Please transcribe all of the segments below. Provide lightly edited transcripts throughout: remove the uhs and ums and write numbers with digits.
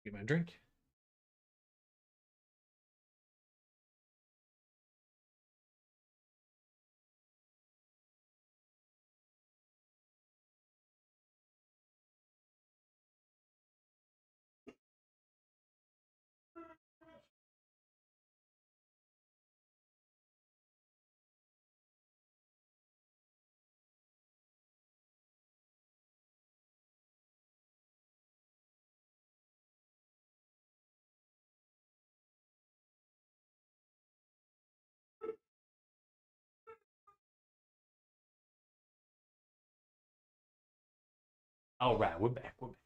Get my drink. All right, we're back. We're back.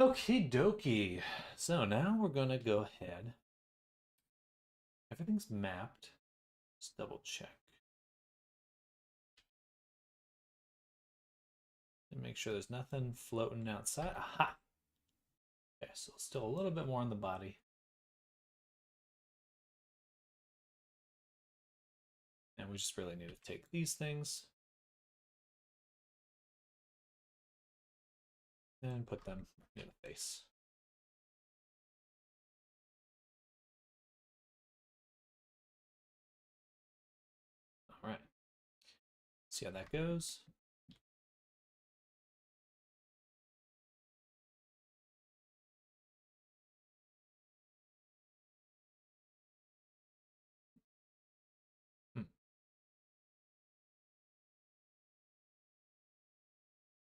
Okie dokie. So now we're gonna go ahead. Everything's mapped. Just double check. And make sure there's nothing floating outside. Aha! Okay, so still a little bit more on the body. And we just really need to take these things and put them in the face. All right. See how that goes.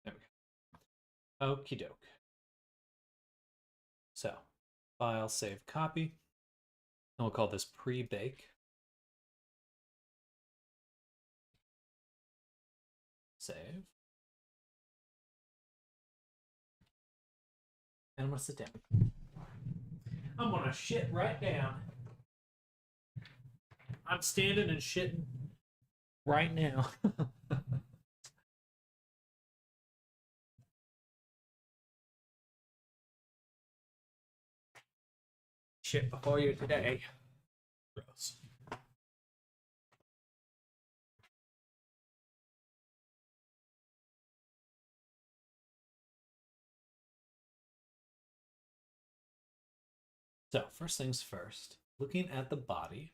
There we go. Okie doke. So, file, save, copy. And we'll call this pre-bake. Save. And I'm gonna sit down. I'm gonna shit right down. I'm standing and shitting right now. Shit before you today. Gross. So, first things first, looking at the body.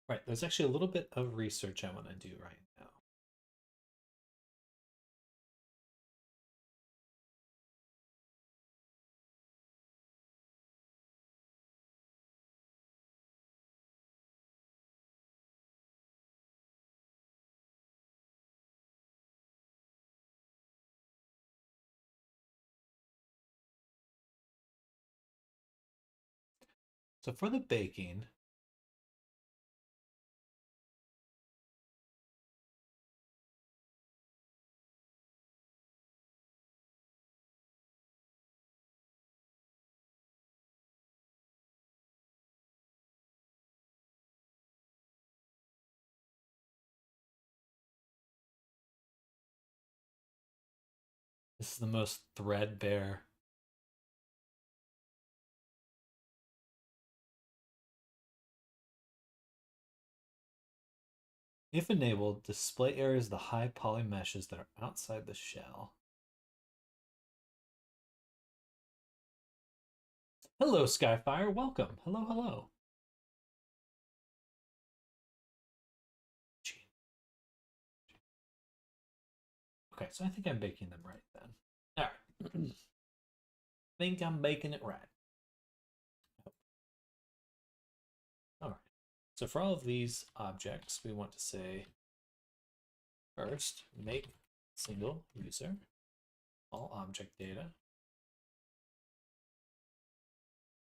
Right, there's actually a little bit of research I want to do right now. So for the baking, this is the most threadbare. If enabled, display areas of the high poly meshes that are outside the shell. Hello, Skyfire. Welcome. Hello, hello. Okay, so I think I'm baking them right then. All right. Think I'm baking it right. All right. So for all of these objects, we want to say first, make single user all object data.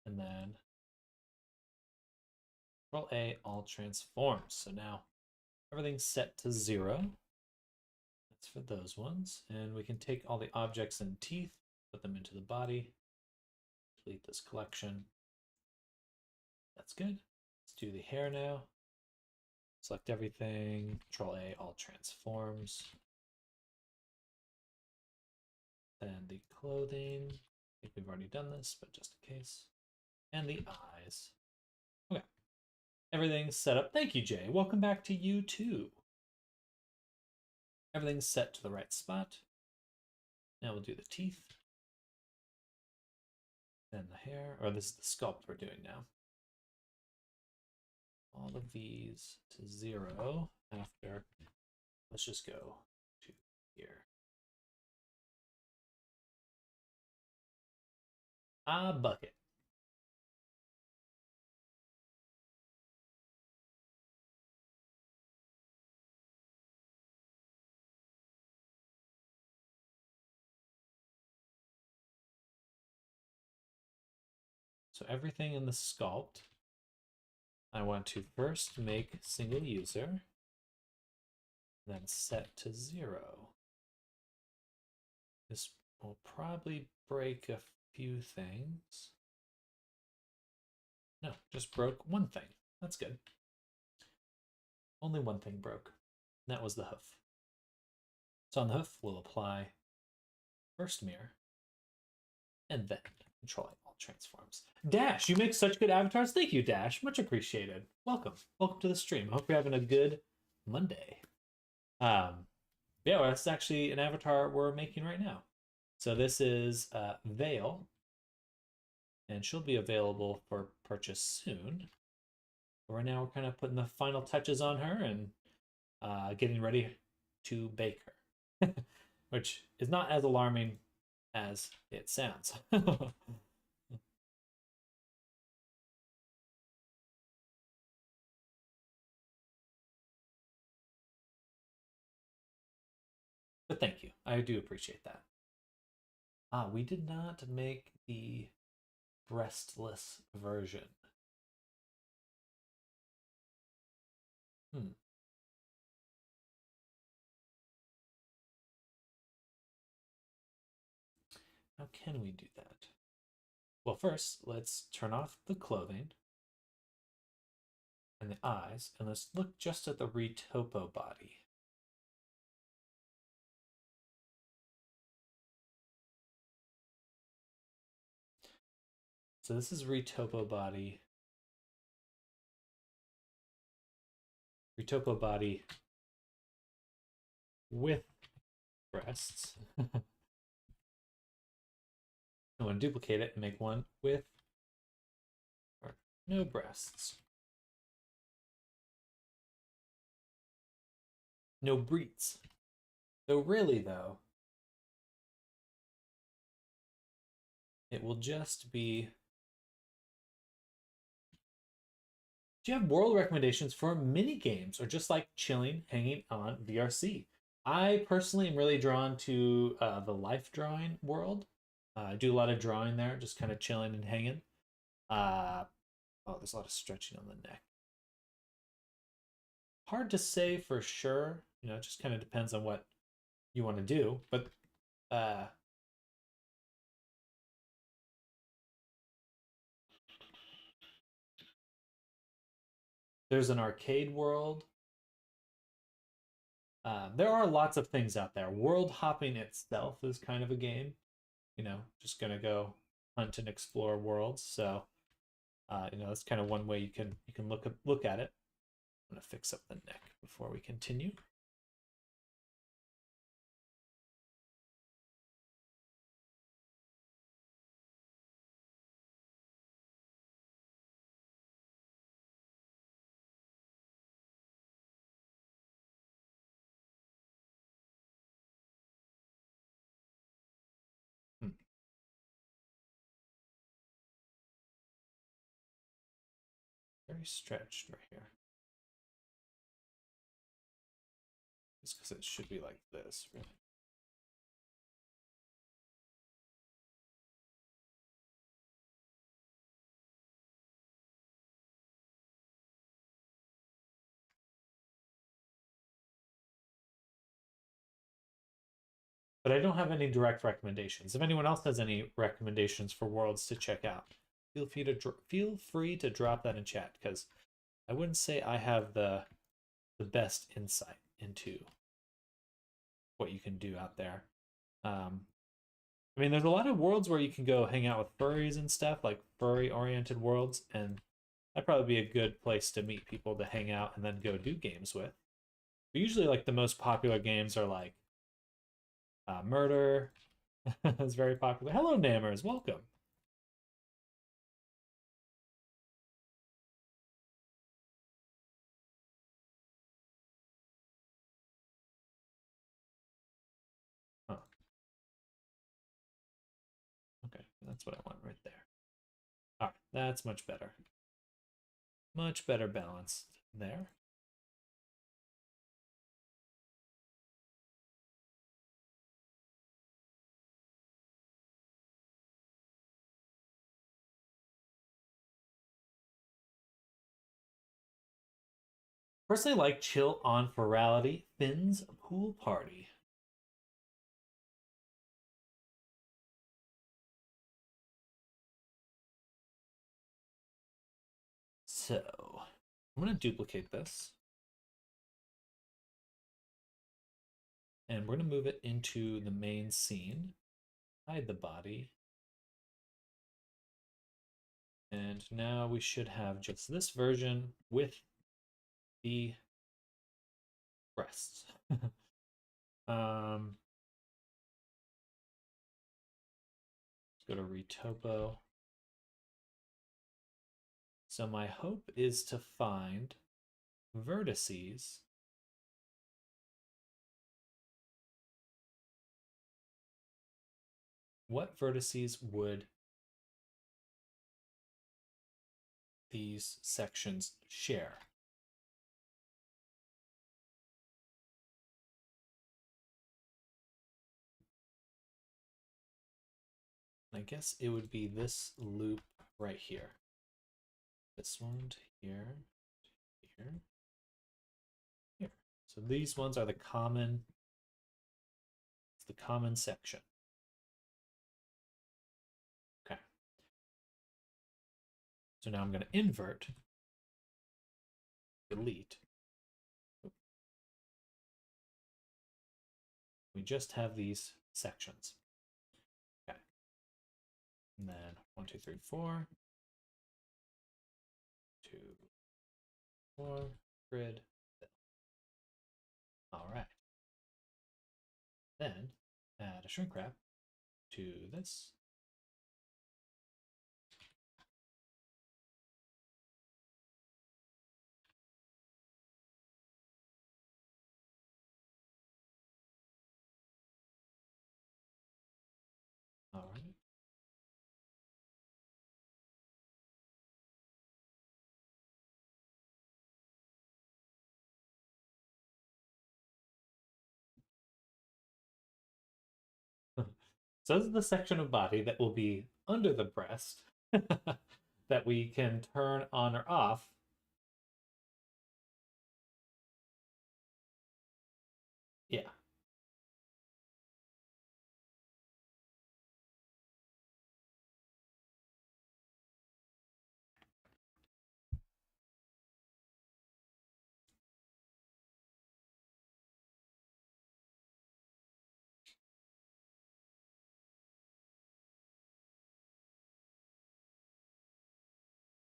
And then Control A, all transforms. So now everything's set to 0. That's for those ones. And we can take all the objects and teeth, put them into the body, delete this collection. That's good. Let's do the hair now. Select everything, Control A, all transforms. Then the clothing. I think we've already done this, but just in case. And the eyes. Okay. Everything's set up. Thank you, Jay. Welcome back to you too. Everything's set to the right spot. Now we'll do the teeth. Then the hair. Or this is the sculpt we're doing now. All of these to 0 after. Let's just go to here. Bucket. So everything in the sculpt, I want to first make single user, then set to 0. This will probably break a few things. No, just broke one thing. That's good. Only one thing broke. And that was the hoof. So on the hoof, we'll apply first mirror, and then Control all transforms. Dash, you make such good avatars. Thank you, Dash. Much appreciated. Welcome. Welcome to the stream. I hope you're having a good Monday. Yeah, well, that's actually an avatar we're making right now. So this is Vale, and she'll be available for purchase soon. But right now, we're kind of putting the final touches on her and getting ready to bake her, which is not as alarming as it sounds. But thank you. I do appreciate that. We did not make the breastless version. How can we do that? Well, first, let's turn off the clothing and the eyes, and let's look just at the retopo body. So this is retopo body. Retopo body with breasts. I want to duplicate it and make one with or no breasts. No breeds. So really, though, it will just be... Do you have world recommendations for mini games or just like chilling, hanging on VRC? I personally am really drawn to the life drawing world. I do a lot of drawing there, just kind of chilling and hanging. Oh, there's a lot of stretching on the neck. Hard to say for sure. You know, it just kind of depends on what you want to do. But there's an arcade world. There are lots of things out there. World hopping itself is kind of a game. You know, just gonna go hunt and explore worlds. So, you know, that's kind of one way you can look at it. I'm gonna fix up the neck before we continue. Very stretched right here. Just because it should be like this, really. But I don't have any direct recommendations. If anyone else has any recommendations for worlds to check out, feel free to drop that in chat, because I wouldn't say I have the the best insight into what you can do out there. I mean, there's a lot of worlds where you can go hang out with furries and stuff, like furry-oriented worlds, and that'd probably be a good place to meet people to hang out and then go do games with. But usually, like, the most popular games are like Murder. It's very popular. Hello, Nammers. Welcome. Huh. Okay, that's what I want right there. All right, that's much better. Much better balanced there. Personally, like chill on virality. Finn's pool party. So I'm going to duplicate this. And we're going to move it into the main scene. Hide the body. And now we should have just this version with the breasts. Let's go to retopo. So my hope is to find vertices what vertices would these sections share? I guess it would be this loop right here. This one to here, here, here. So these ones are the common, it's the common section. Okay. So now I'm going to invert, delete. We just have these sections. Okay. And then 1, 2, 3, 4. 2, 4, grid. All right. Then add a shrink wrap to this. All right. So this is the section of body that will be under the breast that we can turn on or off. Yeah.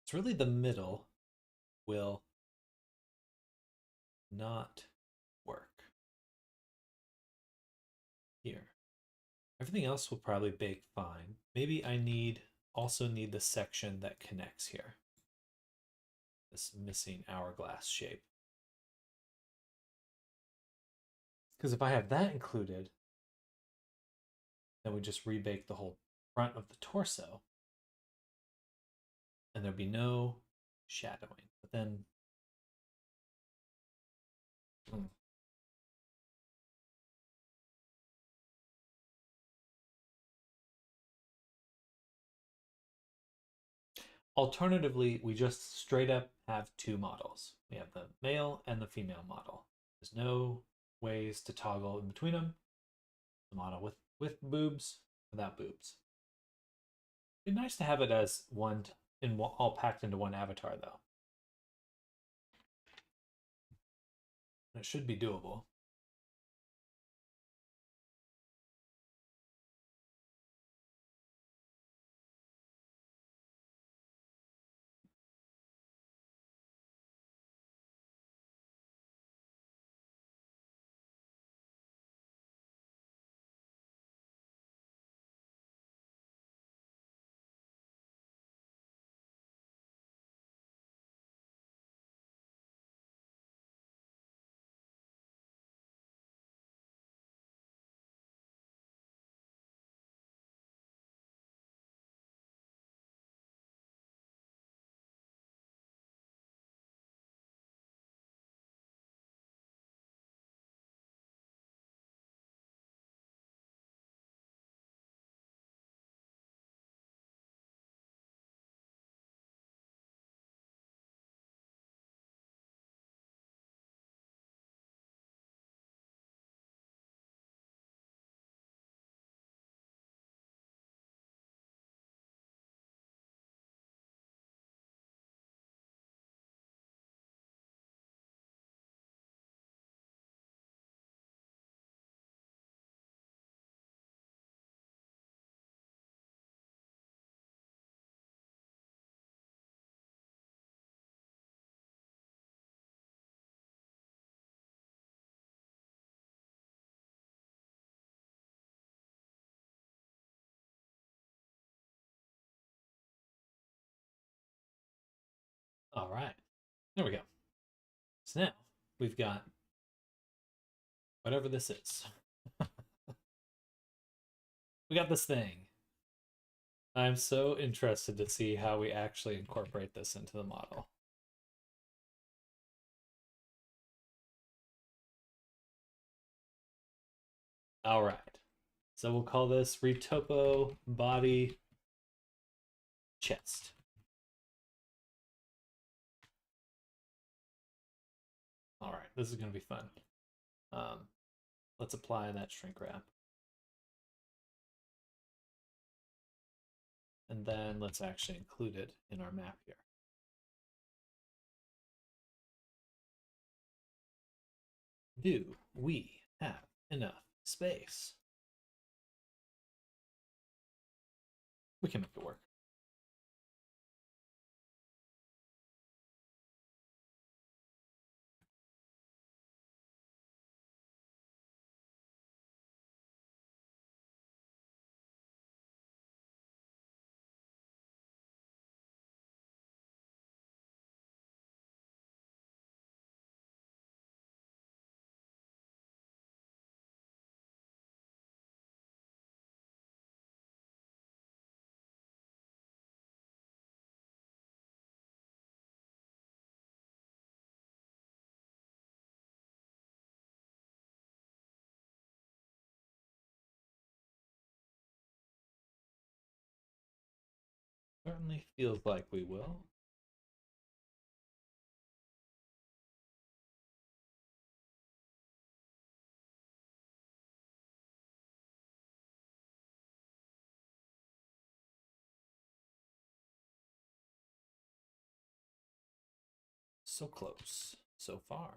It's really the middle will not work here. Everything else will probably bake fine. Maybe I also need the section that connects here. This missing hourglass shape. Because if I have that included, then we just rebake the whole front of the torso. And there'd be no shadowing. But then alternatively, we just straight up have two models. We have the male and the female model. There's no ways to toggle in between them. The model with boobs, without boobs. It'd be nice to have it as all packed into one avatar, though. it should be doable. All right, there we go. So now we've got whatever this is. We got this thing. I'm so interested to see how we actually incorporate this into the model. All right, so we'll call this retopo body chest. All right, this is going to be fun. Let's apply that shrink wrap. And then let's actually include it in our map here. Do we have enough space? We can make it work. Certainly feels like we will. So close, so far.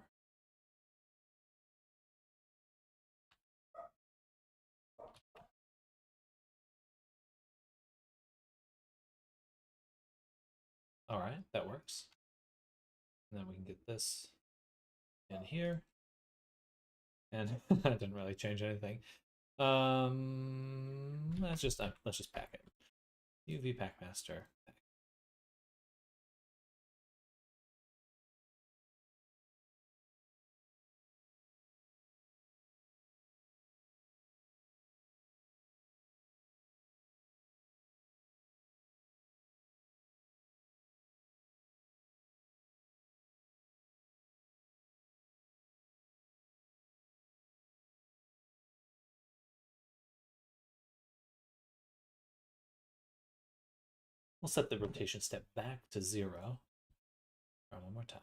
All right, that works. And then we can get this in here. And that didn't really change anything. Let's just pack it. UV Packmaster. We'll set the rotation step back to 0. Try one more time.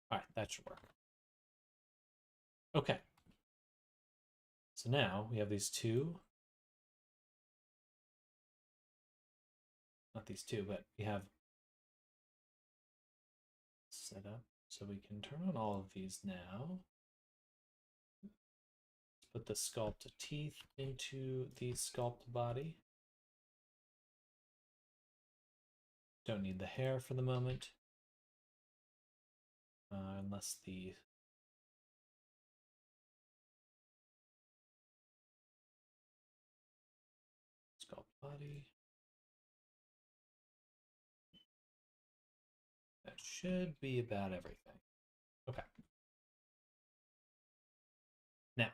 All right, that should work. Okay. So now we have these two not these two, but we have set up so we can turn on all of these now. Put the sculpt teeth into the sculpt body. Don't need the hair for the moment. Unless the sculpt body. That should be about everything. Okay. Now,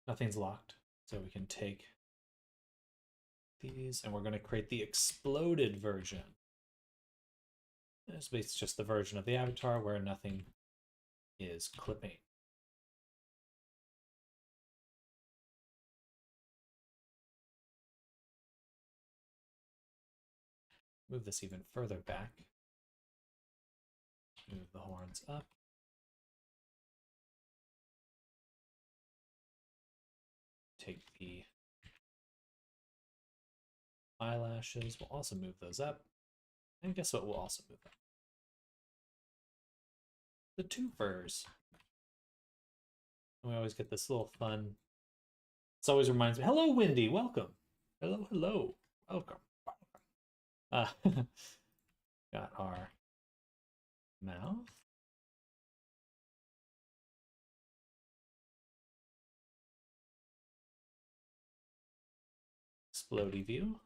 nothing's locked, so we can take these and we're going to create the exploded version. It's just the version of the avatar where nothing is clipping. Move this even further back. Move the horns up. Take the eyelashes. We'll also move those up. And guess what? We'll also move up. The two furs. And we always get this little fun. This always reminds me. Hello, Wendy. Welcome. Hello, hello. Welcome. Got our mouth. Explodey view.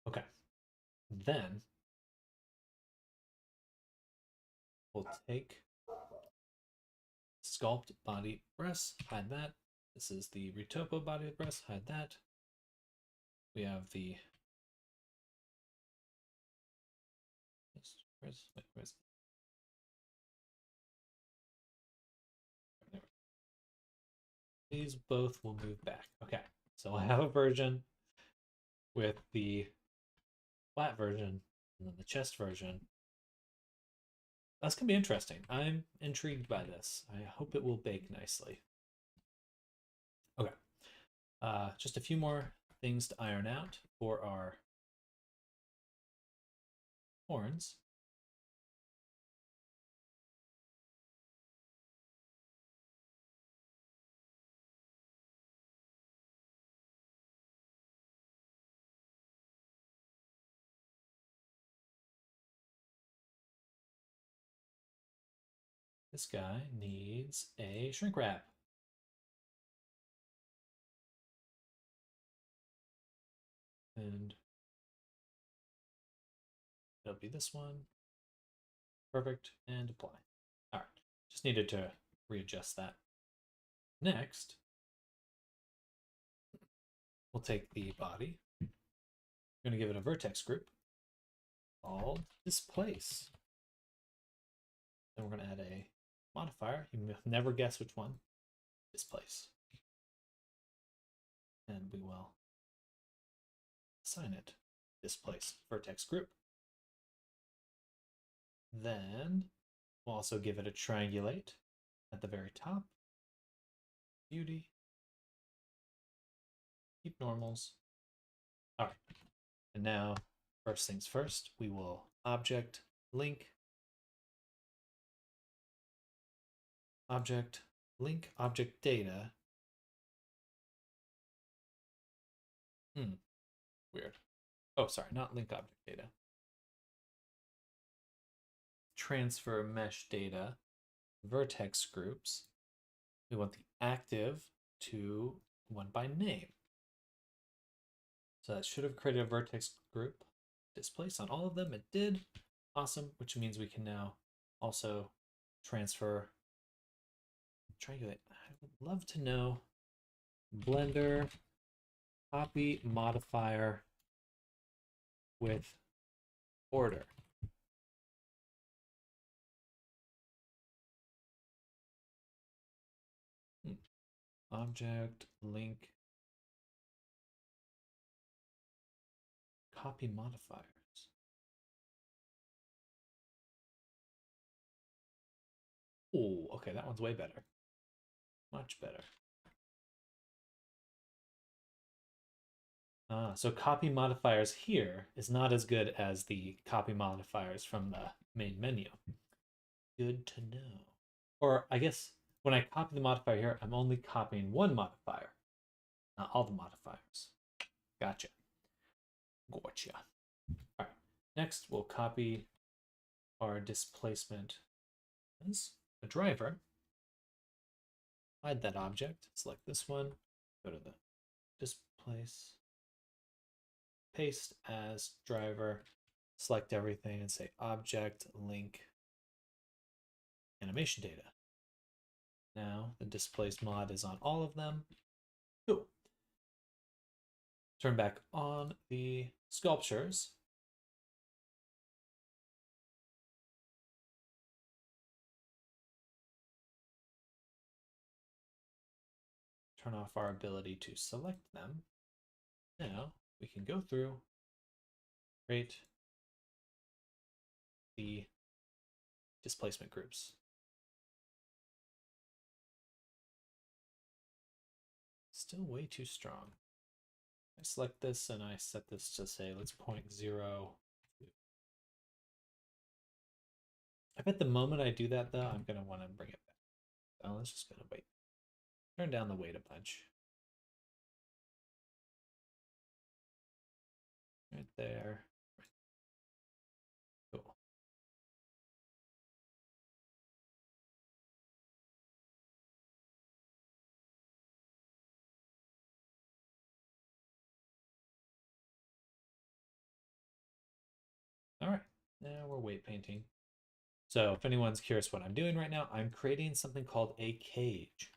Okay. Then we'll take sculpt body breast, hide that. This is the retopo body breast, hide that. We have the where's these both will move back. Okay, so I have a version with the flat version and then the chest version. That's gonna be interesting. I'm intrigued by this. I hope it will bake nicely. Okay, just a few more things to iron out for our horns. This guy needs a shrink wrap. And it'll be this one. Perfect. And apply. All right. Just needed to readjust that. Next, we'll take the body. We're going to give it a vertex group called displace. Then we're going to add a modifier. You may never guess which one. Displace. And we will assign it displace vertex group. Then we'll also give it a triangulate at the very top. Beauty. Keep normals. All right. And now, first things first, we will object link object link object data. Weird. Oh, sorry, not link object data. Transfer mesh data, vertex groups. We want the active to one by name. So that should have created a vertex group displace on all of them. It did. Awesome, which means we can now also transfer triangulate. I would love to know Blender copy modifier with order. Object link copy modifiers. Oh, okay, that one's way better. Much better. So copy modifiers here is not as good as the copy modifiers from the main menu. Good to know. Or I guess when I copy the modifier here, I'm only copying one modifier, not all the modifiers. Gotcha. Gotcha. All right. Next, we'll copy our displacement as a driver. Hide that object. Select this one. Go to the displace. Paste as driver. Select everything and say object link animation data. Now the displace mod is on all of them. Cool. Turn back on the sculptures. Turn off our ability to select them. Now we can go through, create the displacement groups. Still way too strong. I select this and I set this to say, let's 0.02. I bet the moment I do that though, I'm gonna want to bring it back. Oh, let's just gonna wait. Turn down the weight a bunch. Right there. Cool. All right, now we're weight painting. So if anyone's curious what I'm doing right now, I'm creating something called a cage.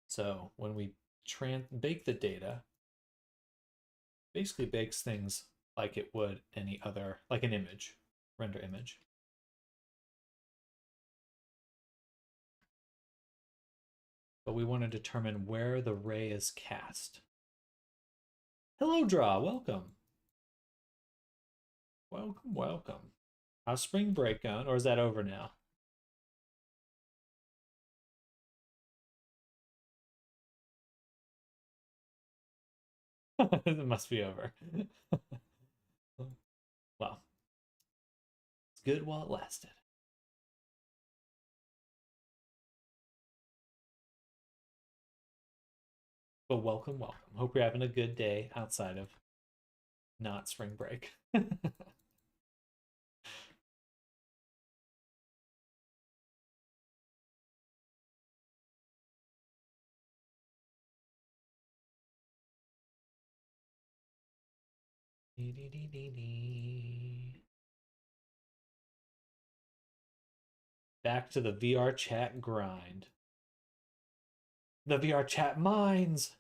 So when we bake the data, basically bakes things like it would any other, like an image, render image. But we want to determine where the ray is cast. Hello, Draw, welcome. Welcome, welcome. How's spring break going, or is that over now? It must be over. Well, it's good while it lasted. But welcome, welcome. Hope you're having a good day outside of not spring break. Back to the VRChat grind. The VRChat mines.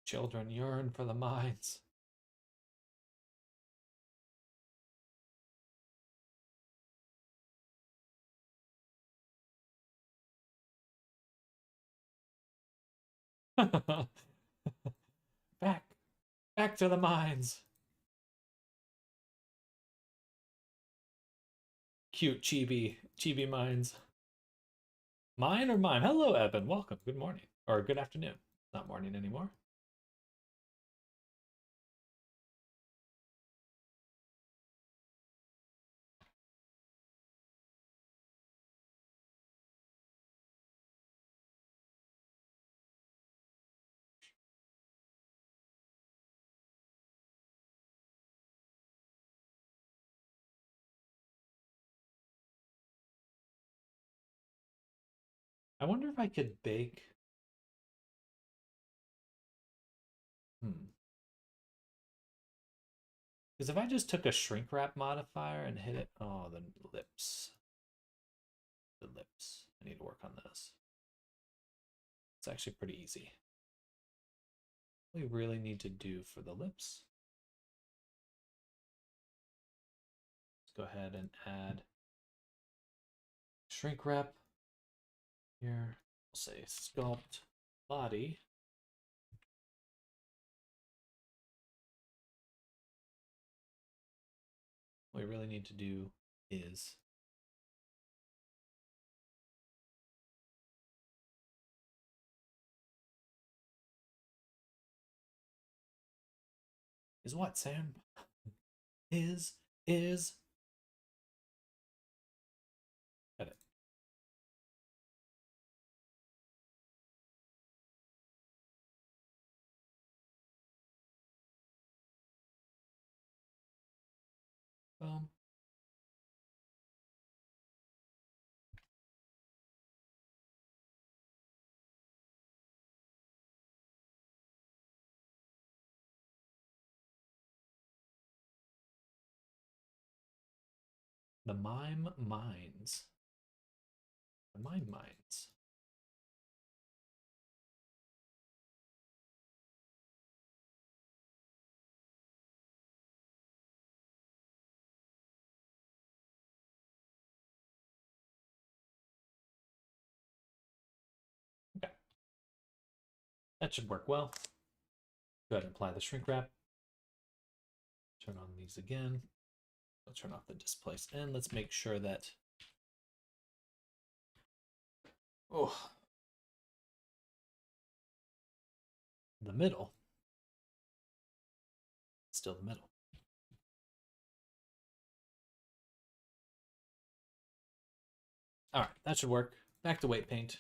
Children yearn for the mines. back, back to the mines. Cute chibi mines. Mine or mine? Hello, Evan. Welcome. Good morning or good afternoon. Not morning anymore. I wonder if I could bake. Because if I just took a shrink wrap modifier and hit it, oh, the lips. The lips. I need to work on this. It's actually pretty easy. we really need to do for the lips. Let's go ahead and add shrink wrap here. We'll say sculpt body. What we really need to do is what, Sam? Is got it. Boom. The mime minds. The mime minds. Okay. That should work well. Go ahead and apply the shrink wrap. Turn on these again. I'll turn off the displace, and let's make sure that the middle, still the middle. All right, that should work. Back to weight paint.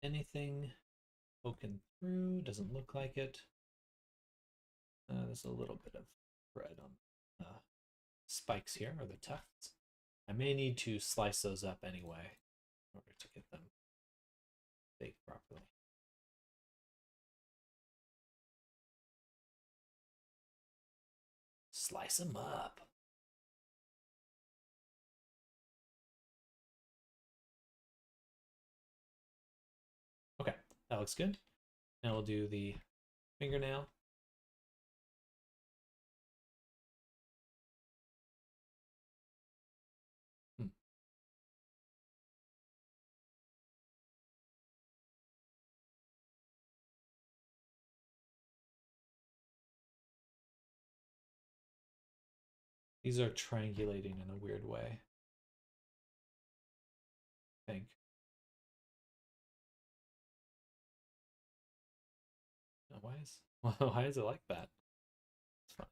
Anything poking through? Doesn't look like it. There's a little bit of thread on the spikes here, or the tufts. I may need to slice those up anyway in order to get them baked properly. Slice them up. Okay, that looks good. Now we'll do the fingernail. These are triangulating in a weird way, I think. Why is it like that? It's fine.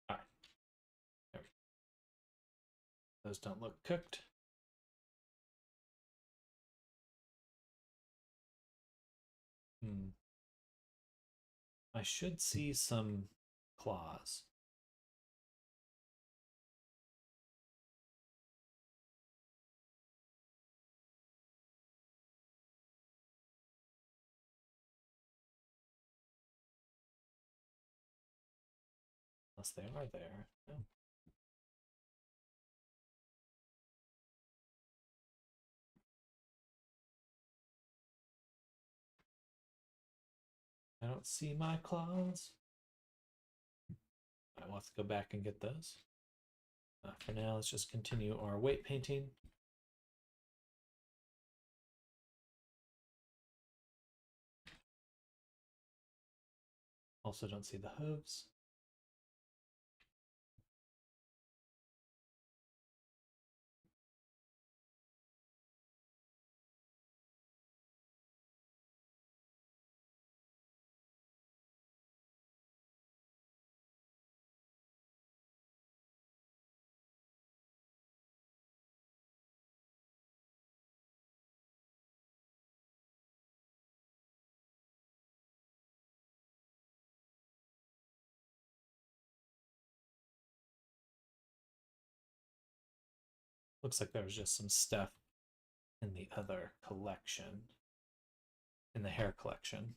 All right. There we go. Those don't look cooked. I should see some claws. Unless they are there. No. I don't see my claws. I will have to go back and get those. For now, let's just continue our weight painting. Also don't see the hooves. Looks like there was just some stuff in the other collection, in the hair collection.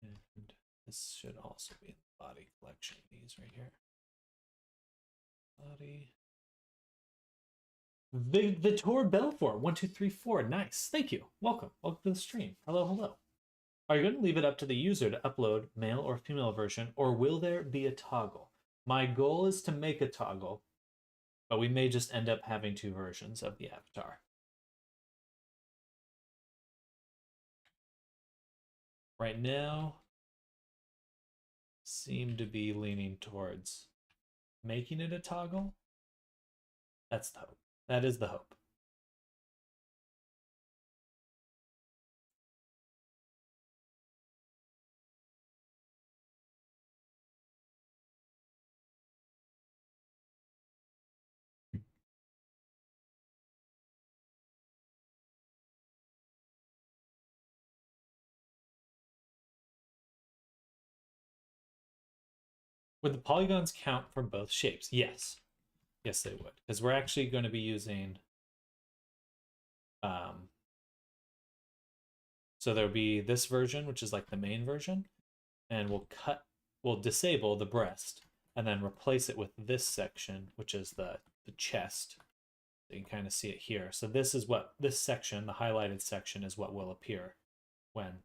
And this should also be in the body collection. These right here. Body. Vitor Belfort, 1234. Nice. Thank you. Welcome. Welcome to the stream. Hello, hello. Are you going to leave it up to the user to upload male or female version, or will there be a toggle? My goal is to make a toggle, but we may just end up having two versions of the avatar. Right now, seem to be leaning towards making it a toggle. That's the hope. That is the hope. Would the polygons count for both shapes? Yes. Yes, they would. Because we're actually going to be using... so there'll be this version, which is like the main version. And we'll disable the breast. And then replace it with this section, which is the chest. So you can kind of see it here. So this is what... this section, the highlighted section, is what will appear when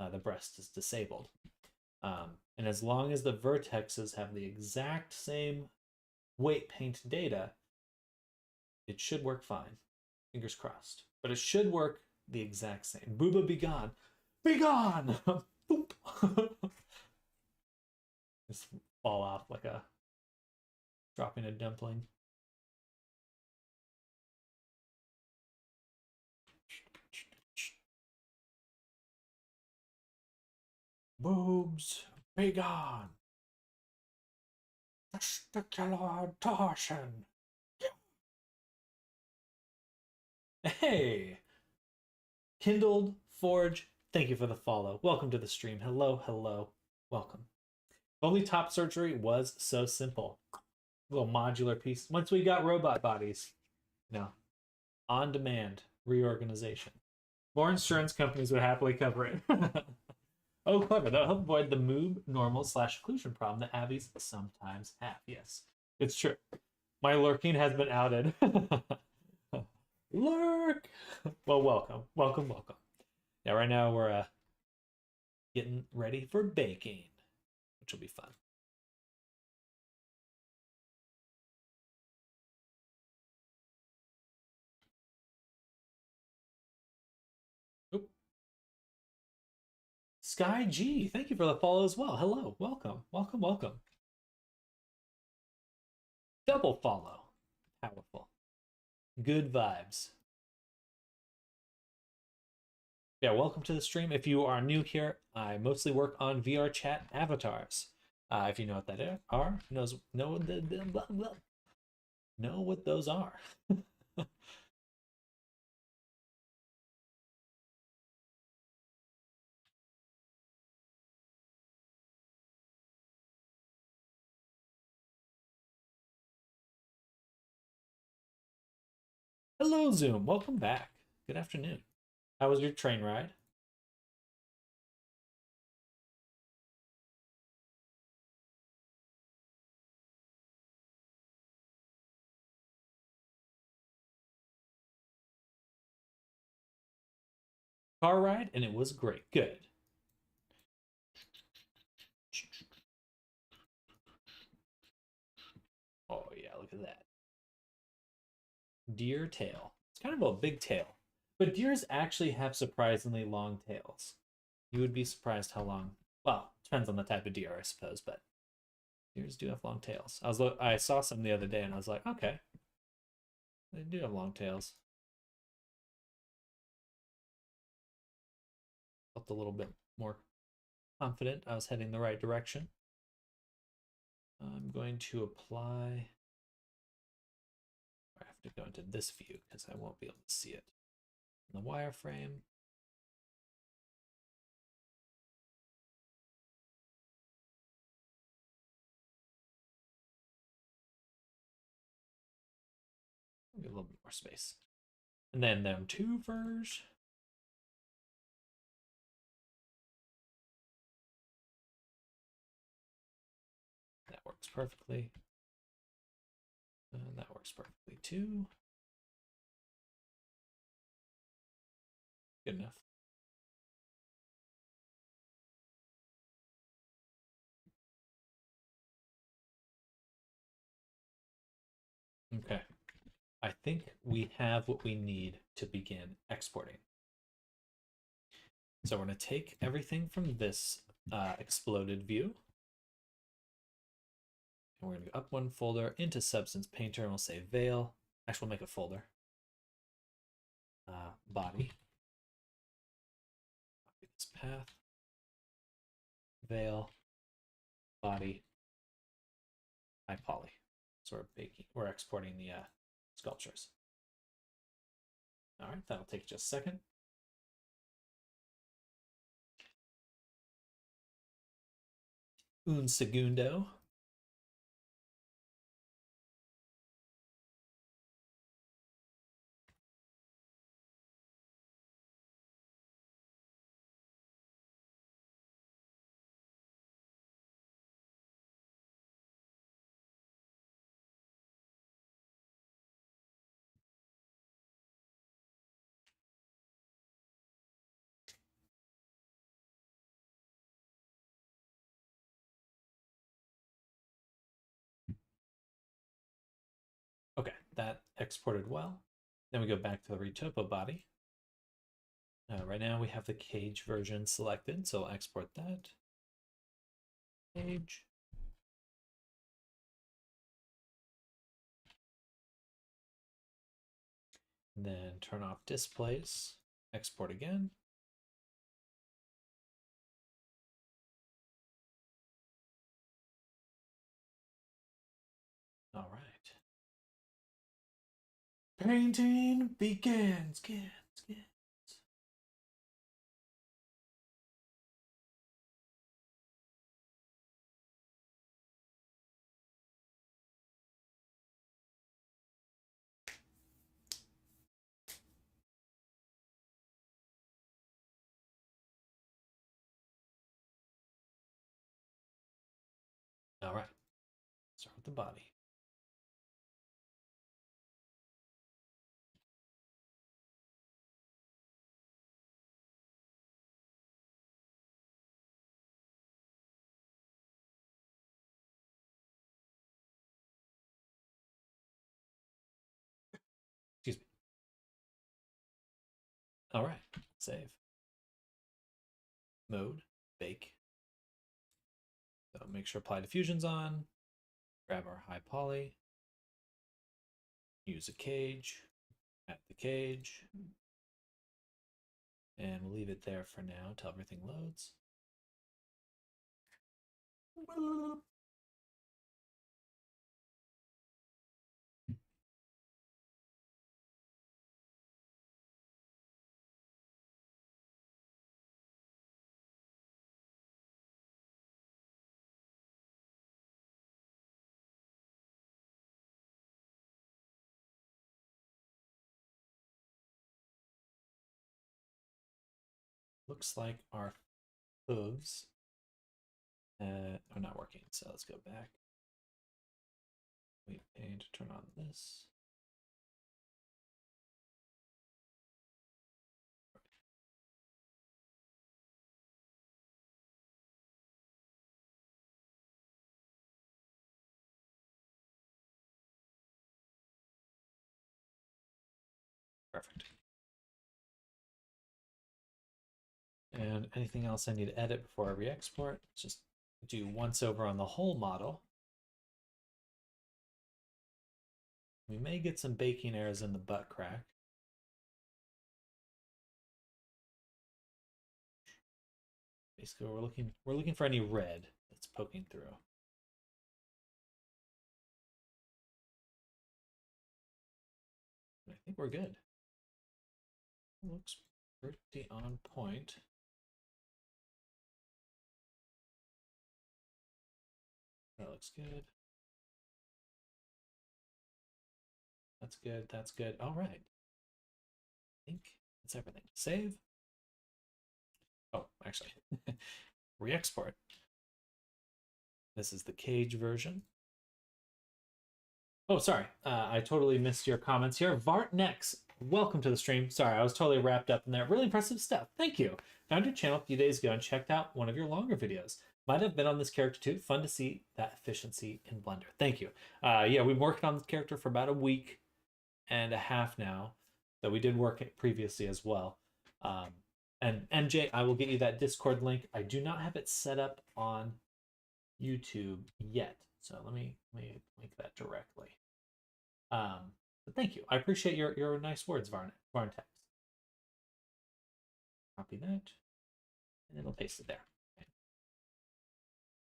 the breast is disabled. And as long as the vertexes have the exact same weight paint data, it should work fine. Fingers crossed. But it should work the exact same. Booba be gone. Be gone! Just fall off like a dropping a dumpling. Boobs, be gone. Testicular torsion. Hey! Kindled Forge, thank you for the follow. Welcome to the stream. Hello, hello. Welcome. If only top surgery was so simple. A little modular piece. Once we got robot bodies, you know, on demand reorganization. More insurance companies would happily cover it. Oh, clever. That'll help avoid the moob, normal / occlusion problem that Abbeys sometimes have. Yes, it's true. My lurking has been outed. Lurk! Well, welcome. Welcome, welcome. Yeah, right now we're getting ready for baking, which will be fun. Oop. Sky G, thank you for the follow as well. Hello, welcome, welcome, welcome. Double follow. Powerful. Good vibes. Yeah, welcome to the stream. If you are new here, I mostly work on VRChat avatars. If you know what that are, know what those are. Hello, Zoom. Welcome back. Good afternoon. How was your train ride? Car ride, and it was great. Good. Oh, yeah, look at that. Deer tail. It's kind of a big tail. But deers actually have surprisingly long tails. You would be surprised how long. Well, depends on the type of deer, I suppose, but deers do have long tails. I saw some the other day, and I was like, okay, they do have long tails. Felt a little bit more confident I was heading the right direction. I'm going to apply. I have to go into this view because I won't be able to see it in the wireframe. more space. And then them two furs. That works perfectly. And that works perfectly too. Good enough. Okay. I think we have what we need to begin exporting. So we're going to take everything from this exploded view. And we're going to go up one folder into Substance Painter, and we'll say Vale. Actually, we'll make a folder. Body. Copy this path. Vale. Body. High poly. So we're exporting the sculptures. All right, that'll take just a second. Un segundo. Okay, that exported well. Then we go back to the Retopo body. Right now we have the cage version selected, so I'll export that. Cage. And then turn off displays, export again. All right. Painting begins. All right. Start with the body. Excuse me. All right. Save. Mode. Bake. So make sure apply diffusion's on. Grab our high poly. Use a cage. At the cage. And we'll leave it there for now until everything loads. Looks like our hooves are not working, so let's go back. Wait, and turn on this. Perfect. And anything else I need to edit before I re-export? Just do once over on the whole model. We may get some baking errors in the butt crack. Basically, we're looking for any red that's poking through. I think we're good. Looks pretty on point. That looks good. That's good. That's good. All right. I think that's everything. Save. Oh, actually, re-export. This is the cage version. Oh, sorry. I totally missed your comments here. Vart next. Welcome to the stream. Sorry, I was totally wrapped up in there. Really impressive stuff. Thank you. Found your channel a few days ago and checked out one of your longer videos. Might have been on this character too. Fun to see that efficiency in Blender. Thank you. Yeah, we've worked on this character for about a week and a half now. So we did work it previously as well. And MJ, I will get you that Discord link. I do not have it set up on YouTube yet. So let me link that directly. But thank you. I appreciate your nice words, Varntex. Copy that, and it'll paste it there. Okay.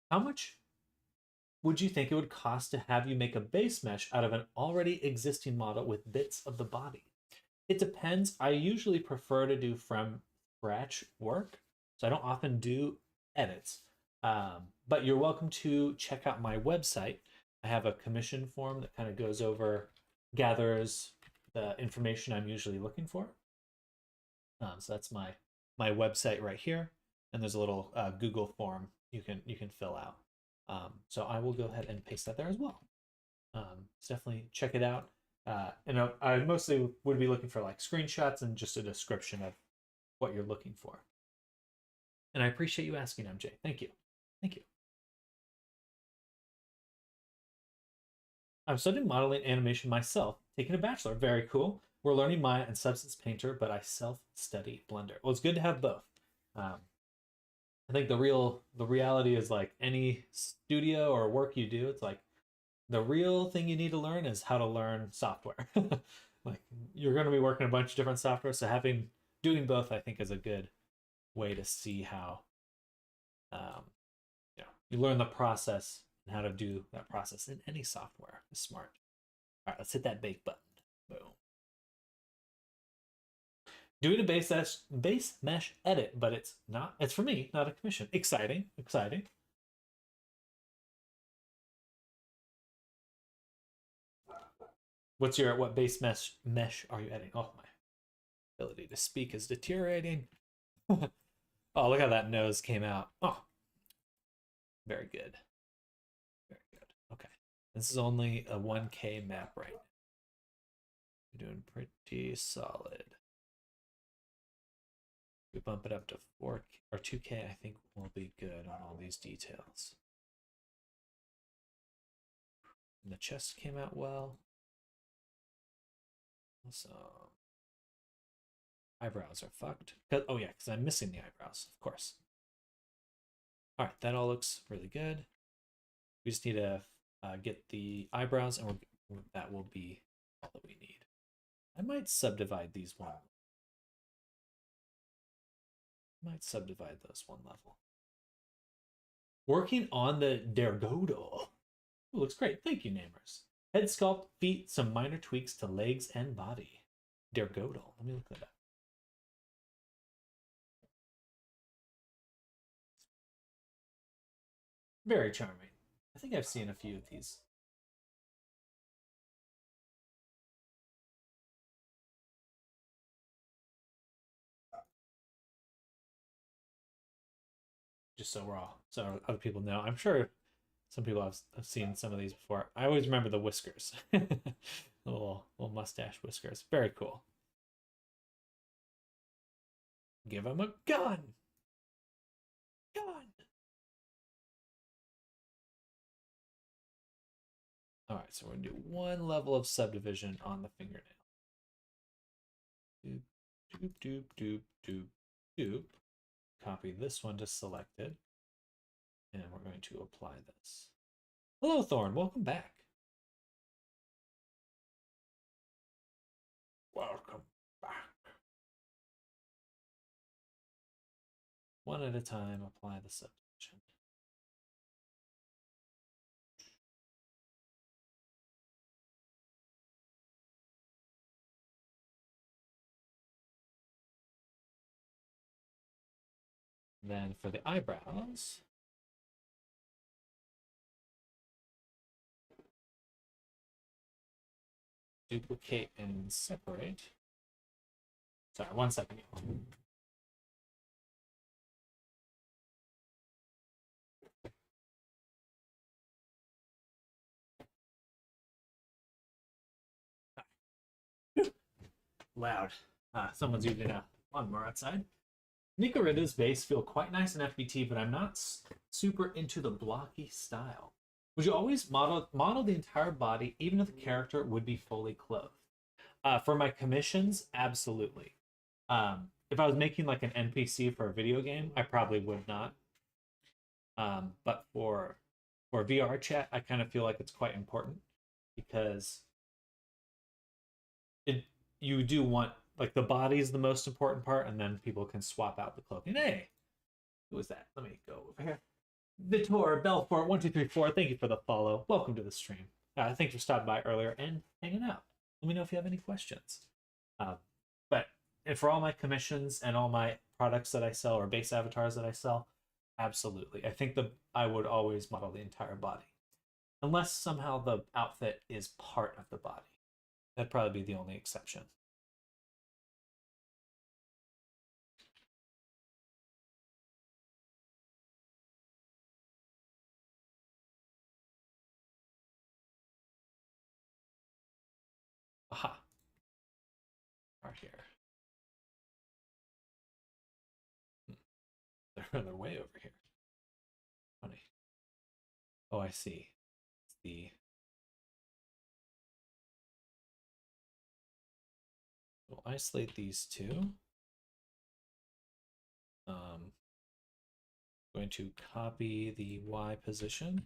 How much would you think it would cost to have you make a base mesh out of an already existing model with bits of the body? It depends. I usually prefer to do from scratch work, so I don't often do edits. But you're welcome to check out my website. I have a commission form that kind of goes over, gathers the information I'm usually looking for. So that's my website right here, and there's a little Google form you can fill out. So I will go ahead and paste that there as well. So definitely check it out. And I mostly would be looking for like screenshots and just a description of what you're looking for. And I appreciate you asking, MJ. Thank you. Thank you. I'm studying modeling animation myself, taking a bachelor. Very cool. We're learning Maya and Substance Painter, but I self-study Blender. Well, it's good to have both. I think the reality is like any studio or work you do, it's like the real thing you need to learn is how to learn software. Like you're going to be working a bunch of different software, so doing both, I think, is a good way to see how you learn the process and how to do that process in any software. It's smart. All right, let's hit that bake button. Boom. Doing a base mesh edit, but it's for me, not a commission. Exciting. What base mesh are you editing? Oh, my ability to speak is deteriorating. Oh, look how that nose came out. Oh, very good. Very good. Okay. This is only a 1K map right now. We're doing pretty solid. We bump it up to 4K or 2K, I think we'll be good on all these details. And the chest came out well. Awesome. Eyebrows are fucked. Oh yeah, because I'm missing the eyebrows, of course. All right, that all looks really good. We just need to get the eyebrows, and that will be all that we need. I might subdivide these one. Might subdivide those one level. Working on the Dergodo. Ooh, looks great. Thank you, namers. Head sculpt, feet, some minor tweaks to legs and body. Dergodo. Let me look that up. Very charming. I think I've seen a few of these. Just so other people know. I'm sure some people have seen some of these before. I always remember the whiskers. little mustache whiskers. Very cool. Give him a gun. All right, so we're gonna do one level of subdivision on the fingernail. Doop, doop, doop, doop, doop, doop. Copy this one to selected. And we're going to apply this. Hello, Thorn. Welcome back. Welcome back. One at a time, apply the subdivision. Then for the eyebrows, duplicate and separate. Sorry, 1 second. Loud. Someone's using a lawnmower outside. Nicorita's base feel quite nice in FBT, but I'm not super into the blocky style. Would you always model the entire body, even if the character would be fully clothed? For my commissions, absolutely. If I was making like an NPC for a video game, I probably would not. But for VRChat, I kind of feel like it's quite important because you do want, like, the body is the most important part, and then people can swap out the clothing. Hey, who was that? Let me go over here. Vitor Belfort1234, thank you for the follow. Welcome to the stream. Thanks for stopping by earlier and hanging out. Let me know if you have any questions. But for all my commissions and all my products that I sell or base avatars that I sell, absolutely. I think I would always model the entire body. Unless somehow the outfit is part of the body. That'd probably be the only exception. Aha. Right here. They're way over here. Funny. Oh, I see. It's the... We'll isolate these two. Going to copy the Y position,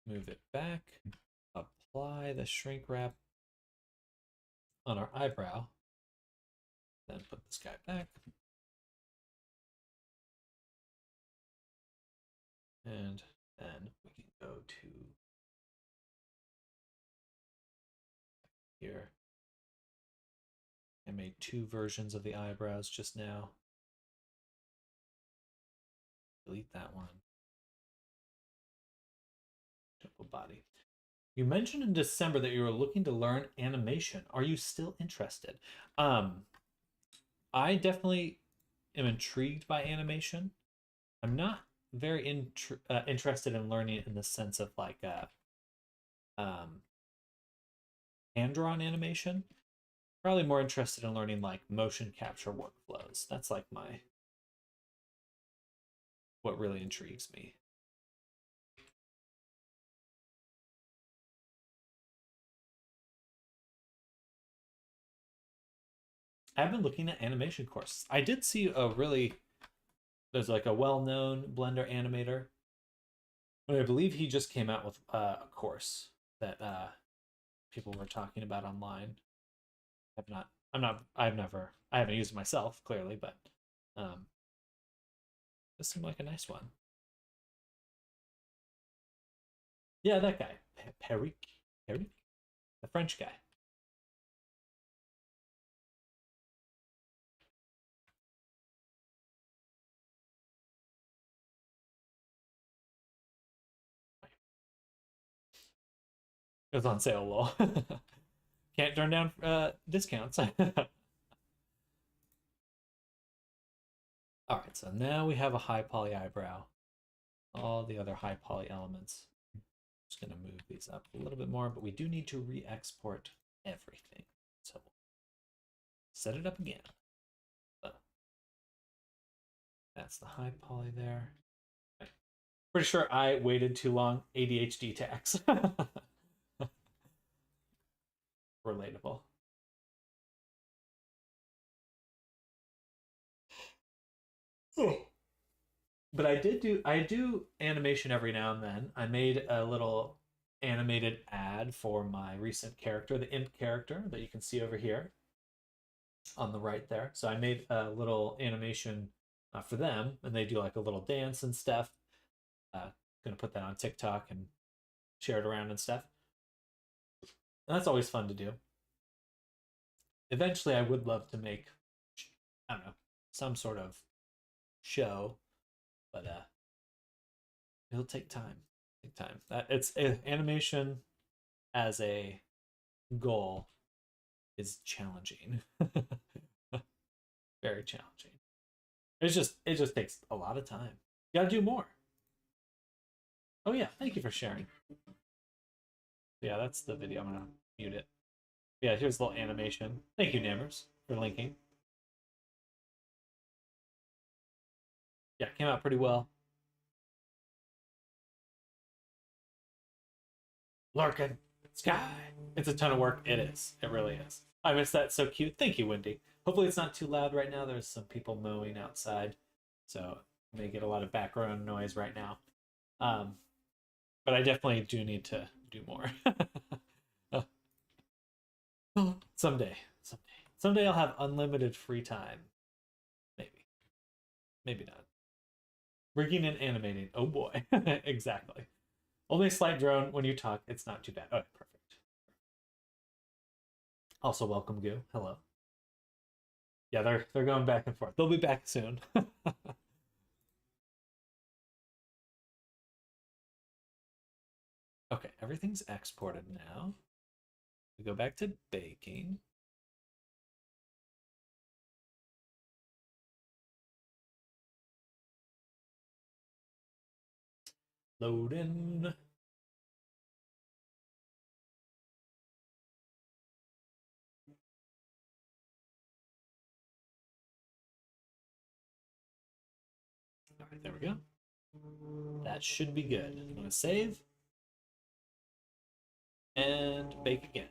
move it back, apply the shrink wrap on our eyebrow, then put this guy back. And then we can go to here. I made 2 versions of the eyebrows just now. Delete that one. Triple body. You mentioned in December that you were looking to learn animation. Are you still interested? I definitely am intrigued by animation. I'm not very interested in learning it in the sense of like hand-drawn animation. Probably more interested in learning like motion capture workflows. That's like what really intrigues me. I've been looking at animation courses. I did see there's like a well-known Blender animator, but I believe he just came out with a course that people were talking about online. I haven't used it myself, clearly, but this seemed like a nice one. Yeah, that guy. Peric? The French guy. It was on sale, lol. Can't turn down discounts. All right, so now we have a high poly eyebrow. All the other high poly elements. I'm just gonna move these up a little bit more, but we do need to re-export everything. So set it up again. So that's the high poly there. Okay. Pretty sure I waited too long. ADHD tax. Relatable. But I do animation every now and then. I made a little animated ad for my recent character, the imp character that you can see over here on the right there. So I made a little animation for them, and they do like a little dance and stuff. Gonna put that on TikTok and share it around and stuff. And that's always fun to do. Eventually, I would love to make, I don't know, some sort of show, but it'll take time. It's animation as a goal is challenging. Very challenging. It just takes a lot of time. You gotta do more. Oh yeah, thank you for sharing. Yeah, that's the video. I'm gonna mute it. Yeah, here's a little animation. Thank you, Nammers, for linking. Yeah, it came out pretty well. Larkin, Sky. It's a ton of work. It is. It really is. I miss that. So cute. Thank you, Wendy. Hopefully it's not too loud right now. There's some people mowing outside, so I may get a lot of background noise right now. But I definitely do need to do more. Someday. Someday I'll have unlimited free time. Maybe. Maybe not. Rigging and animating. Oh boy. Exactly. Only slight drone when you talk. It's not too bad. Oh, perfect. Also, welcome, Goo. Hello. Yeah, they're going back and forth. They'll be back soon. Okay, everything's exported now. We go back to baking. Load in. All right, there we go. That should be good. I'm going to save and bake again.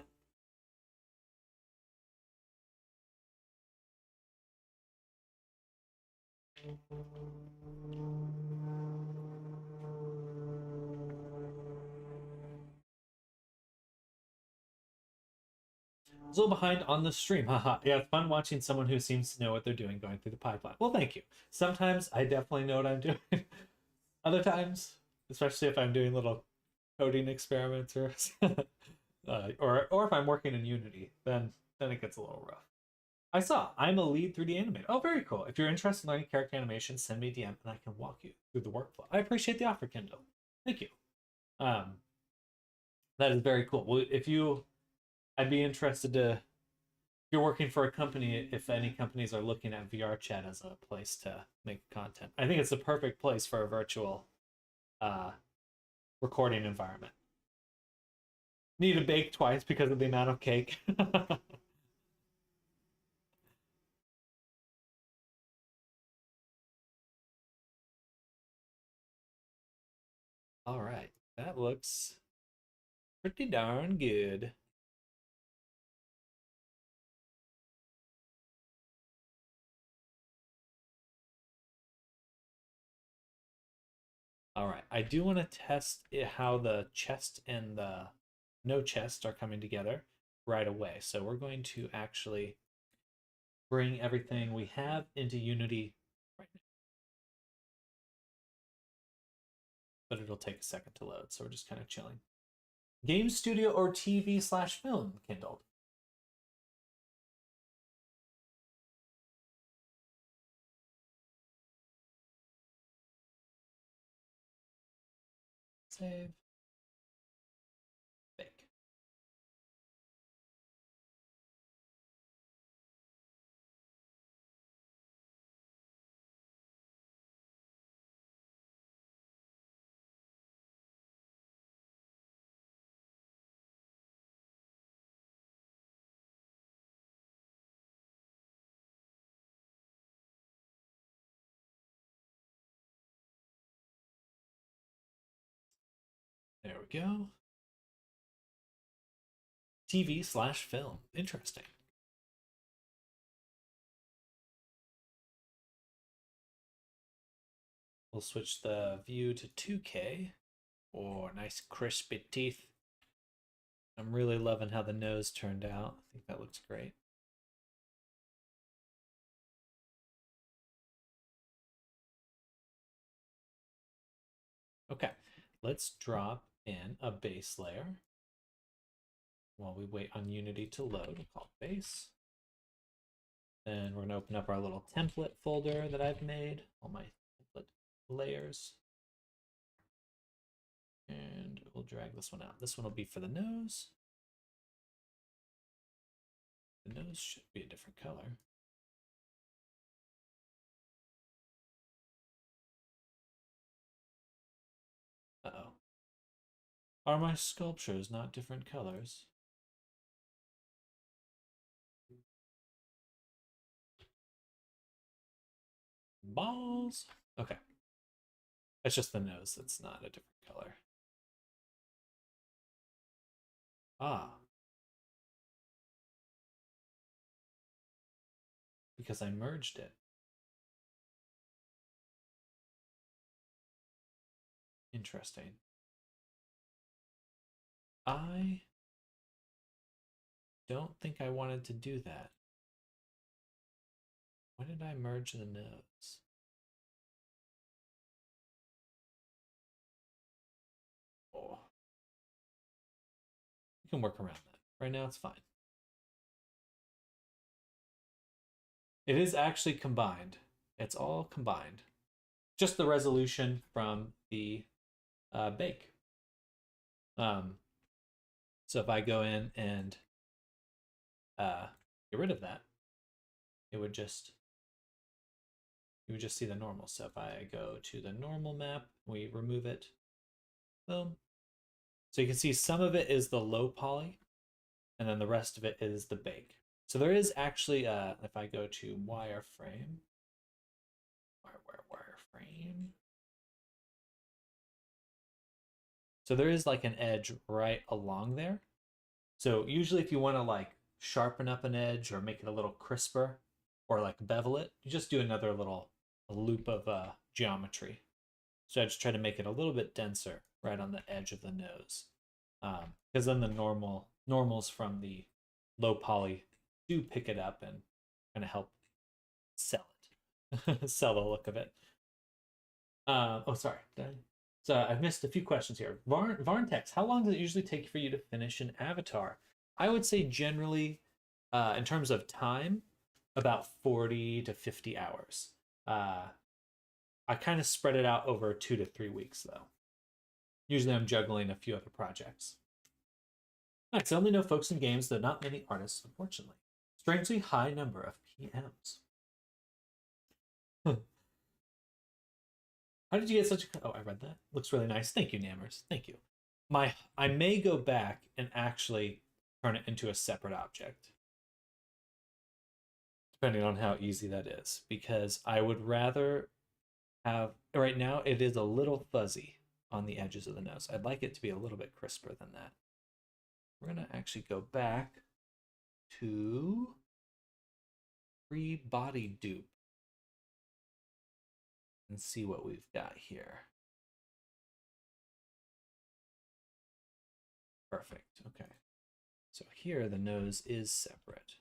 A little behind on the stream. Haha. Yeah, it's fun watching someone who seems to know what they're doing going through the pipeline. Well, thank you. Sometimes I definitely know what I'm doing. Other times, especially if I'm doing little coding experiments or or if I'm working in Unity, then it gets a little rough. I saw I'm a lead 3D animator. Oh, very cool. If you're interested in learning character animation, send me a DM and I can walk you through the workflow. I appreciate the offer, Kindle. Thank you. That is very cool. Well, I'd be interested to, if you're working for a company, if any companies are looking at VRChat as a place to make content. I think it's the perfect place for a virtual recording environment. Need to bake twice because of the amount of cake. All right, that looks pretty darn good. All right, I do want to test how the chest and the no chest are coming together right away. So we're going to actually bring everything we have into Unity right now. But it'll take a second to load, so we're just kind of chilling. Game studio or TV/film, Kindled? Save. Bake. There we go. TV/film. Interesting. We'll switch the view to 2K. Oh, nice crispy teeth. I'm really loving how the nose turned out. I think that looks great. Okay, let's drop in a base layer while we wait on Unity to load. We'll call it base. Then we're going to open up our little template folder that I've made, all my template layers. And we'll drag this one out. This one will be for the nose. The nose should be a different color. Uh-oh. Are my sculptures not different colors? Balls. Okay. It's just the nose that's not a different color. Ah. Because I merged it. Interesting. I don't think I wanted to do that. Why did I merge the nose? Oh. You can work around that. Right now it's fine. It is actually combined. It's all combined. Just the resolution from the bake. So if I go in and get rid of that, it would just you would just see the normal. So if I go to the normal map, we remove it. Boom. So you can see some of it is the low poly, and then the rest of it is the bake. So there is actually, if I go to wireframe, wireframe. So there is like an edge right along there. So usually if you want to like sharpen up an edge or make it a little crisper or like bevel it, you just do another little loop of geometry. So I just try to make it a little bit denser right on the edge of the nose. Because then the normals from the low poly do pick it up and kind of help sell it, sell the look of it. Oh, sorry. So I've missed a few questions here. Varntex, how long does it usually take for you to finish an avatar? I would say generally, in terms of time, about 40 to 50 hours. I kind of spread it out over 2 to 3 weeks, though. Usually I'm juggling a few other projects. Next, I only know folks in games, though not many artists, unfortunately. Strangely high number of PMs. How did you get such a... Oh, I read that. Looks really nice. Thank you, Nammers. Thank you. I may go back and actually turn it into a separate object. Depending on how easy that is. Because I would rather have... Right now, it is a little fuzzy on the edges of the nose. I'd like it to be a little bit crisper than that. We're going to actually go back to free body dupe and see what we've got here. Perfect. Okay. So here the nose is separate.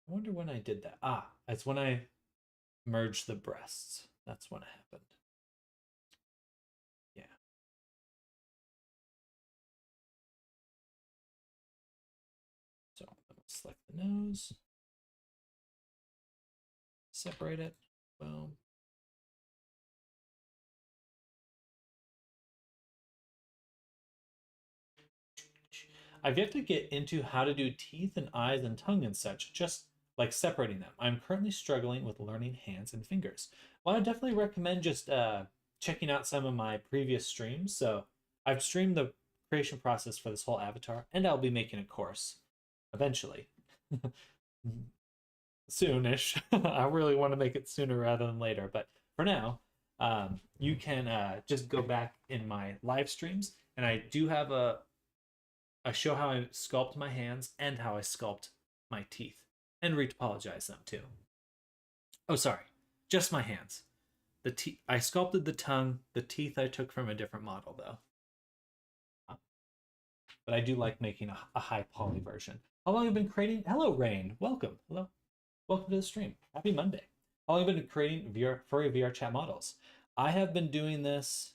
I wonder when I did that. Ah, it's when I merged the breasts. That's when it happened. Yeah. So I'm going to select the nose, separate it. Boom. I've yet to get into how to do teeth and eyes and tongue and such, just like separating them. I'm currently struggling with learning hands and fingers. Well, I definitely recommend just checking out some of my previous streams. So I've streamed the creation process for this whole avatar, and I'll be making a course eventually. Soonish. I really want to make it sooner rather than later. But for now, you can just go back in my live streams, and I do have I show how I sculpt my hands and how I sculpt my teeth and retopologize them too. Oh, sorry, just my hands. The teeth I sculpted the tongue. The teeth I took from a different model though. But I do like making a high poly version. How long have you been creating? Hello, Rain. Welcome. Hello. Welcome to the stream. Happy Monday. How long have you been creating furry VRChat models? I have been doing this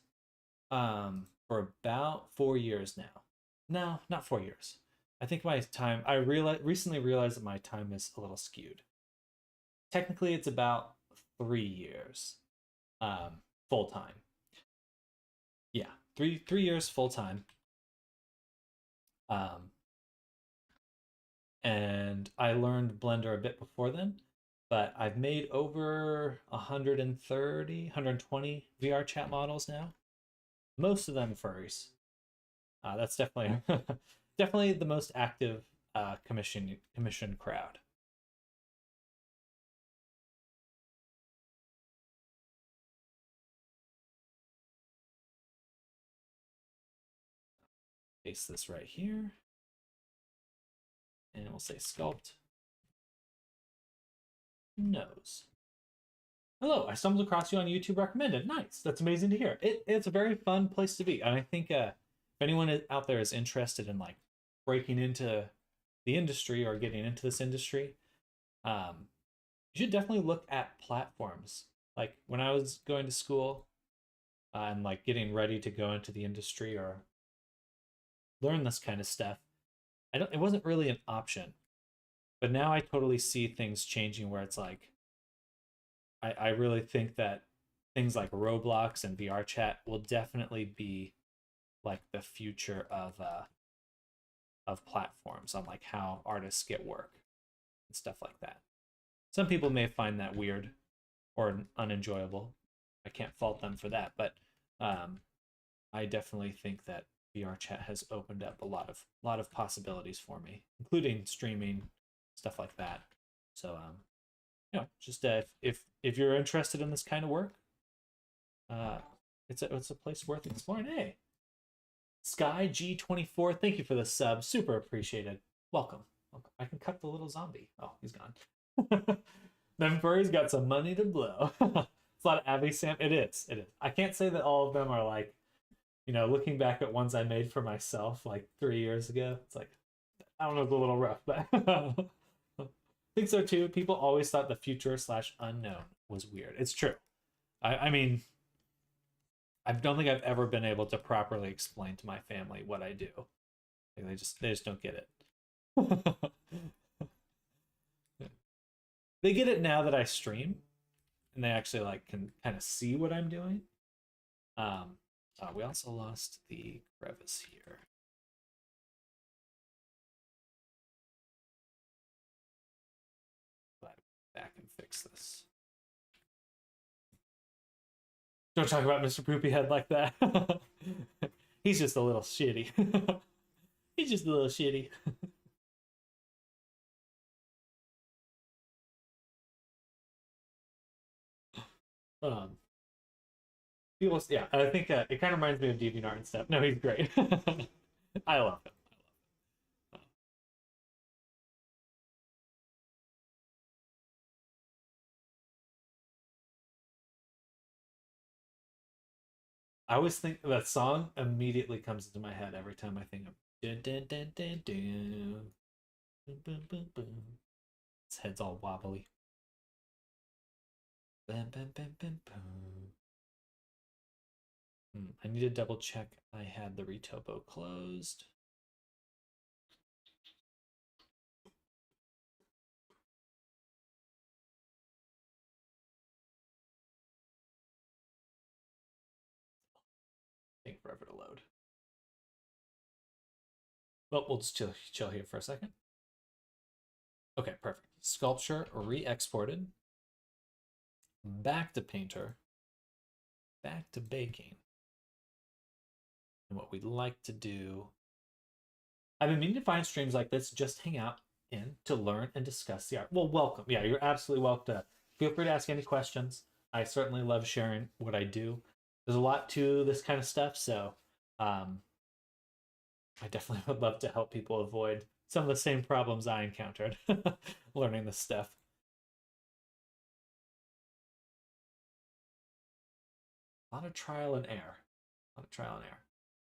for about 4 years now. No, not 4 years. I think my time, recently realized that my time is a little skewed. Technically, it's about 3 years full time. Yeah, 3 years full time. And I learned Blender a bit before then, but I've made over 130, 120 VRChat models now. Most of them furries. That's definitely definitely the most active commission crowd. Paste this right here, and we'll say sculpt nose. Hello, I stumbled across you on YouTube recommended. Nice. That's amazing to hear. It's a very fun place to be. And I think if anyone out there is interested in like breaking into the industry or getting into this industry, you should definitely look at platforms. Like when I was going to school and like getting ready to go into the industry or learn this kind of stuff, it wasn't really an option. But now I totally see things changing where it's like I really think that things like Roblox and VRChat will definitely be like the future of platforms on like how artists get work and stuff like that. Some people may find that weird or unenjoyable. I can't fault them for that, but I definitely think that VRChat has opened up a lot of possibilities for me, including streaming, stuff like that. So just if you're interested in this kind of work, it's a place worth exploring. Hey, Sky G24, thank you for the sub, super appreciated. Welcome. I can cut the little zombie. Oh, he's gone. Them furries got some money to blow. It's a lot of Abby Sam. It is. I can't say that all of them are like, looking back at ones I made for myself like 3 years ago. It's like, I don't know, it's a little rough, but I think so too. People always thought the future / unknown was weird. It's true. I mean, I don't think I've ever been able to properly explain to my family what I do. They just don't get it. They get it now that I stream, and they actually like can kind of see what I'm doing. We also lost the crevice here. Glad back and fix this. Don't talk about Mr. Poopy Head like that. He's just a little shitty. He's just a little shitty. People, yeah, I think it kind of reminds me of DeviantArt and stuff. No, he's great. I love him. I always think that song immediately comes into my head every time I think of dun, dun, dun, dun, dun. Boom, boom, boom, boom. His head's all wobbly. Bam, bam, bam, bam, boom. I need to double check I had the retopo closed. Take forever to load. Well, we'll just chill here for a second. Okay, perfect. Sculpture re-exported. Back to Painter. Back to baking. And what we'd like to do, I've been meaning to find streams like this, just hang out in to learn and discuss the art. Well, welcome. Yeah, you're absolutely welcome to feel free to ask any questions. I certainly love sharing what I do. There's a lot to this kind of stuff, so I definitely would love to help people avoid some of the same problems I encountered learning this stuff. A lot of trial and error. A lot of trial and error.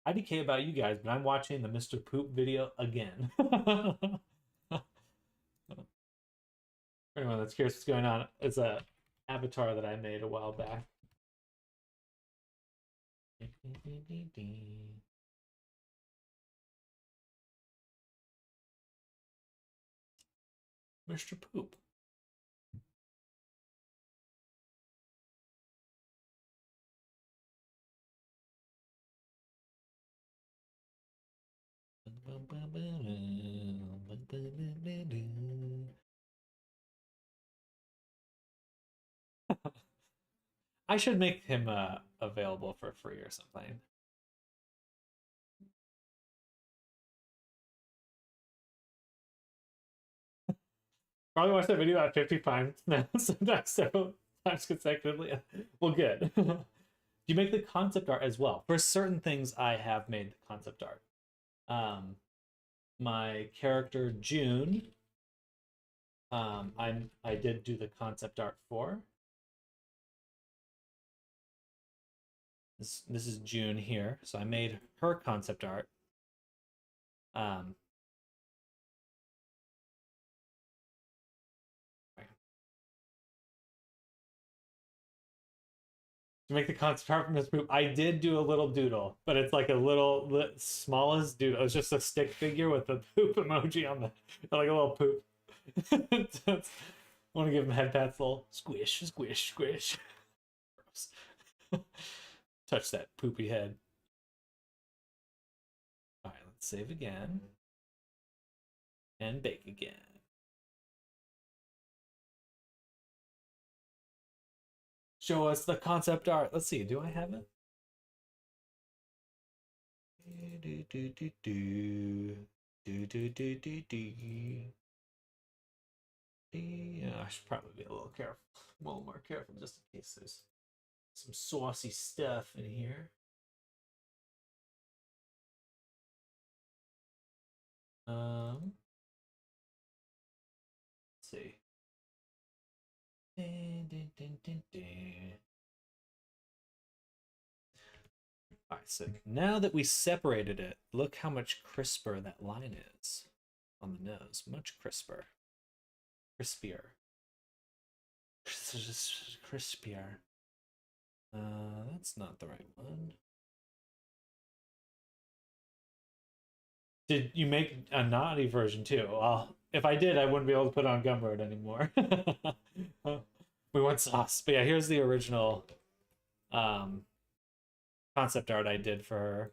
IDK about you guys, but I'm watching the Mr. Poop video again. For anyone that's curious what's going on, it's a avatar that I made a while back. Mr. Poop. I should make him available for free or something. Probably watched that video about 50 times now, sometimes several times consecutively. Well, good. You make the concept art as well. For certain things, I have made the concept art. My character June, I did do the concept art for. This is June here, so I made her concept art. Um, to make the concept art from this poop, I did do a little doodle, but it's like a little smallest doodle. It's just a stick figure with a poop emoji on the like a little poop. I want to give him head pats, little squish, squish, squish. Touch that poopy head. All right, let's save again and bake again. Show us the concept art. Let's see. Do I have it? Yeah, I should probably be a little careful, a little more careful, just in case there's some saucy stuff in here. Let's see. All right, so now that we separated it, look how much crisper that line is on the nose. Much crisper. Crispier. Crispier. That's not the right one. Did you make a naughty version too? Well, if I did, I wouldn't be able to put on Gumroad anymore. We want sauce. But yeah, here's the original concept art I did for her.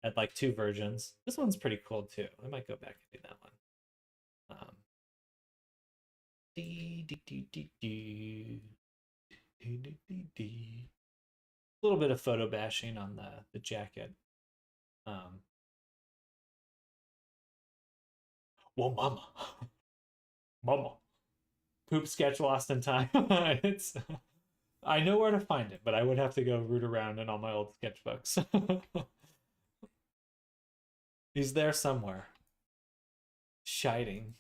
I had like 2 versions. This one's pretty cool too. I might go back and do that one. A little bit of photo bashing on the jacket. Well, mama. Mama. Poop sketch lost in time. It's I know where to find it, but I would have to go root around in all my old sketchbooks. He's there somewhere. Hiding.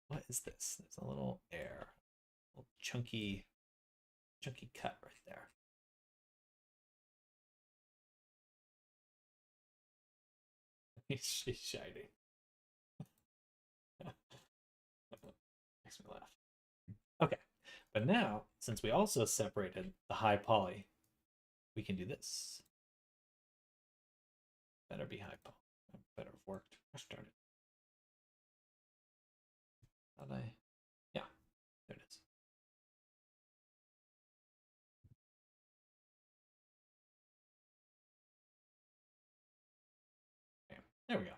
What is this? There's a little air. A little chunky cut right there. She's shiny. Makes me laugh. Okay, but now, since we also separated the high poly, we can do this. Better be high poly. Better have worked. I started. How'd I? Yeah, there it is. Okay, there we go.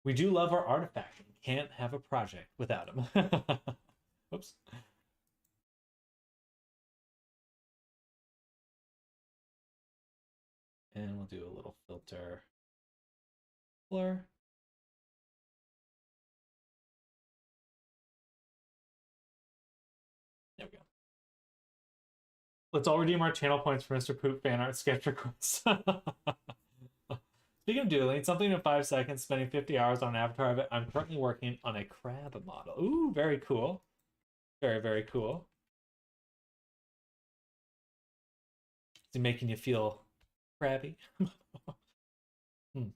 We do love our artifact. We can't have a project without him. Oops. And we'll do a little filter blur. There we go. Let's all redeem our channel points for Mr. Poop fan art sketch requests. Speaking of doodling, something in 5 seconds, spending 50 hours on an avatar of it. I'm currently working on a crab model. Ooh, very cool. Very, very cool. Is he making you feel crabby? I'm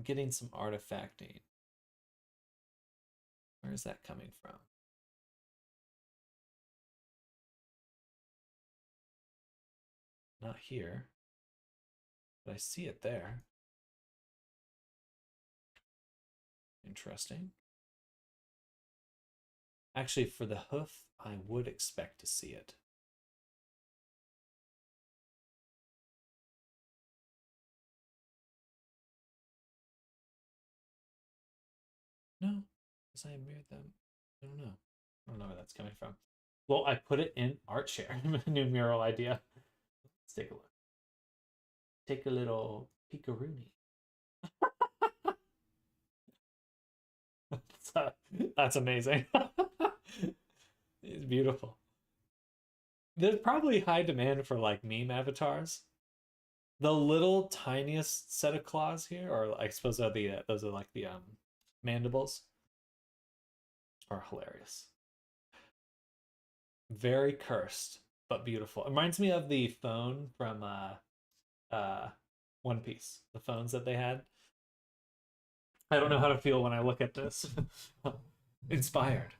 getting some artifacting. Where is that coming from? Not here. But I see it there. Interesting. Actually, for the hoof, I would expect to see it. No, because I mirrored them. I don't know. I don't know where that's coming from. Well, I put it in ArtShare, new mural idea. Let's take a look. Take a little peekaroonie. That's amazing. It's beautiful. There's probably high demand for like meme avatars. The little tiniest set of claws here, or I suppose are the those are like the mandibles, are hilarious. Very cursed, but beautiful. It reminds me of the phone from One Piece. The phones that they had. I don't know how to feel when I look at this. Inspired.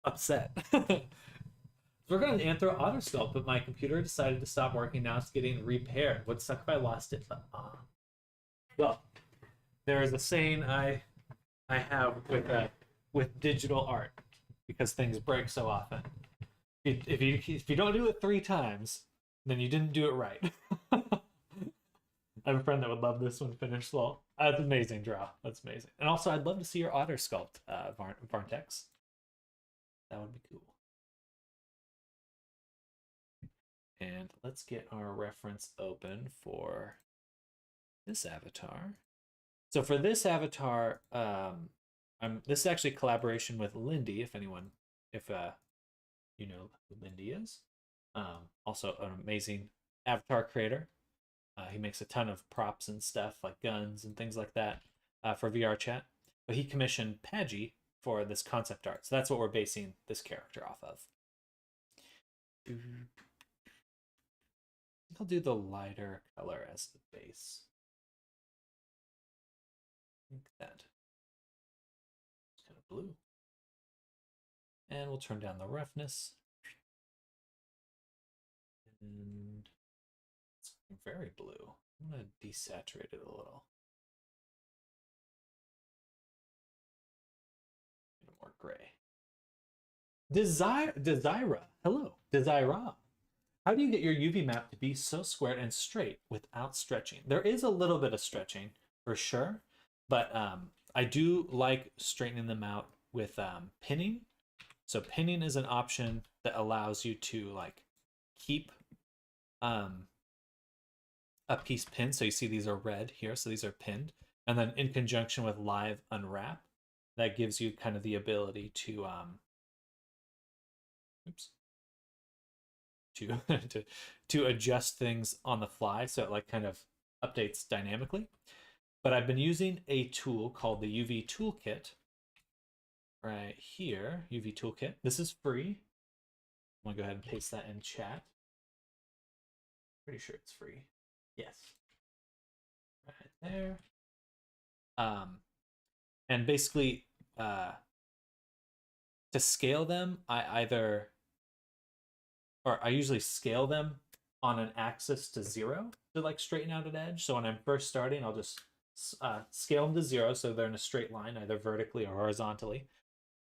Upset. Work on an Anthro Autosculpt, but my computer decided to stop working. Now it's getting repaired. Would suck if I lost it, but well, there is a saying I have with digital art, because things break so often. If you don't do it 3 times, then you didn't do it right. I have a friend that would love this one finished well. That's amazing draw. That's amazing. And also, I'd love to see your otter sculpt, Varntex. That would be cool. And let's get our reference open for this avatar. So for this avatar, this is actually a collaboration with Lindy, if you know who Lindy is. Also an amazing avatar creator. He makes a ton of props and stuff like guns and things like that for VRChat. But he commissioned Paggy for this concept art. So that's what we're basing this character off of. I'll do the lighter color as the base. I think that it's kind of blue. And we'll turn down the roughness. And it's very blue. I'm going to desaturate it a little. More gray. Desira. Hello. Desira. How do you get your UV map to be so squared and straight without stretching? There is a little bit of stretching for sure, but I do like straightening them out with pinning. So pinning is an option that allows you to like keep a piece pinned. So you see these are red here, so these are pinned. And then in conjunction with live unwrap, that gives you kind of the ability to to adjust things on the fly, so it like kind of updates dynamically. But I've been using a tool called the UV Toolkit right here. UV Toolkit. This is free. I'm gonna go ahead and paste that in chat. Pretty sure it's free. Yes. Right there. And basically, to scale them, I usually scale them on an axis to 0 to like straighten out an edge. So when I'm first starting, I'll just scale them to 0 so they're in a straight line, either vertically or horizontally.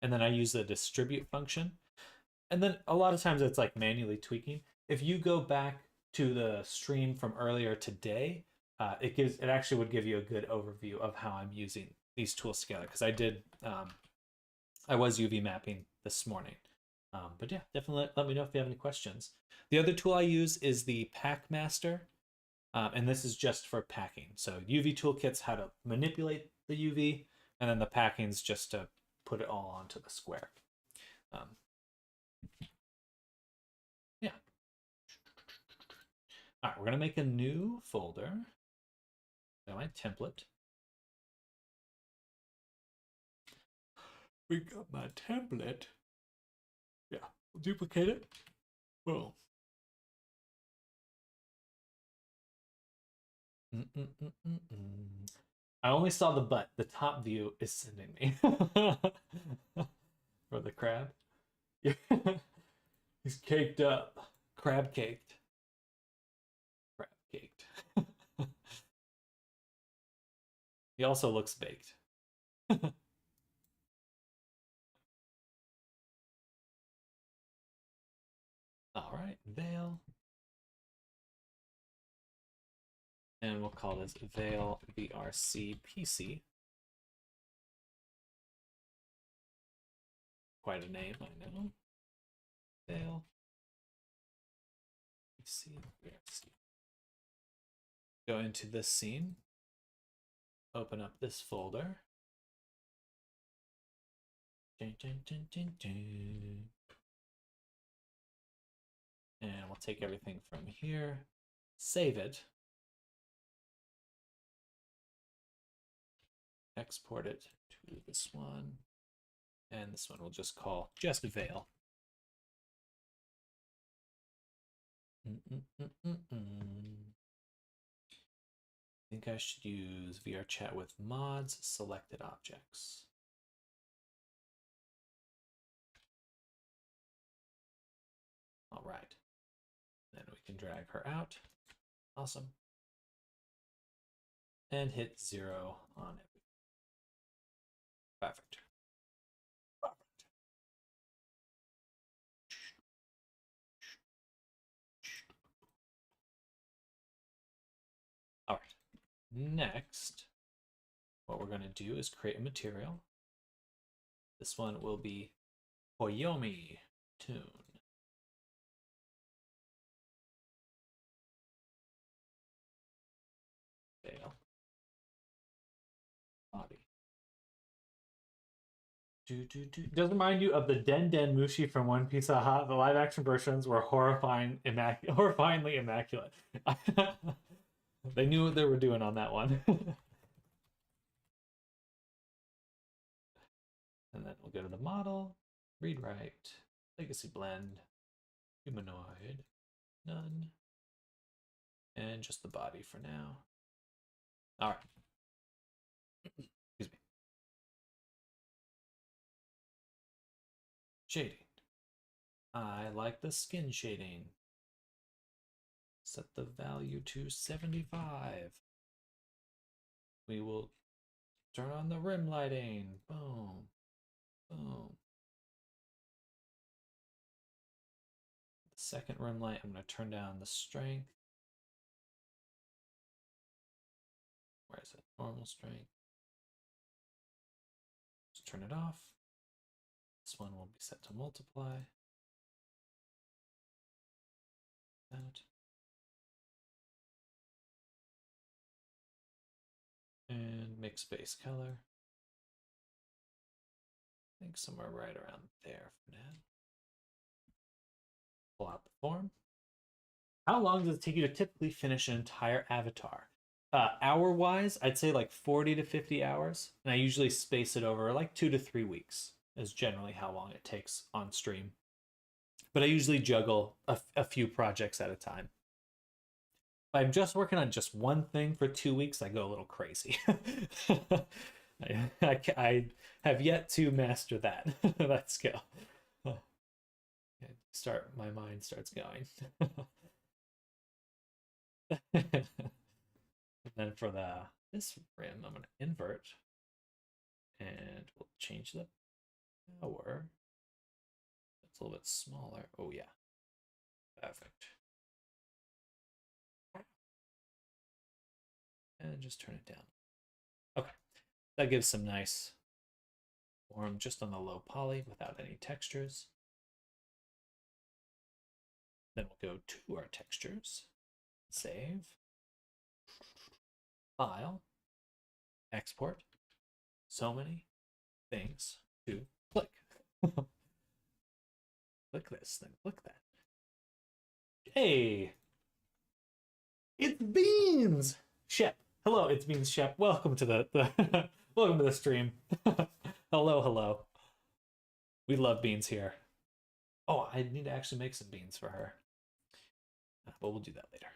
And then I use the distribute function. And then a lot of times it's like manually tweaking. If you go back to the stream from earlier today, it actually would give you a good overview of how I'm using these tools together, because I was UV mapping this morning. But yeah, definitely let me know if you have any questions. The other tool I use is the Pack Master, and this is just for packing. So UV Toolkit's how to manipulate the UV, and then the packing's just to put it all onto the square. Yeah. All right, we're gonna make a new folder. Got my template. We got my template. Yeah, we'll duplicate it. Boom. I only saw the butt. The top view is sending me. For the crab. He's caked up. Crab caked. Crab caked. He also looks baked. All right, Vale. And we'll call this Vale VRC PC. quite a name, I know. Fail. See, go into this scene, open up this folder. And we'll take everything from here, save it, export it to this one, and this one we'll just call just Vale. I think I should use VRChat with mods, selected objects. All right. Then we can drag her out. Awesome. And hit 0 on everything. Perfect. Perfect. All right. Next, what we're going to do is create a material. This one will be Koyomi Tune. Fail. Body. Does remind you of the Den Den Mushi from One Piece. Aha, the live action versions were horrifyingly immaculate. They knew what they were doing on that one. And then we'll go to the model, read write, legacy blend, humanoid, none, and just the body for now. All right. Excuse me. Shading. I like the skin shading. Set the value to 75. We will turn on the rim lighting. Boom. Boom. The second rim light, I'm going to turn down the strength. Where is it? Normal strength. Just turn it off. This one will be set to multiply. That. And mix base color. I think somewhere right around there for now. Pull out the form. How long does it take you to typically finish an entire avatar? Hour-wise, I'd say like 40 to 50 hours. And I usually space it over like 2 to 3 weeks is generally how long it takes on stream. But I usually juggle a few projects at a time. If I'm just working on just one thing for 2 weeks, I go a little crazy. I have yet to master that that skill. My mind starts going. And then for this rim, I'm going to invert, and we'll change the power. It's a little bit smaller. Oh yeah, perfect. And just turn it down. Okay, that gives some nice form just on the low poly without any textures. Then we'll go to our textures, save, file, export. So many things to click. Click this, then click that. Hey, it's Beans Shep. Hello, it's Beans Shep. Welcome to the welcome to the stream. Hello, hello. We love beans here. Oh, I need to actually make some beans for her. But we'll do that later.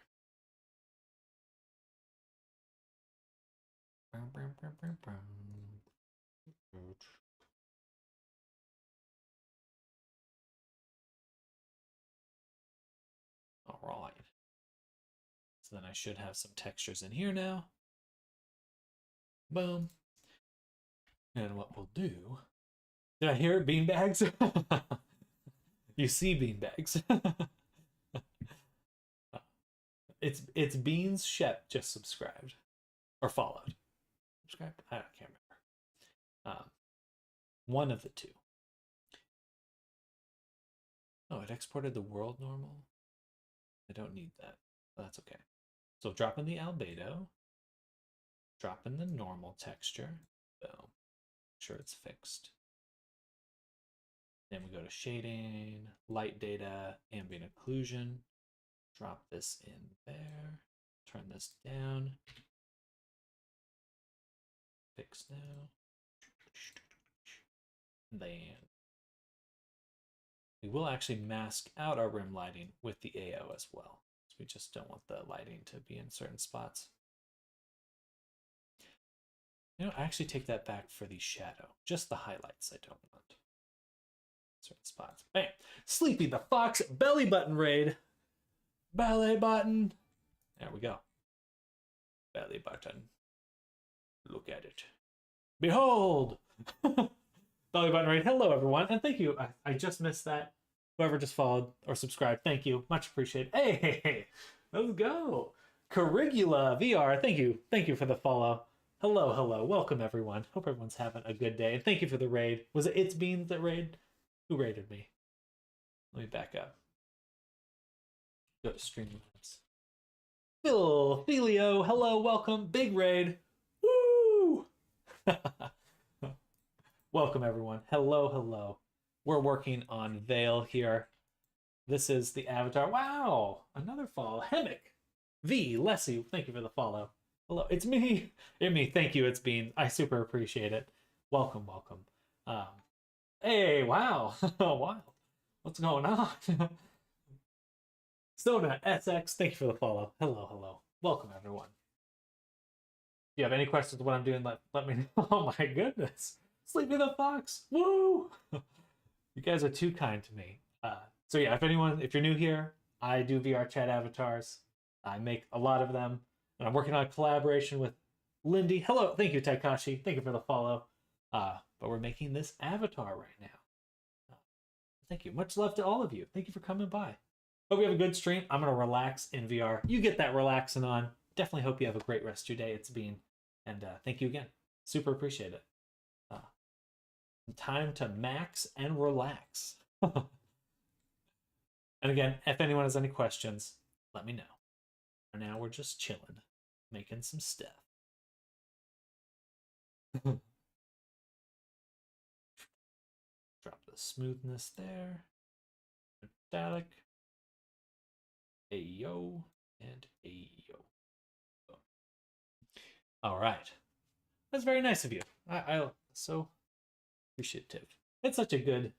All right. So then I should have some textures in here now. Boom. And what we'll do... Did I hear beanbags? You see beanbags. It's Beans Shep just subscribed. Or followed. Subscribed? I can't remember. One of the two. Oh, it exported the world normal. I don't need that. That's okay. So drop in the albedo, drop in the normal texture. Boom. Make sure it's fixed. Then we go to shading, light data, ambient occlusion. Drop this in there. Turn this down. Fix now. Then we will actually mask out our rim lighting with the AO as well. So we just don't want the lighting to be in certain spots. You know, I actually take that back for the shadow. Just the highlights I don't want. Certain spots. Bam! Sleepy the Fox belly button raid. Belly button. There we go. Belly button. Look at it. Behold! Belly button raid. Hello, everyone. And thank you. I just missed that. Whoever just followed or subscribed, thank you. Much appreciated. Hey, let's go. Curricula VR. Thank you. Thank you for the follow. Hello, hello. Welcome, everyone. Hope everyone's having a good day. And thank you for the raid. Was it It's Beans that raid? Who raided me? Let me back up. Go to Streamlabs. Phil, Filio, hello, welcome. Big raid. Woo! Welcome, everyone. Hello, hello. We're working on Vale here. This is the avatar. Wow! Another follow. Hemic. V. Lessie, thank you for the follow. Hello, it's me. It's me. Thank you, It's Bean. I super appreciate it. Welcome, welcome. Hey, wow. Wow. What's going on? Sona SX, thank you for the follow. Hello, hello. Welcome, everyone. If you have any questions of what I'm doing, let me know. Oh my goodness. Sleepy the Fox. Woo! You guys are too kind to me. So yeah, if you're new here, I do VRChat avatars. I make a lot of them. And I'm working on a collaboration with Lindy. Hello, thank you, Taikashi. Thank you for the follow. But we're making this avatar right now. Thank you. Much love to all of you. Thank you for coming by. Hope you have a good stream. I'm going to relax in VR. You get that relaxing on. Definitely hope you have a great rest of your day. It's been. And thank you again. Super appreciate it. Time to max and relax. And again, if anyone has any questions, let me know. For now, we're just chilling, making some stuff. Drop the smoothness there. Metallic. Ayo and ayo. All right. That's very nice of you. I so appreciative. It's such a good.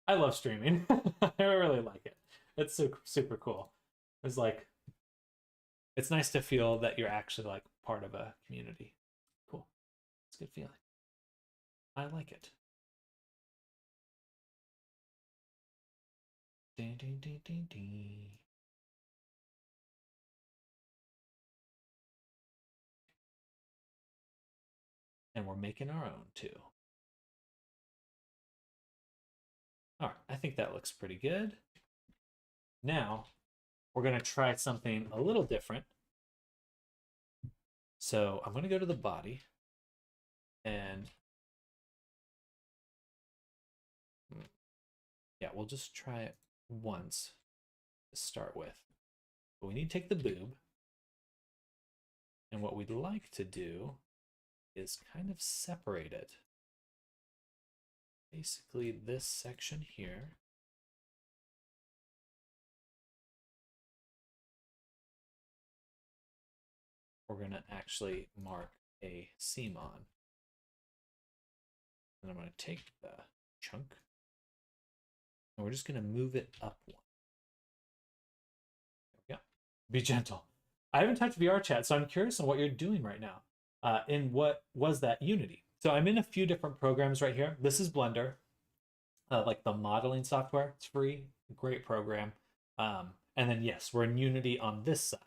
I love streaming. I really like it. It's super, super cool. It's like, it's nice to feel that you're actually like part of a community. Cool. It's a good feeling. I like it. Ding, ding, ding, ding, ding. And we're making our own too. All right, I think that looks pretty good. Now, we're going to try something a little different. So I'm going to go to the body and yeah, we'll just try it once to start with. But we need to take the boob. And what we'd like to do is kind of separate it. Basically this section here. We're going to actually mark a seam on. And I'm going to take the chunk and we're just going to move it up one. There we go. Be gentle. I haven't touched VRChat, so I'm curious on what you're doing right now. In what was that Unity? So I'm in a few different programs right here. This is Blender, like the modeling software. It's free, great program. And then yes, we're in Unity on this side.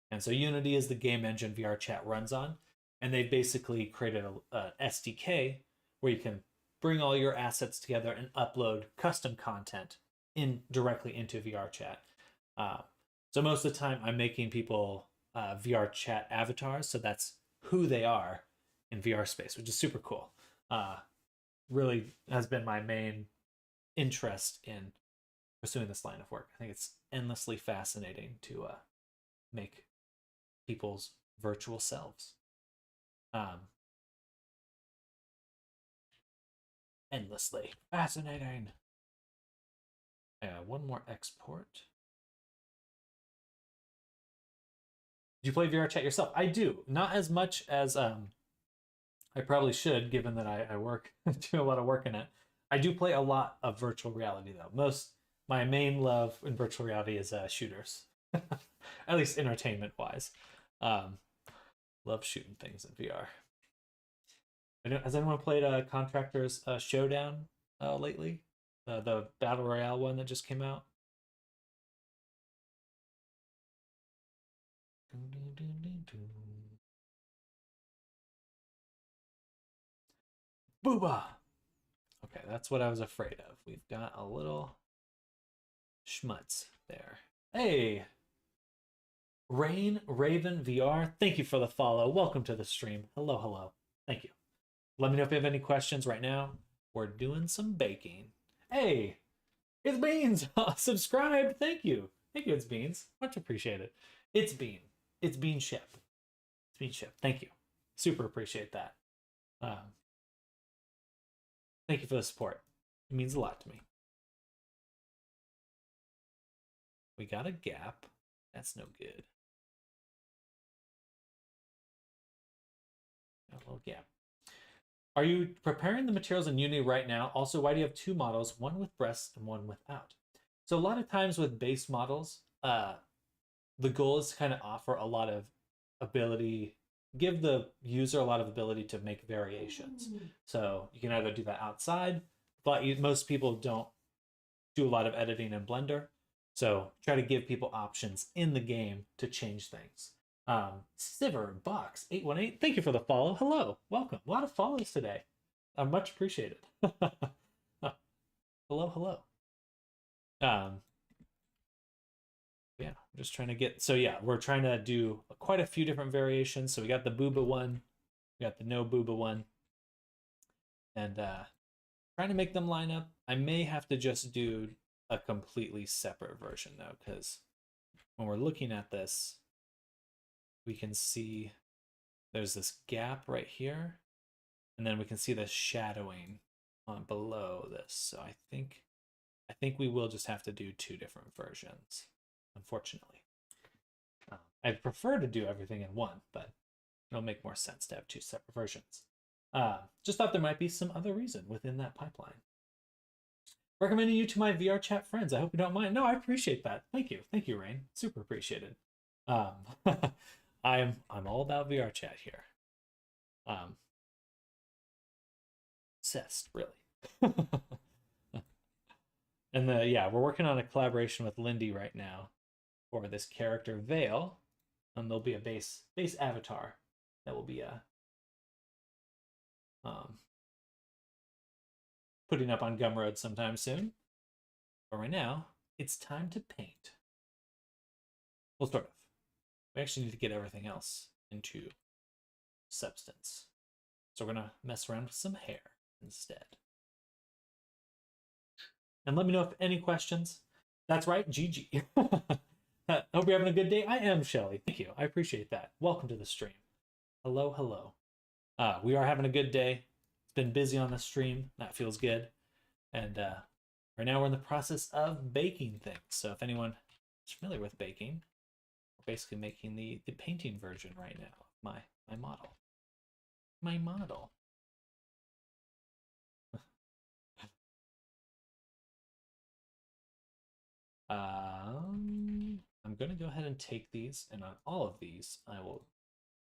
And so Unity is the game engine VRChat runs on. And they basically created a SDK where you can bring all your assets together and upload custom content directly into VRChat. So most of the time I'm making people VRChat avatars. So that's who they are in VR space, which is super cool. Really has been my main interest in pursuing this line of work. I think it's endlessly fascinating to make people's virtual selves. Endlessly fascinating. One more export. Do you play VRChat yourself? I do. Not as much as I probably should, given that I work, do a lot of work in it. I do play a lot of virtual reality, though. My main love in virtual reality is shooters, at least entertainment-wise. Love shooting things in VR. Has anyone played Contractors Showdown lately? The Battle Royale one that just came out? Booba! Okay, that's what I was afraid of. We've got a little schmutz there. Hey! Rain Raven VR, thank you for the follow. Welcome to the stream. Hello, hello. Thank you. Let me know if you have any questions right now. We're doing some baking. Hey! It's Beans! Subscribe! Thank you. Thank you, It's Beans. Much appreciated. It's Bean. It's Bean Ship. It's Bean Ship. Thank you. Super appreciate that. Thank you for the support. It means a lot to me. We got a gap. That's no good. Got a little gap. Are you preparing the materials in Unity right now? Also, why do you have two models, one with breasts and one without? So a lot of times with base models, the goal is to kind of offer a lot of ability, give the user a lot of ability to make variations. So you can either do that outside, but most people don't do a lot of editing in Blender. So try to give people options in the game to change things. Siver Box 818, thank you for the follow. Hello, welcome. A lot of follows today. Much appreciated. Hello, hello. Yeah, I'm just trying to get, so yeah, we're trying to do quite a few different variations. So we got the booba one, we got the no booba one, and trying to make them line up. I may have to just do a completely separate version though, because when we're looking at this, we can see there's this gap right here, and then we can see the shadowing on below this. So I think we will just have to do two different versions, unfortunately. I'd prefer to do everything in one, but it'll make more sense to have two separate versions. Just thought there might be some other reason within that pipeline. Recommending you to my VRChat friends. I hope you don't mind. No, I appreciate that. Thank you, Rain. Super appreciated. I'm all about VRChat here. Obsessed, really. And yeah, we're working on a collaboration with Lindy right now for this character Vale, and there'll be a base avatar that will be putting up on Gumroad sometime soon. But right now, it's time to paint. Well, sort of. We actually need to get everything else into substance. So we're gonna mess around with some hair instead. And let me know if any questions. That's right, GG. Hope you're having a good day. I am, Shelly. Thank you. I appreciate that. Welcome to the stream. Hello, hello. We are having a good day. It's been busy on the stream. That feels good. And right now we're in the process of baking things. So if anyone is familiar with baking, we're basically making the painting version right now of my model. My model. I'm going to go ahead and take these, and on all of these, I will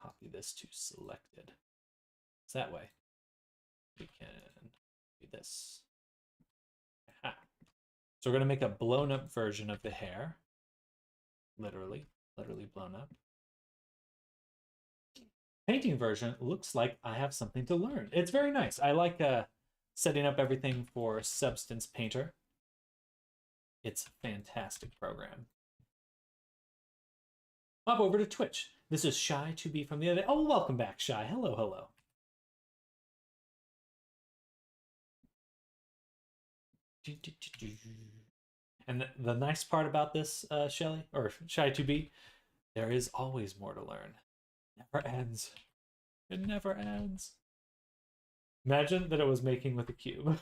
copy this to selected. So that way, we can do this. Aha. So we're going to make a blown up version of the hair. Literally blown up. Painting version looks like I have something to learn. It's very nice. I like setting up everything for Substance Painter. It's a fantastic program. Hop over to Twitch. This is Shy2B from the other day. Oh, welcome back, Shy. Hello, hello. And the nice part about this, Shelly, or Shy to be, there is always more to learn. Never ends. It never ends. Imagine that it was making with a cube.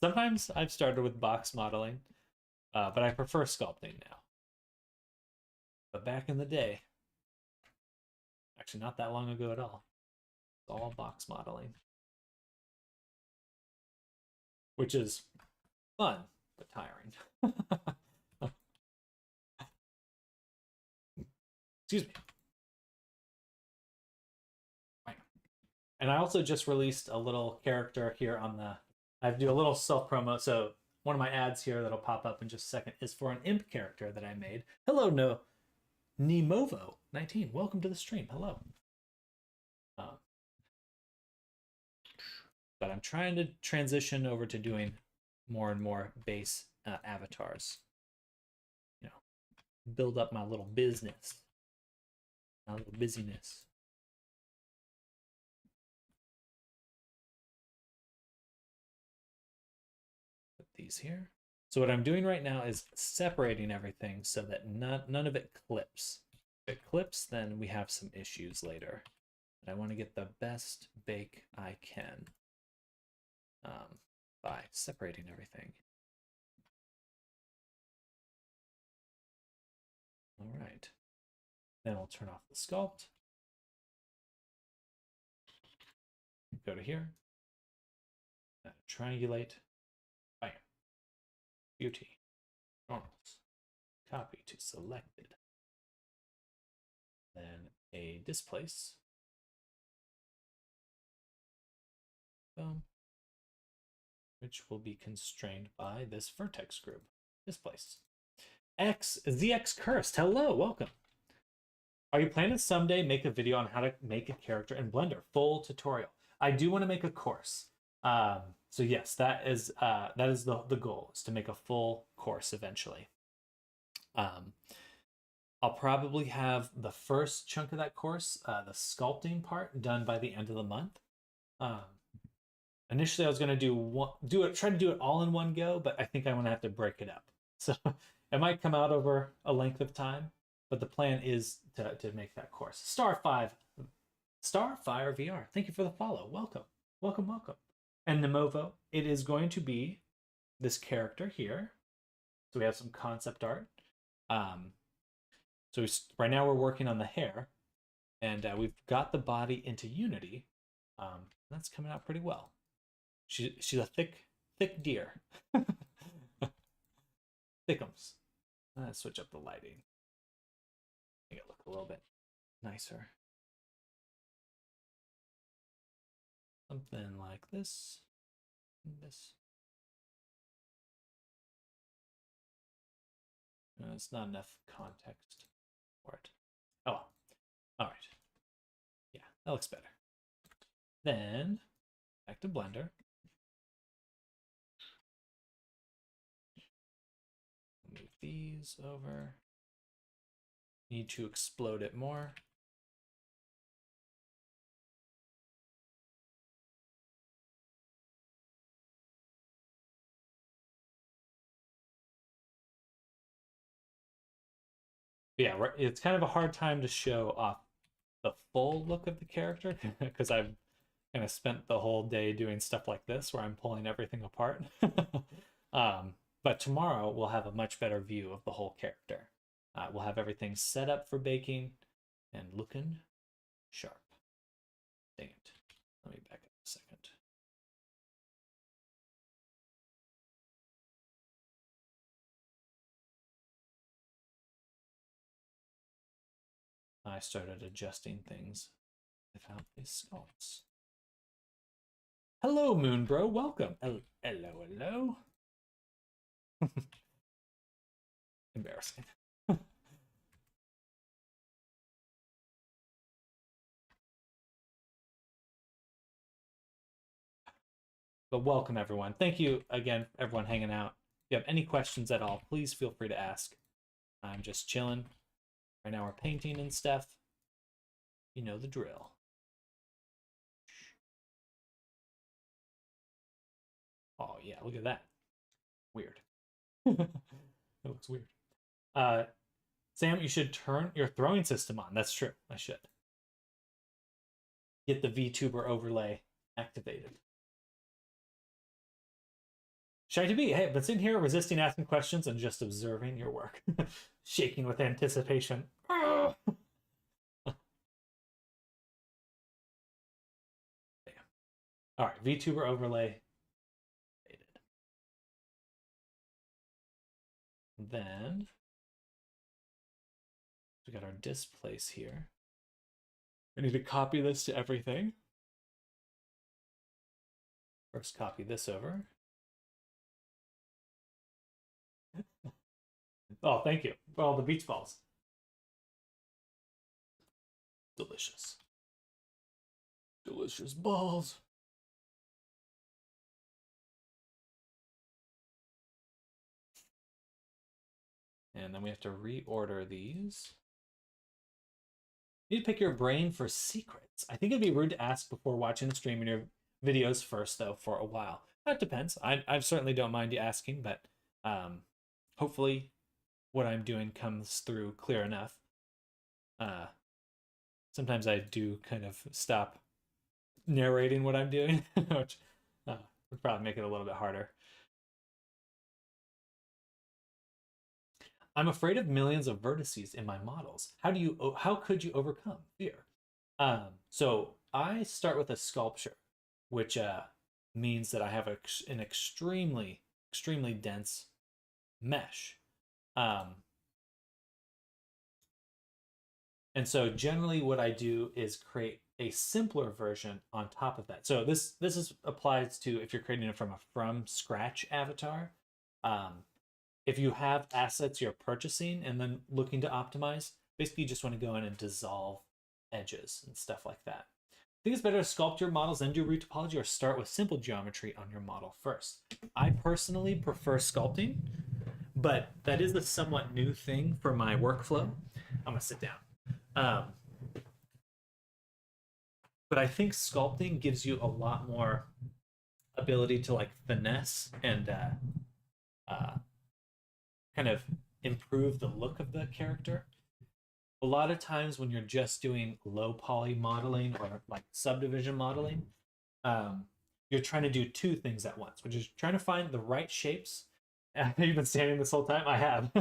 Sometimes I've started with box modeling, but I prefer sculpting now. But back in the day, actually not that long ago at all, it's all box modeling, which is fun but tiring. Excuse me. And I also just released a little character here on the, I do a little self promo. So one of my ads here that'll pop up in just a second is for an imp character that I made. Hello, no, Nemovo19. Welcome to the stream. Hello. But I'm trying to transition over to doing more and more base avatars. You know, build up my little business, my little busyness. Put these here. So what I'm doing right now is separating everything so that none of it clips. If it clips, then we have some issues later. But I want to get the best bake I can by separating everything. All right. Then we'll turn off the sculpt. Go to here. Triangulate. Bam. Beauty. Normals. Copy to selected. Then a displace. Boom. Which will be constrained by this vertex group. Displace. ZX Cursed. Hello, welcome. Are you planning to someday make a video on how to make a character in Blender? Full tutorial. I do want to make a course. So yes, that is the goal, is to make a full course eventually. I'll probably have the first chunk of that course, the sculpting part, done by the end of the month. Initially, I was going to try to do it all in one go, but I think I'm going to have to break it up. So it might come out over a length of time, but the plan is to make that course. Starfire VR. Thank you for the follow. Welcome, welcome, welcome. And Nemovo, it is going to be this character here. So we have some concept art. So right now we're working on the hair, and we've got the body into Unity. That's coming out pretty well. She's a thick deer. Thickums. Let's switch up the lighting. Make it look a little bit nicer. Something like this. This. It's not enough context for it. Oh, all right. Yeah, that looks better. Then back to Blender. Move these over. Need to explode it more. Yeah, it's kind of a hard time to show off the full look of the character because I've kind of spent the whole day doing stuff like this where I'm pulling everything apart. But tomorrow we'll have a much better view of the whole character. We'll have everything set up for baking and looking sharp. Dang it. Let me back up a second. I started adjusting things without these sculpts. Hello, Moonbro. Welcome. Hello. Embarrassing. But welcome, everyone. Thank you again, everyone hanging out. If you have any questions at all, please feel free to ask. I'm just chilling. Right now we're painting and stuff. You know the drill. Oh, yeah, look at that. Weird. That looks weird. Sam, you should turn your throwing system on. That's true. I should. Get the VTuber overlay activated. Shy to be. Hey, I've been sitting here resisting asking questions and just observing your work. Shaking with anticipation. All right, VTuber overlay. Then we got our displace here. I need to copy this to everything. First, copy this over. Oh, thank you for all the beach balls. Delicious. Delicious balls. And then we have to reorder these. You need to pick your brain for secrets. I think it'd be rude to ask before watching the stream in your videos first, though, for a while. That depends. I certainly don't mind you asking, but hopefully what I'm doing comes through clear enough. Sometimes I do kind of stop narrating what I'm doing, which would probably make it a little bit harder. I'm afraid of millions of vertices in my models. How could you overcome fear? So I start with a sculpture, which means that I have an extremely dense mesh. And so generally what I do is create a simpler version on top of that. So this applies to if you're creating it from scratch avatar. If you have assets you're purchasing and then looking to optimize, basically you just want to go in and dissolve edges and stuff like that. I think it's better to sculpt your models and do root topology, or start with simple geometry on your model first. I personally prefer sculpting, but that is a somewhat new thing for my workflow. I'm gonna sit down. But I think sculpting gives you a lot more ability to like finesse and kind of improve the look of the character. A lot of times when you're just doing low poly modeling or like subdivision modeling, you're trying to do two things at once, which is trying to find the right shapes. You've been standing this whole time? I have.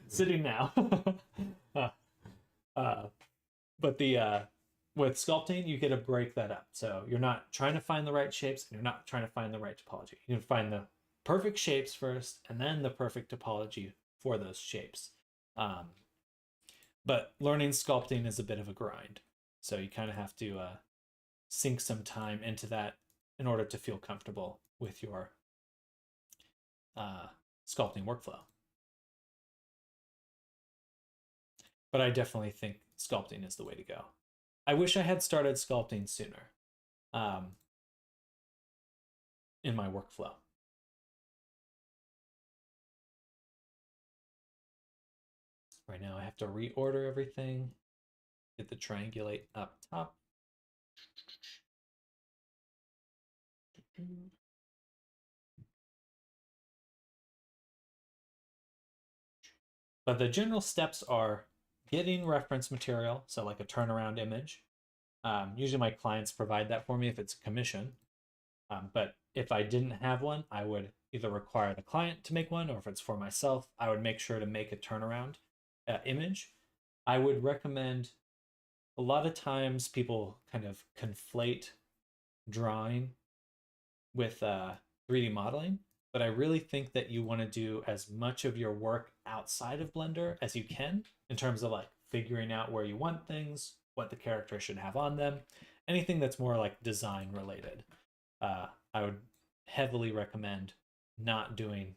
Sitting now. But with sculpting, you get to break that up. So you're not trying to find the right shapes, and you're not trying to find the right topology. You can find the perfect shapes first, and then the perfect topology for those shapes. But learning sculpting is a bit of a grind. So you kind of have to sink some time into that in order to feel comfortable with your sculpting workflow. But I definitely think sculpting is the way to go. I wish I had started sculpting sooner in my workflow. Right now I have to reorder everything, get the triangulate up top. But the general steps are getting reference material, so like a turnaround image. Usually my clients provide that for me if it's a commission. But if I didn't have one, I would either require the client to make one, or if it's for myself, I would make sure to make a turnaround image. I would recommend, a lot of times people kind of conflate drawing with 3D modeling, but I really think that you want to do as much of your work outside of Blender as you can in terms of like figuring out where you want things, what the character should have on them, anything that's more like design related. I would heavily recommend not doing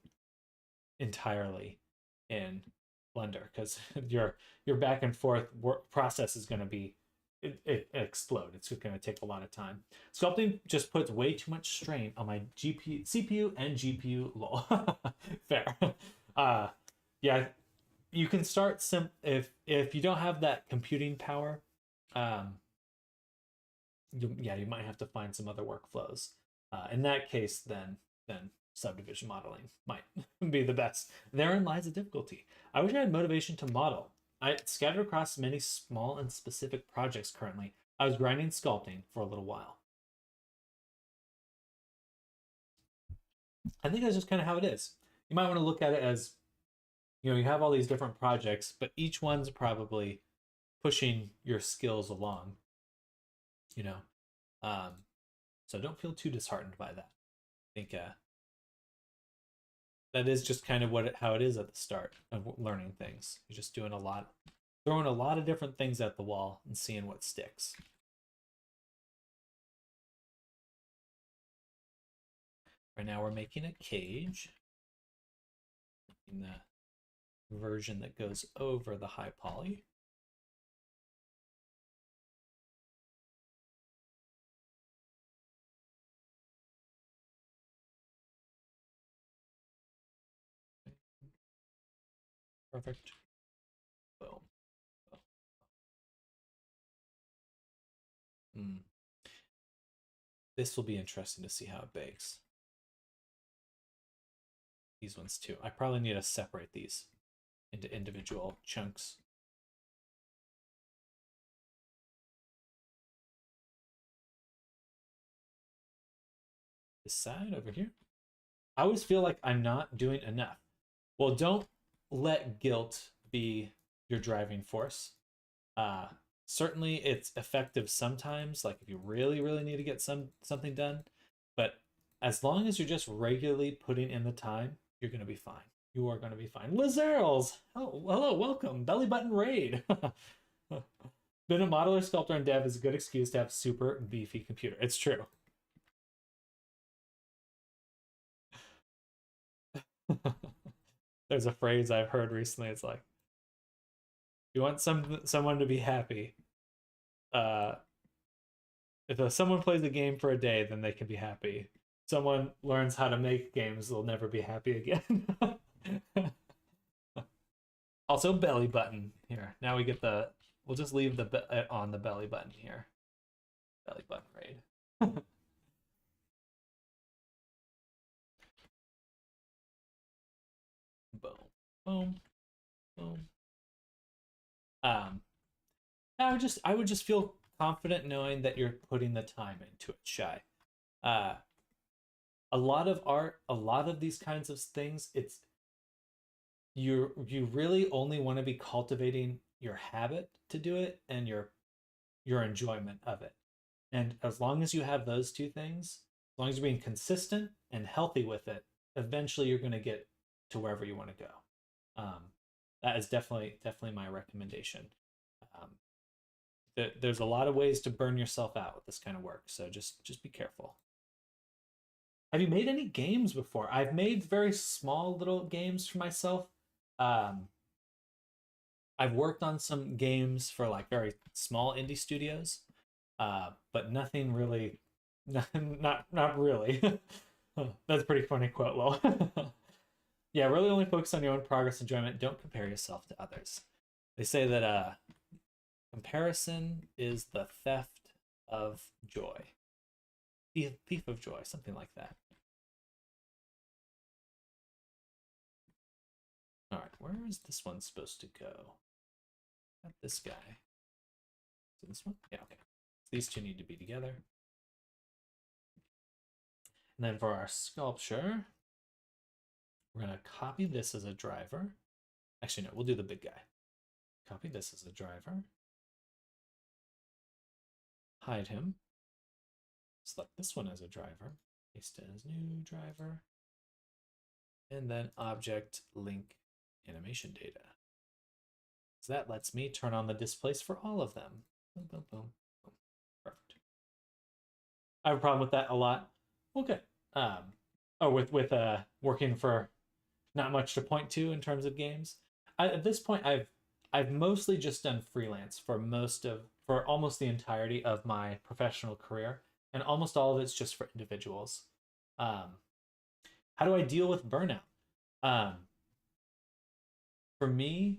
entirely in Blender, because your back and forth work process is going to be it explode. It's going to take a lot of time. Sculpting just puts way too much strain on my CPU and GPU. Lol. Fair. Yeah, you can start if you don't have that computing power. You might have to find some other workflows. In that case, then subdivision modeling might be the best. Therein lies the difficulty. I wish I had motivation to model. I scattered across many small and specific projects currently. I was grinding sculpting for a little while. I think that's just kind of how it is. You might want to look at it as, you have all these different projects, but each one's probably pushing your skills along, you know. So don't feel too disheartened by that. I think that is just kind of how it is at the start of learning things. You're just doing throwing a lot of different things at the wall and seeing what sticks. Right now we're making a cage, making the version that goes over the high poly. Perfect. Boom. This will be interesting to see how it bakes. These ones too. I probably need to separate these into individual chunks. This side over here. I always feel like I'm not doing enough. Well, don't let guilt be your driving force. Certainly it's effective sometimes, like if you really, really need to get something done. But as long as you're just regularly putting in the time, you're going to be fine. You are going to be fine. Lizarles! Oh, hello, welcome. Belly button raid. Been a modeler, sculptor, and dev is a good excuse to have super beefy computer. It's true. There's a phrase I've heard recently. It's like, you want someone to be happy. If someone plays a game for a day, then they can be happy. Someone learns how to make games, they'll never be happy again. Also, belly button here. Now we get we'll just leave on the belly button here. Belly button raid. Boom, boom, boom. I would just feel confident knowing that you're putting the time into it, Shy. A lot of art, a lot of these kinds of things, you really only want to be cultivating your habit to do it and your enjoyment of it. And as long as you have those two things, as long as you're being consistent and healthy with it, eventually you're going to get to wherever you want to go. That is definitely my recommendation. There's a lot of ways to burn yourself out with this kind of work, so just be careful. Have you made any games before? I've made very small little games for myself. I've worked on some games for like very small indie studios, but nothing really, not really. That's a pretty funny quote, lol. Yeah, really only focus on your own progress, enjoyment. Don't compare yourself to others. They say that comparison is the theft of joy. Thief of joy, something like that. All right, where is this one supposed to go? Not this guy. Is it this one? Yeah, okay. These two need to be together. And then for our sculpture, we're going to copy this as a driver. Actually, no, we'll do the big guy. Copy this as a driver. Hide him. Select this one as a driver. Paste it as new driver. And then object link animation data. So that lets me turn on the displays for all of them. Boom, boom, boom, boom. Perfect. I have a problem with that a lot. Well, good. With working for not much to point to in terms of games. At this point, I've mostly just done freelance for almost the entirety of my professional career, and almost all of it's just for individuals. How do I deal with burnout? For me,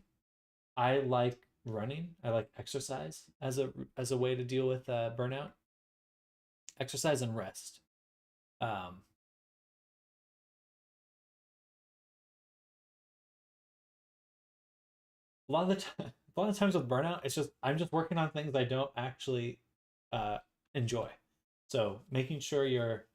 I like running. I like exercise as a way to deal with burnout. Exercise and rest. a lot of the time, a lot of times with burnout, it's just I'm just working on things I don't actually uh, enjoy. So making sure you're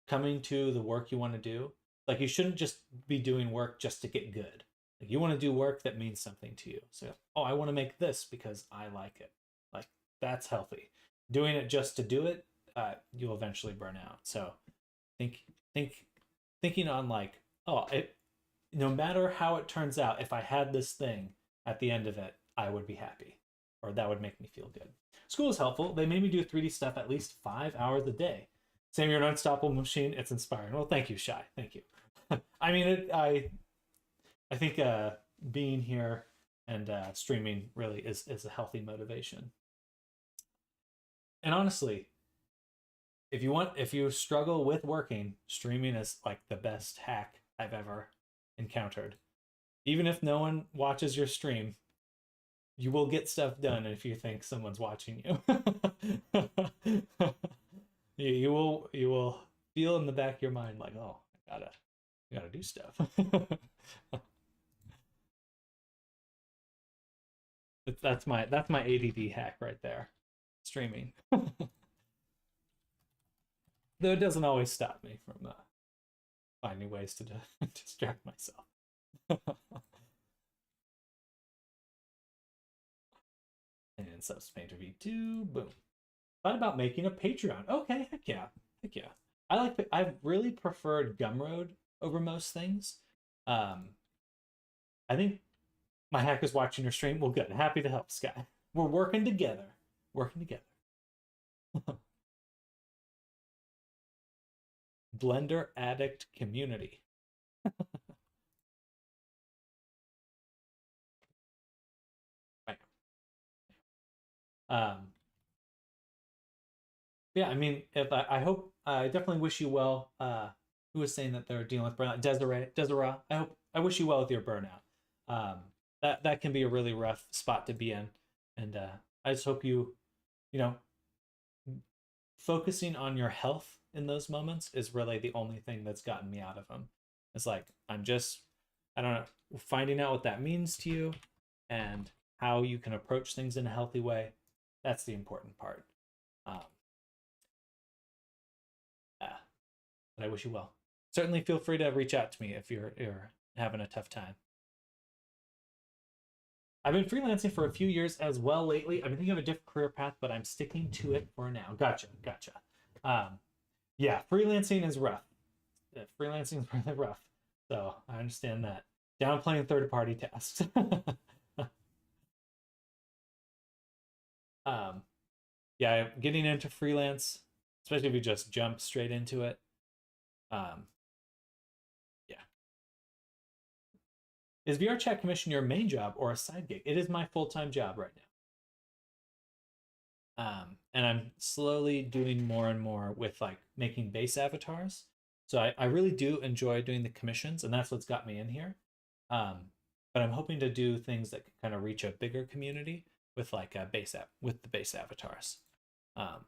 coming to the work you want to do, like you shouldn't just be doing work just to get good. Like you want to do work that means something to you. So, oh, I want to make this because I like it. Like that's healthy. Doing it just to do it, you'll eventually burn out. So think think thinking on like, oh, it no matter how it turns out, if I had this thing at the end of it, I would be happy, or that would make me feel good. School is helpful. They made me do 3D stuff at least 5 hours a day. Sam, you're an unstoppable machine. It's inspiring. Well, thank you, Shy. Thank you. I mean, I think being here and streaming really is a healthy motivation. And honestly, if you struggle with working, streaming is like the best hack I've ever encountered. Even if no one watches your stream, you will get stuff done if you think someone's watching you. You will feel in the back of your mind like, oh, I gotta do stuff. That's my ADD hack right there. Streaming. Though it doesn't always stop me from finding ways to distract myself. And Subspainter V2, boom. Thought about making a Patreon. Okay, heck yeah. Heck yeah. I've really preferred Gumroad over most things. I think my hack is watching your stream. Well, good. Happy to help, Sky. We're working together. Working together. Blender addict community. um, yeah, I mean, if I hope I definitely wish you well. Who was saying that they're dealing with burnout? Desiree. I wish you well with your burnout. Um, that can be a really rough spot to be in, and I just hope you know, focusing on your health in those moments is really the only thing that's gotten me out of them. It's like I don't know, finding out what that means to you and how you can approach things in a healthy way. That's the important part. Um, yeah, but I wish you well. Certainly feel free to reach out to me if you're having a tough time. I've been freelancing for a few years as well lately. I've been thinking of a different career path, but I'm sticking to it for now. Gotcha. Yeah, freelancing is rough. Freelancing is really rough. So I understand that. Downplaying third-party tasks. Yeah, getting into freelance, especially if you just jump straight into it. Um, yeah. Is VRChat commission your main job or a side gig? It is my full-time job right now. And I'm slowly doing more and more with like making base avatars. So I really do enjoy doing the commissions, and that's what's got me in here. But I'm hoping to do things that can kind of reach a bigger community with like a base app with the base avatars. Um,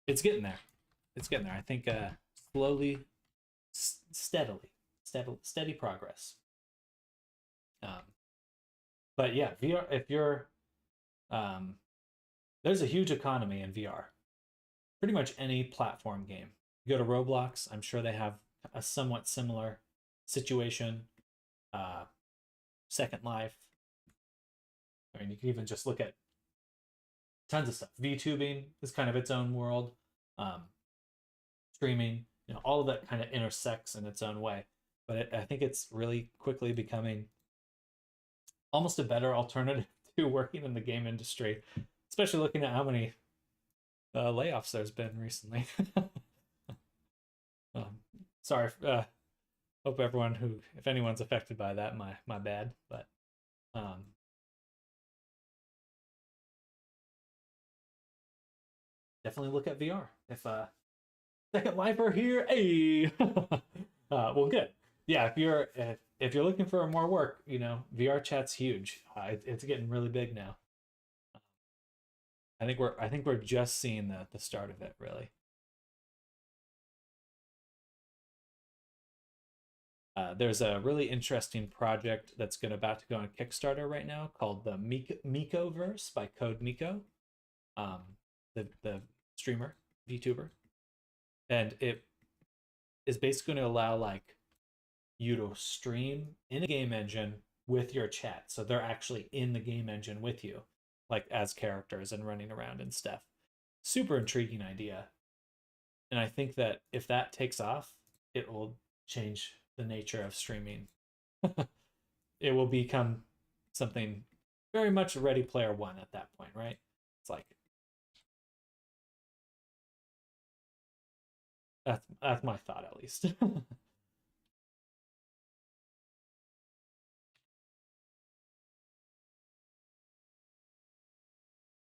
it's getting there. It's getting there. I think slowly, steady progress. Um, but yeah, VR. If you're, um, there's a huge economy in VR. Pretty much any platform game. You go to Roblox. I'm sure they have a somewhat similar situation. Uh, Second Life. I mean, you can even just look at tons of stuff. VTubing is kind of its own world. Um, Streaming, all of that kind of intersects in its own way. But I think it's really quickly becoming almost a better alternative to working in the game industry, especially looking at how many layoffs there's been recently. Sorry, hope everyone if anyone's affected by that, my bad. But definitely look at VR. If Second Life are here, hey, well, good. Yeah, if you're looking for more work, VRChat's huge. It's getting really big now. I think we're just seeing the start of it, really. There's a really interesting project that's about to go on Kickstarter right now called the Mikoverse by Code Miko, um, the streamer, VTuber, and it is basically going to allow like you to stream in a game engine with your chat, so they're actually in the game engine with you, like as characters and running around and stuff. Super intriguing idea, and I think that if that takes off, it will change the nature of streaming. It will become something very much Ready Player One at that point, right? It's like that's my thought at least.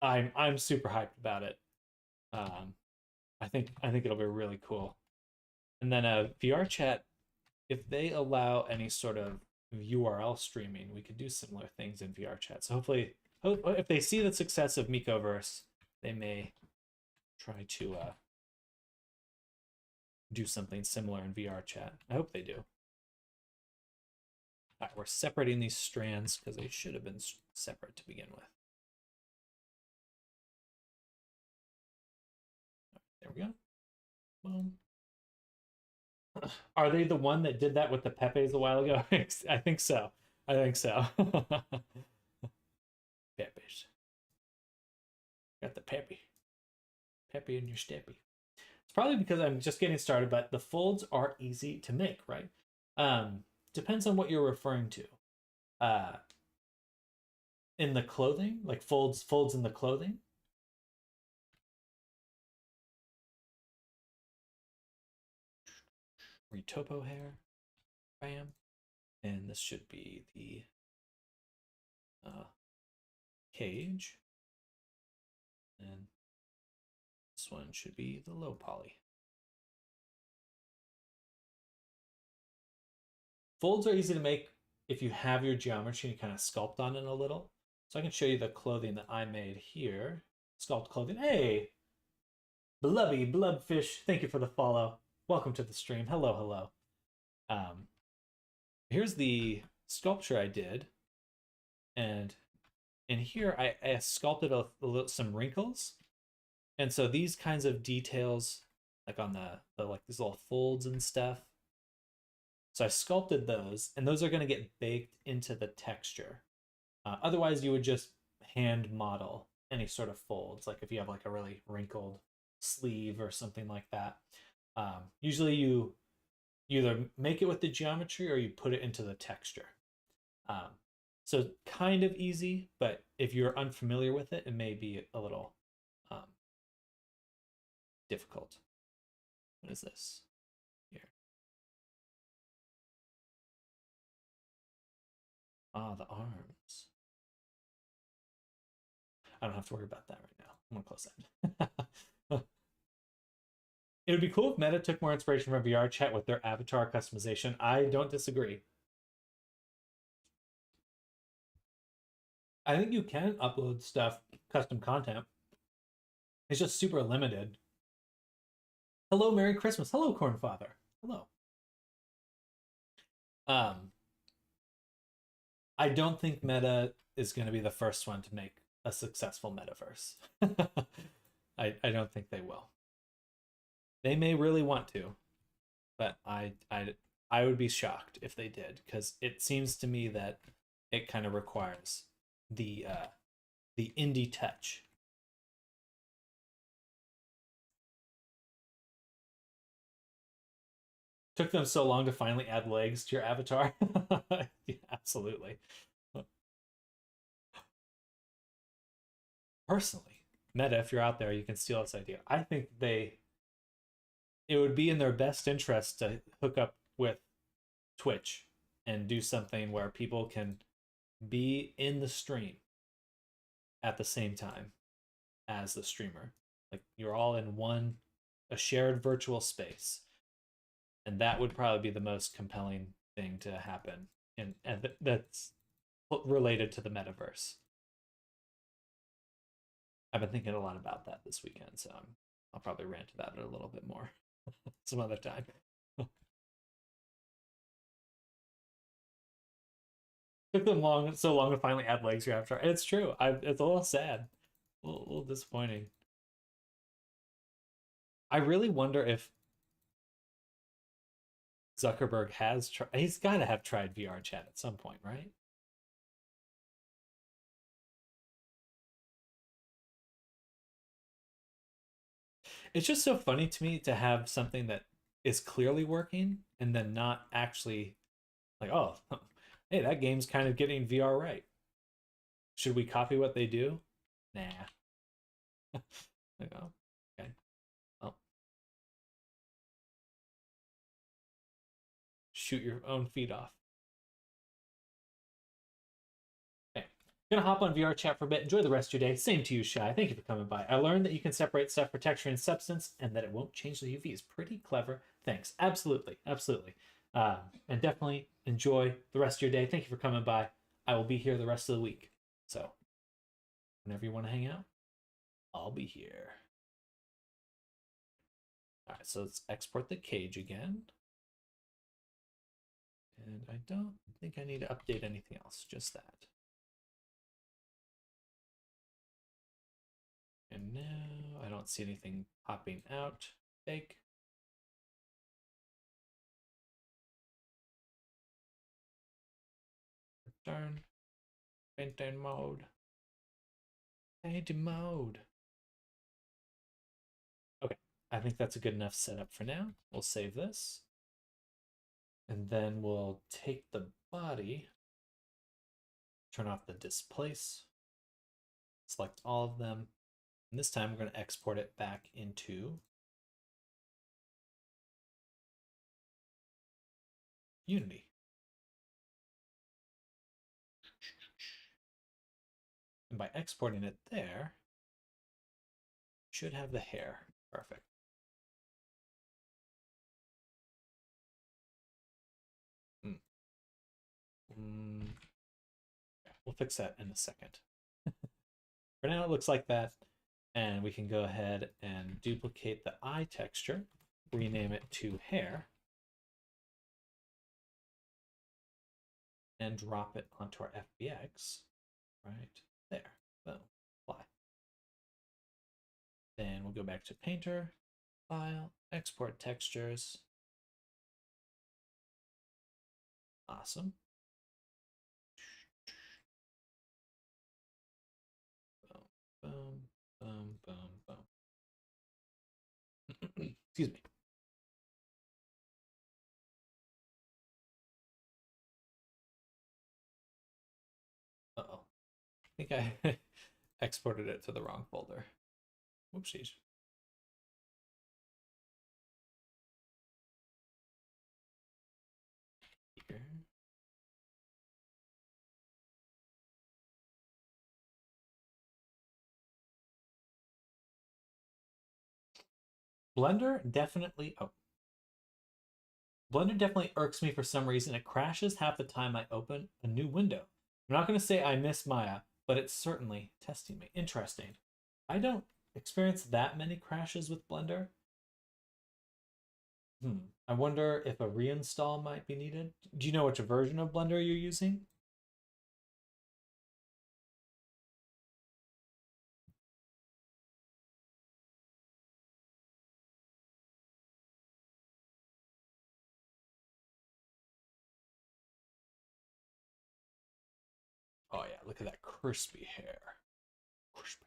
I'm super hyped about it. Um, I think it'll be really cool. And then VRChat, if they allow any sort of URL streaming, we could do similar things in VRChat. So hopefully, if they see the success of Mikoverse, they may try to do something similar in VRChat. I hope they do. All right, we're separating these strands because they should have been separate to begin with. There we go. Boom. Are they the one that did that with the Pepes a while ago? I think so. I think so. Pepes. Got the Peppy. Peppy in your steppy. It's probably because I'm just getting started, but the folds are easy to make, right? Depends on what you're referring to. In the clothing, like folds in the clothing. Retopo hair. Bam. And this should be the cage. And this one should be the low poly. Folds are easy to make if you have your geometry and you kind of sculpt on it a little. So I can show you the clothing that I made here. Sculpt clothing. Hey! Blubby, Blubfish, thank you for the follow. Welcome to the stream. Hello, hello. Here's the sculpture I did. And in here, I sculpted some wrinkles. And so these kinds of details, like on the like these little folds and stuff. So I sculpted those, and those are going to get baked into the texture. Otherwise, you would just hand model any sort of folds, like if you have like a really wrinkled sleeve or something like that. Usually you either make it with the geometry or you put it into the texture. So kind of easy, but if you're unfamiliar with it, it may be a little difficult. What is this? Here. Ah, the arms. I don't have to worry about that right now. I'm gonna close that. It would be cool if Meta took more inspiration from VRChat with their avatar customization. I don't disagree. I think you can upload stuff, custom content. It's just super limited. Hello, Merry Christmas. Hello, Cornfather. Hello. I don't think Meta is going to be the first one to make a successful metaverse. I don't think they will. They may really want to, but I would be shocked if they did, because it seems to me that it kind of requires the indie touch. Took them so long to finally add legs to your avatar. Yeah, absolutely. Personally, Meta, if you're out there, you can steal this idea. I think it would be in their best interest to hook up with Twitch and do something where people can be in the stream at the same time as the streamer. Like you're all in a shared virtual space. And that would probably be the most compelling thing to happen. And that's related to the metaverse. I've been thinking a lot about that this weekend, so I'll probably rant about it a little bit more some other time. Took them so long to finally add legs graph chart. It's true. It's a little sad, a little disappointing. I really wonder if Zuckerberg has tried. He's got to have tried VRChat at some point, right? It's just so funny to me to have something that is clearly working and then not actually like, oh, hey, that game's kind of getting VR right. Should we copy what they do? Nah. Like, oh, okay. Well, shoot your own feet off. Okay. Gonna hop on VRChat for a bit. Enjoy the rest of your day. Same to you, Shy. Thank you for coming by. I learned that you can separate stuff for texture and substance and that it won't change the UVs. Pretty clever. Thanks. Absolutely. Absolutely. And definitely enjoy the rest of your day. Thank you for coming by. I will be here the rest of the week. So, whenever you want to hang out, I'll be here. All right, so let's export the cage again. And I don't think I need to update anything else, just that. And now I don't see anything popping out. Fake. Return. Painting mode. Painting mode. Okay, I think that's a good enough setup for now. We'll save this. And then we'll take the body, turn off the displace, select all of them. And this time we're going to export it back into Unity. And by exporting it there, should have the hair. Perfect. We'll fix that in a second. For now, it looks like that. And we can go ahead and duplicate the eye texture, rename it to hair, and drop it onto our FBX right there. Boom. Apply. Then we'll go back to Painter, File, Export Textures. Awesome. Boom, boom, boom, boom, boom. Excuse me. Uh-oh. I think I exported it to the wrong folder. Whoopsies. Here. Blender definitely irks me for some reason. It crashes half the time I open a new window. I'm not going to say I miss Maya, but it's certainly testing me. Interesting. I don't experience that many crashes with Blender. I wonder if a reinstall might be needed. Do you know which version of Blender you're using? Oh yeah, look at that crispy hair. Crispy.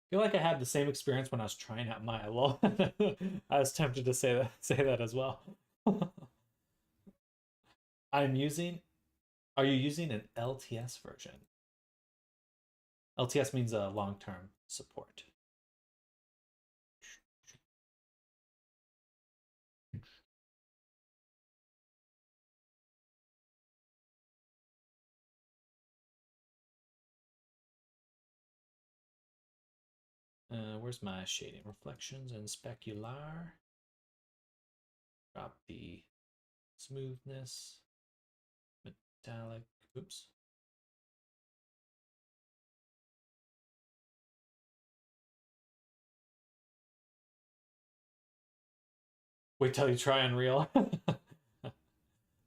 I feel like I had the same experience when I was trying out Maya. Lol. I was tempted to say that as well. I'm using. Are you using an LTS version? LTS means a long-term support. Where's my shading? Reflections and specular. Drop the smoothness. Metallic. Oops. Wait till you try Unreal.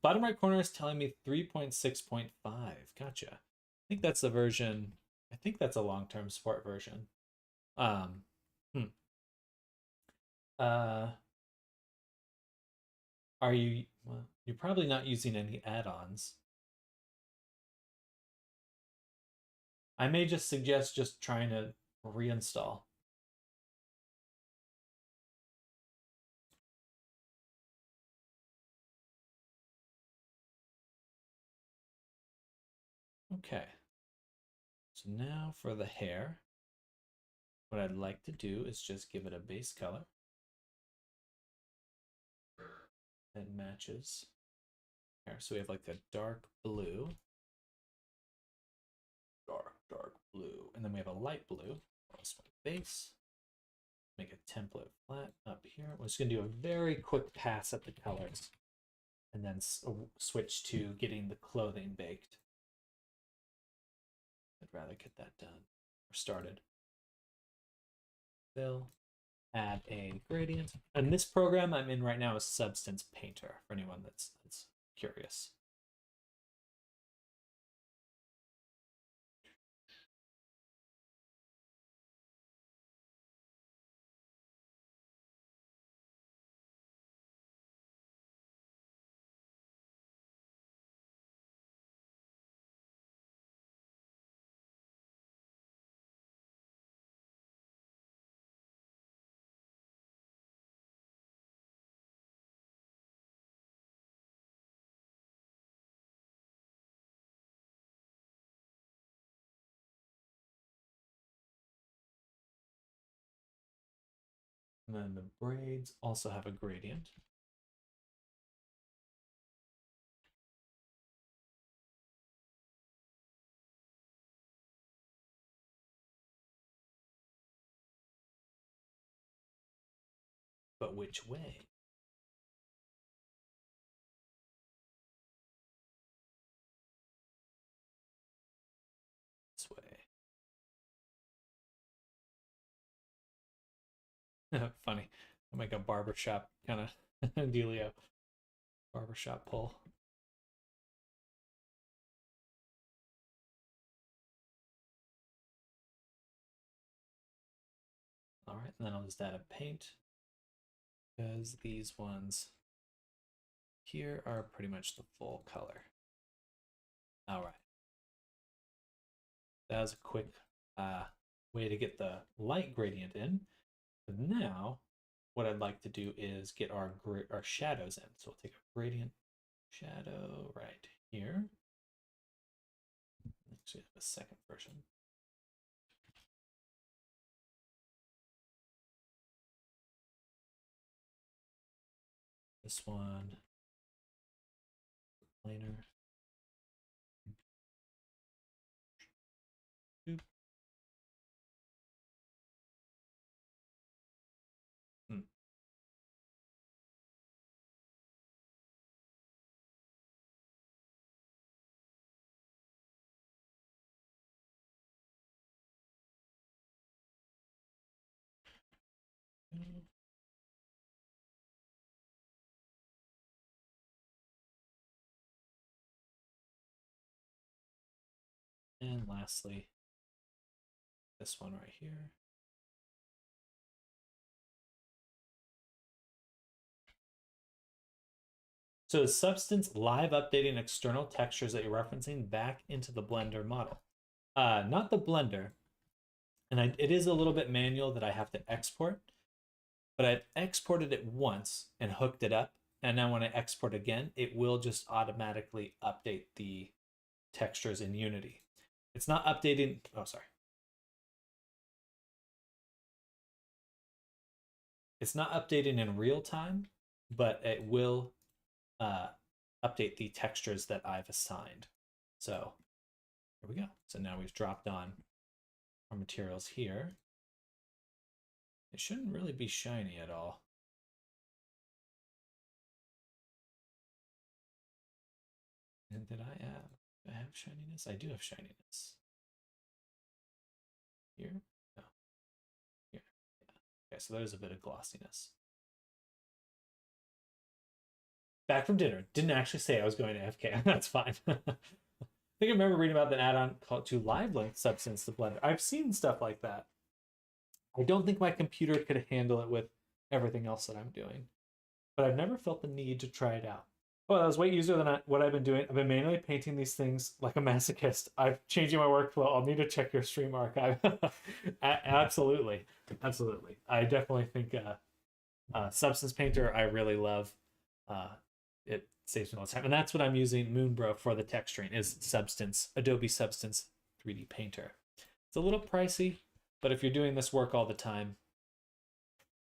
Bottom right corner is telling me 3.6.5. Gotcha. I think that's the version. I think that's a long-term support version. Um, hmm. Uh, are you? Well, you're probably not using any add-ons. I may just suggest just trying to reinstall. Okay. So now for the hair, what I'd like to do is just give it a base color that matches here. So we have like a dark blue, dark blue, and then we have a light blue. Also base. Make a template flat up here. We're just gonna do a very quick pass at the colors, and then switch to getting the clothing baked. I'd rather get that done or started. Fill. Add a gradient. And this program I'm in right now is Substance Painter, for anyone that's curious. And then the braids also have a gradient. But which way? This way. Funny. I'll make a barbershop kind of dealio. Barbershop pull. All right, and then I'll just add a paint because these ones here are pretty much the full color. All right. That was a quick way to get the light gradient in. But now, what I'd like to do is get our shadows in. So we'll take a gradient shadow right here. Actually, have a second version. This one, planar. Boop. And lastly, this one right here. So is Substance live updating external textures that you're referencing back into the Blender model? Not the Blender. And it is a little bit manual that I have to export, but I've exported it once and hooked it up. And now when I export again, it will just automatically update the textures in Unity. It's not updating. Oh, sorry. It's not updating in real time, but it will update the textures that I've assigned. So here we go. So now we've dropped on our materials here. It shouldn't really be shiny at all. And did I have shininess? I do have shininess. Here? No. Here. Yeah. Okay, so there's a bit of glossiness. Back from dinner. Didn't actually say I was going to AFK. That's fine. I think I remember reading about an add-on called to live link substance to Blender. I've seen stuff like that. I don't think my computer could handle it with everything else that I'm doing, but I've never felt the need to try it out. Oh, that was way easier than what I've been doing. I've been manually painting these things like a masochist. I'm changing my workflow. I'll need to check your stream archive. Absolutely. Absolutely. I definitely think Substance Painter I really love. Uh, it saves me a lot of time. And that's what I'm using Moonbro for the texturing is Substance, Adobe Substance 3D Painter. It's a little pricey, but if you're doing this work all the time,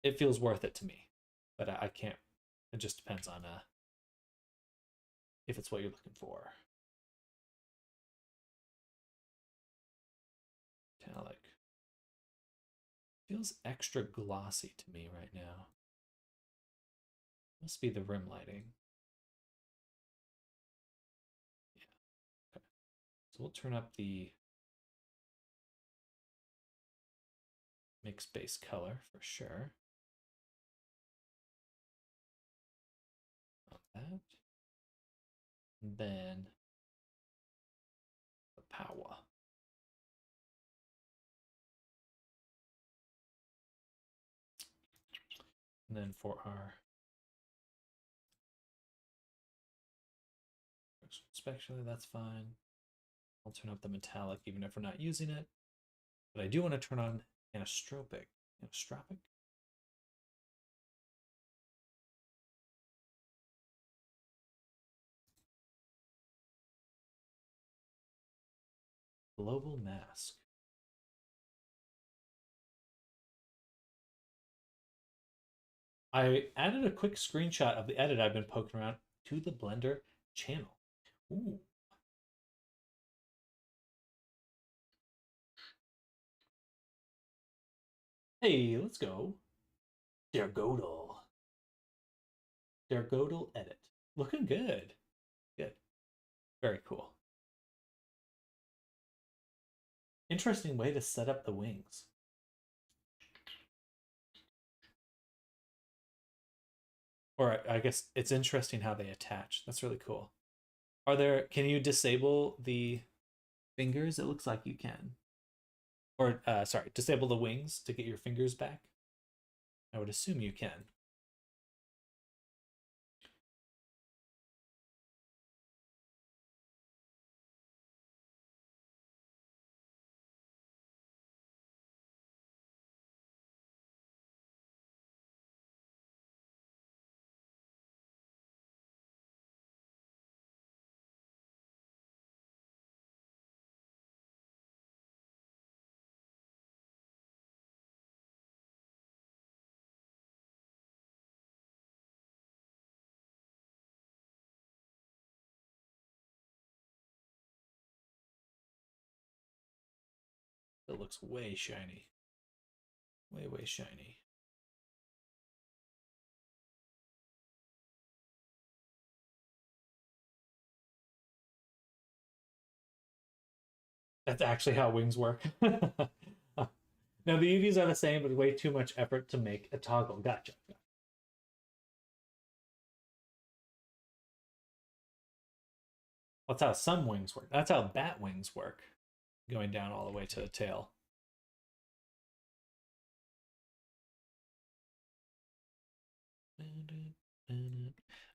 it feels worth it to me. But I can't. It just depends on if it's what you're looking for. Metallic. Feels extra glossy to me right now. Must be the rim lighting. Yeah. Okay. So we'll turn up the mixed base color for sure. On that. And then the power. And then for our spectacular, that's fine. I'll turn up the metallic even if we're not using it. But I do want to turn on anisotropic. Anisotropic? Global mask. I added a quick screenshot of the edit I've been poking around to the Blender channel. Ooh. Hey, let's go. Der Godel. Der Godel edit. Looking good. Good. Very cool. Interesting way to set up the wings. Or I guess it's interesting how they attach. That's really cool. Can you disable the fingers? It looks like you can. Or, sorry, disable the wings to get your fingers back? I would assume you can. It looks way shiny. Way, way shiny. That's actually how wings work. Now the UVs are the same, but way too much effort to make a toggle. Gotcha. That's how some wings work. That's how bat wings work, going down all the way to the tail.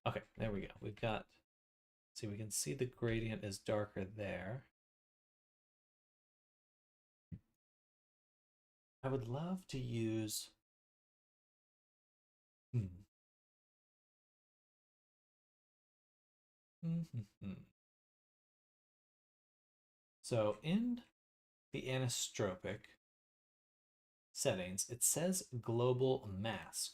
Okay, there we go. We've got, see, we can see the gradient is darker there. I would love to use, So in the anisotropic settings, it says global mask.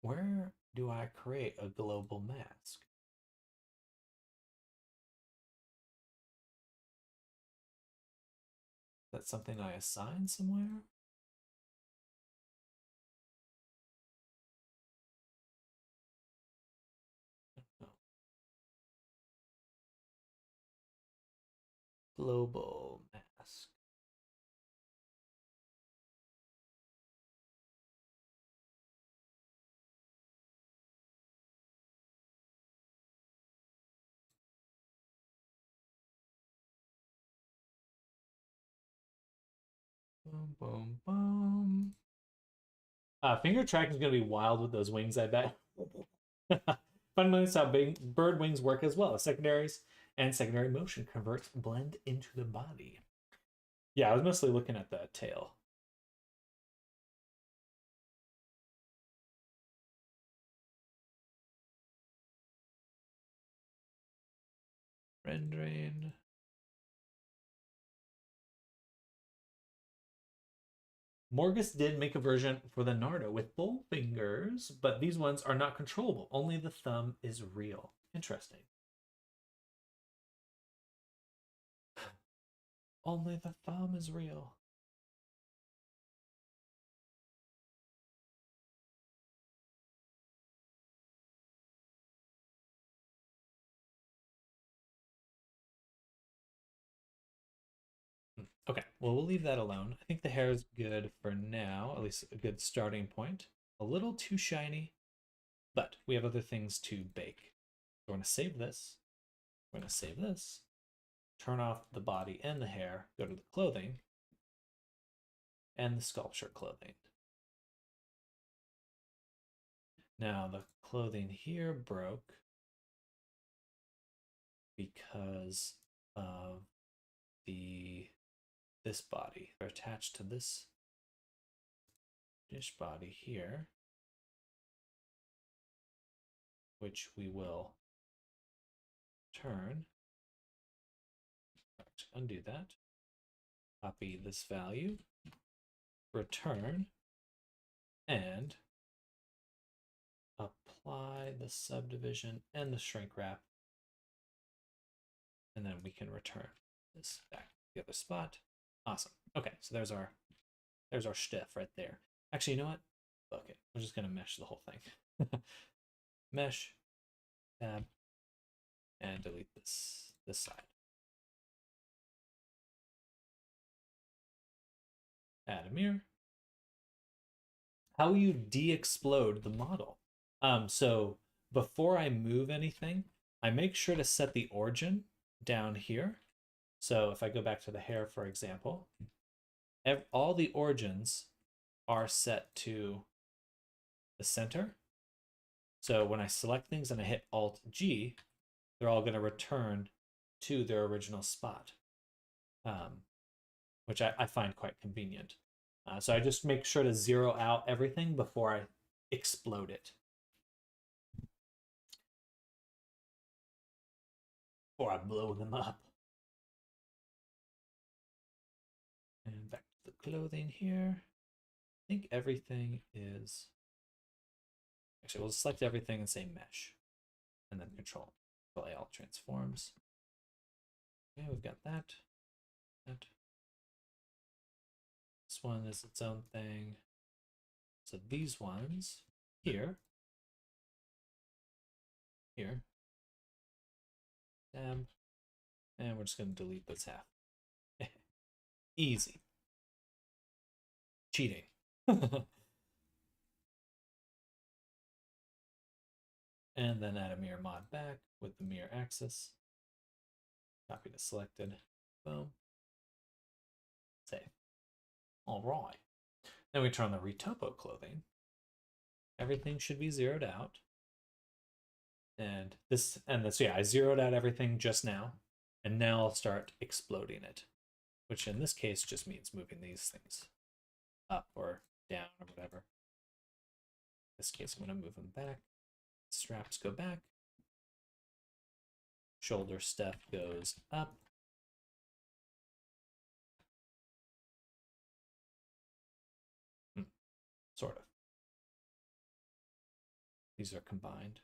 Where do I create a global mask? That's something I assign somewhere? Oh. Global mask. Boom, boom, boom. Finger tracking is going to be wild with those wings, I bet. Fundamentally, it's how bird wings work as well. Secondaries and secondary motion converts blend into the body. Yeah, I was mostly looking at the tail. Rendering. Morgus did make a version for the Nardo with bull fingers, but these ones are not controllable. Only the thumb is real. Interesting. Only the thumb is real. Okay, well, we'll leave that alone. I think the hair is good for now, at least a good starting point. A little too shiny, but we have other things to bake. We're going to save this. We're going to save this. Turn off the body and the hair. Go to the clothing and the sculpture clothing. Now, the clothing here broke because of this body. They're attached to this dish body here, which we will turn. Undo that. Copy this value, return, and apply the subdivision and the shrink wrap. And then we can return this back to the other spot. Awesome. Okay, so there's our stuff right there. Actually, you know what? Fuck it. We're just gonna mesh the whole thing. Mesh, tab, and delete this side. Add a mirror. How will you de-explode the model? So before I move anything, I make sure to set the origin down here. So if I go back to the hair, for example, all the origins are set to the center. So when I select things and I hit Alt-G, they're all going to return to their original spot, which I find quite convenient. So I just make sure to zero out everything before I explode it. Before I blow them up. And back to the clothing here. I think everything is... Actually, we'll select everything and say mesh. And then control all transforms. Okay, we've got that. This one is its own thing. So these ones here, tab, and we're just going to delete this half. Easy. Cheating. And then add a mirror mod back with the mirror axis. Copy to selected. Boom. Save. All right. Then we turn on the retopo clothing. Everything should be zeroed out. And this, yeah, I zeroed out everything just now. And now I'll start exploding it, which in this case just means moving these things up or down or whatever. In this case, I'm going to move them back. Straps go back. Shoulder stuff goes up. Sort of. These are combined.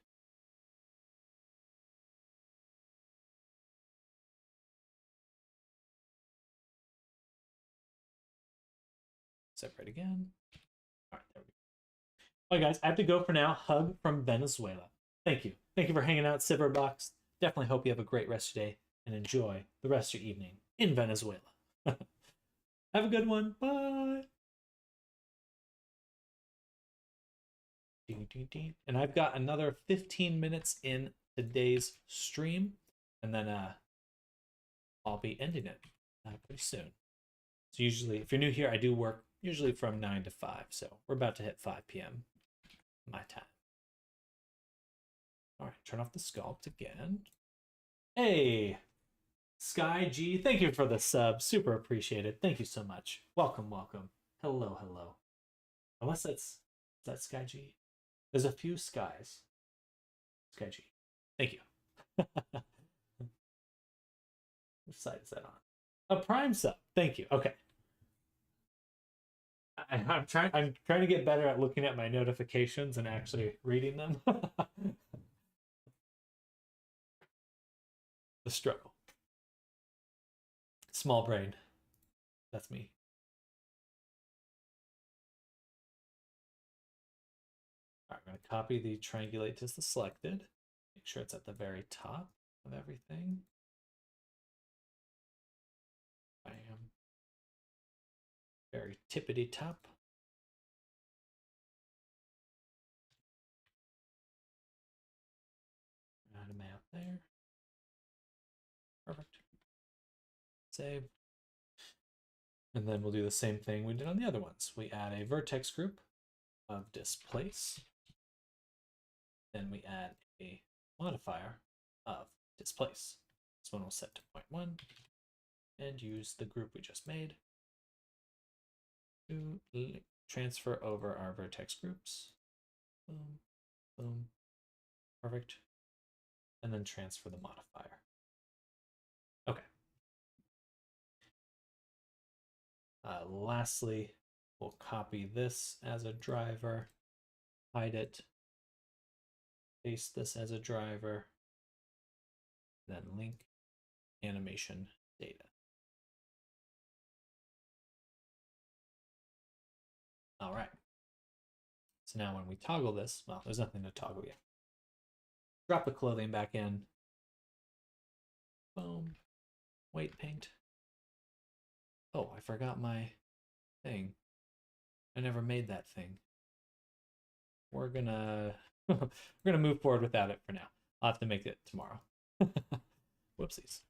Separate again. All right, there we go. All right, guys, I have to go for now. Hug from Venezuela. Thank you. Thank you for hanging out, Cyberbox. Definitely hope you have a great rest of your day and enjoy the rest of your evening in Venezuela. Have a good one. Bye. And I've got another 15 minutes in today's stream, and then I'll be ending it pretty soon. So usually, if you're new here, I do work usually from 9 to 5. So we're about to hit 5 p.m. my time. All right, turn off the sculpt again. Hey, Sky G, thank you for the sub. Super appreciated. Thank you so much. Welcome, welcome. Hello, hello. Unless is that Sky G? There's a few skies. Sky G. Thank you. Which side is that on? A Prime sub. Thank you. Okay. I'm trying to get better at looking at my notifications and actually reading them. The struggle. Small brain. That's me. All right, I'm going to copy the triangulate as the selected. Make sure it's at the very top of everything. Bam. Very tippity top. Add a map there. Perfect. Save. And then we'll do the same thing we did on the other ones. We add a vertex group of displace. Then we add a modifier of displace. This one will set to 0.1 and use the group we just made to transfer over our vertex groups. Boom, boom, perfect. And then transfer the modifier. Okay. Lastly, we'll copy this as a driver, hide it, paste this as a driver, then link animation data. All right. So now when we toggle this, well, there's nothing to toggle yet. Drop the clothing back in. Boom. Weight paint. Oh, I forgot my thing. I never made that thing. We're gonna move forward without it for now. I'll have to make it tomorrow. Whoopsies.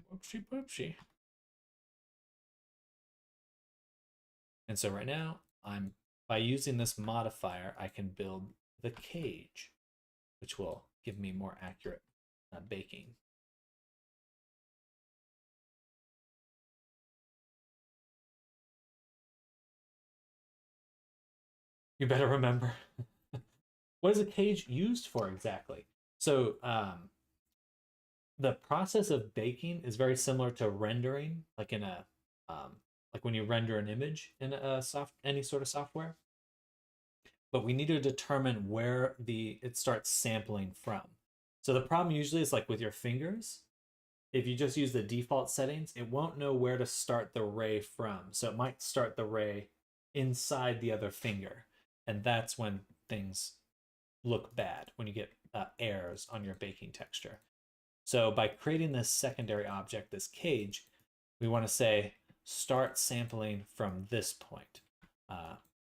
Whoopsie whoopsie. And so right now, by using this modifier, I can build the cage, which will give me more accurate baking. You better remember. What is a cage used for exactly? So the process of baking is very similar to rendering, like in a like when you render an image in any sort of software. But we need to determine where it starts sampling from. So the problem usually is like with your fingers. If you just use the default settings, it won't know where to start the ray from. So it might start the ray inside the other finger. And that's when things look bad, when you get errors on your baking texture. So by creating this secondary object, this cage, we want to say, start sampling from this point.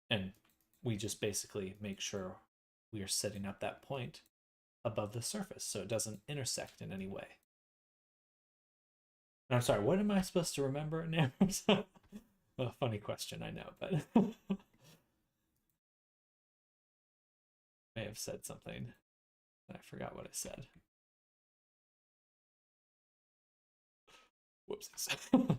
And we just basically make sure we are setting up that point above the surface so it doesn't intersect in any way. And I'm sorry, what am I supposed to remember now? A funny question, I know, but may have said something and I forgot what I said. Whoopsies.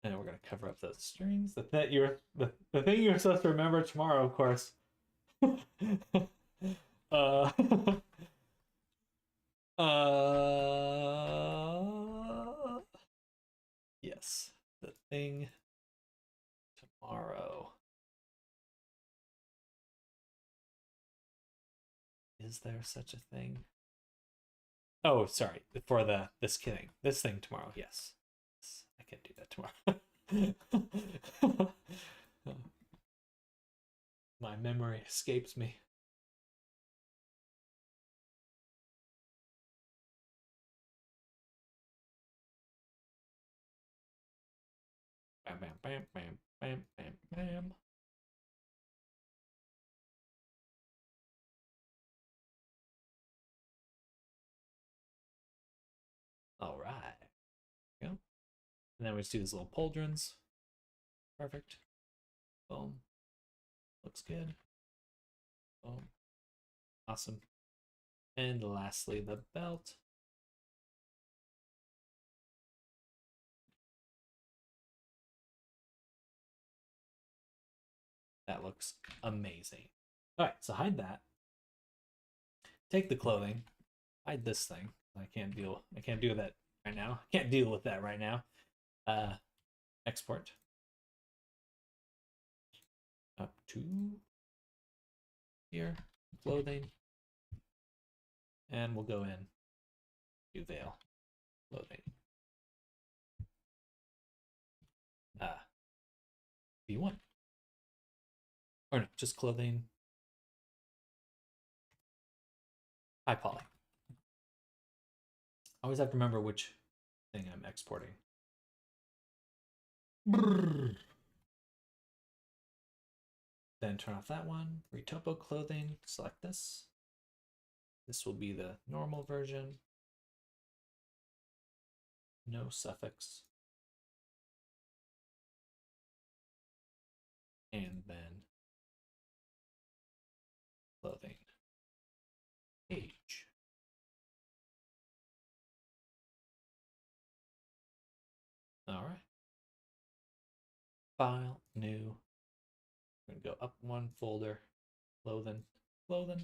And we're going to cover up those strings. The thing you're supposed to remember tomorrow, of course. uh, yes, the thing tomorrow. Is there such a thing? Oh, sorry, for this thing tomorrow. Yes, I can do that tomorrow. My memory escapes me. Bam, bam, bam, bam, bam, bam, bam. All right. Go. And then we just do these little pauldrons. Perfect. Boom. Looks good. Boom. Awesome. And lastly, the belt. That looks amazing. All right, so hide that. Take the clothing. Hide this thing. I can't do that right now. I can't deal with that right now. Export. Up to here. Clothing. And we'll go in. Do veil. Clothing. V1. Or no, just clothing. High poly. I always have to remember which thing I'm exporting. Brrr. Then turn off that one. Retopo clothing. Select this. This will be the normal version. No suffix. And then clothing. Age. All right. File, new. We're gonna go up one folder. Clothing. Well.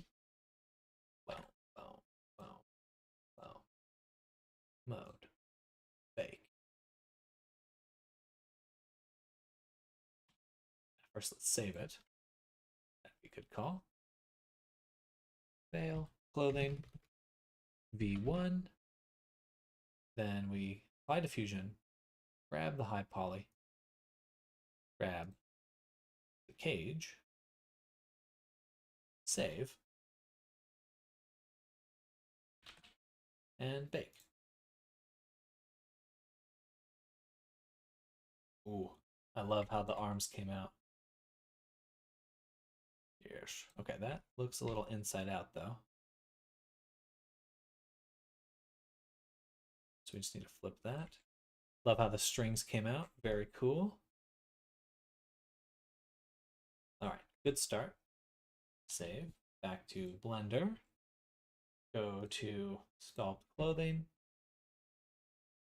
Mode. Bake. First, let's save it. That'd be a good call. Veil. Clothing. V1. Then we apply diffusion. Grab the high poly. Grab the cage. Save. And bake. Ooh, I love how the arms came out. Yes. Okay, that looks a little inside out though. So we just need to flip that. Love how the strings came out. Very cool. All right, good start. Save. Back to Blender. Go to Sculpt Clothing.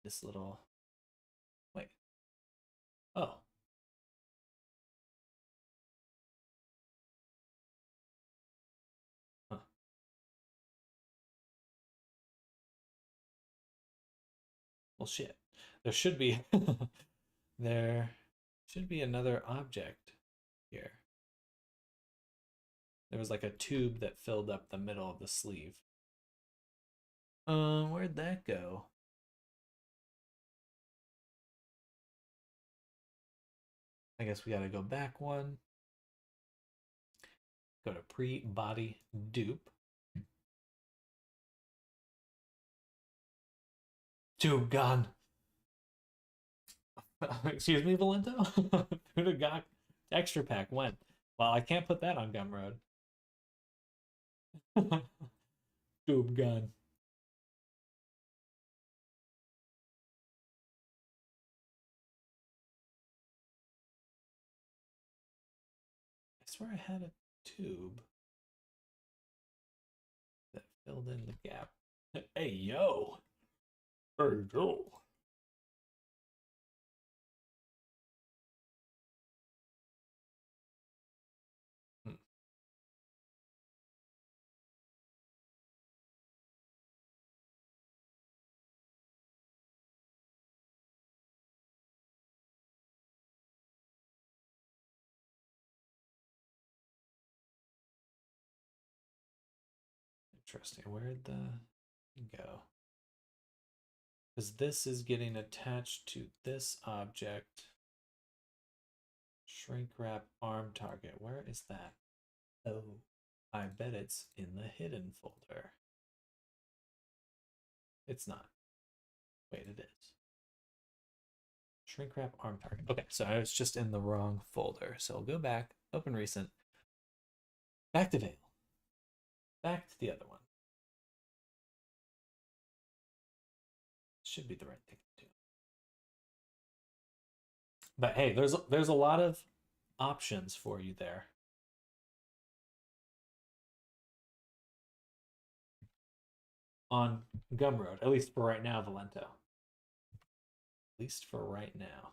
This little... Wait. Oh. Huh. Well, shit. There should be... there should be another object here. There was like a tube that filled up the middle of the sleeve. Where'd that go? I guess we gotta go back one. Go to pre-body dupe. Tube gone. Excuse me, Valento? Gok extra pack went. Well, I can't put that on Gumroad. Tube gun. I swear I had a tube that filled in the gap. Hey, yo. Hey, yo. Interesting. Where'd the go? Because this is getting attached to this object. Shrink wrap arm target. Where is that? Oh, I bet it's in the hidden folder. It's not. Wait, it is. Shrink wrap arm target. Okay, so I was just in the wrong folder. So I'll go back, open recent, back to Vale, back to the other one. Should be the right thing to do. But hey, there's a lot of options for you there. On Gumroad, at least for right now, Valento. At least for right now.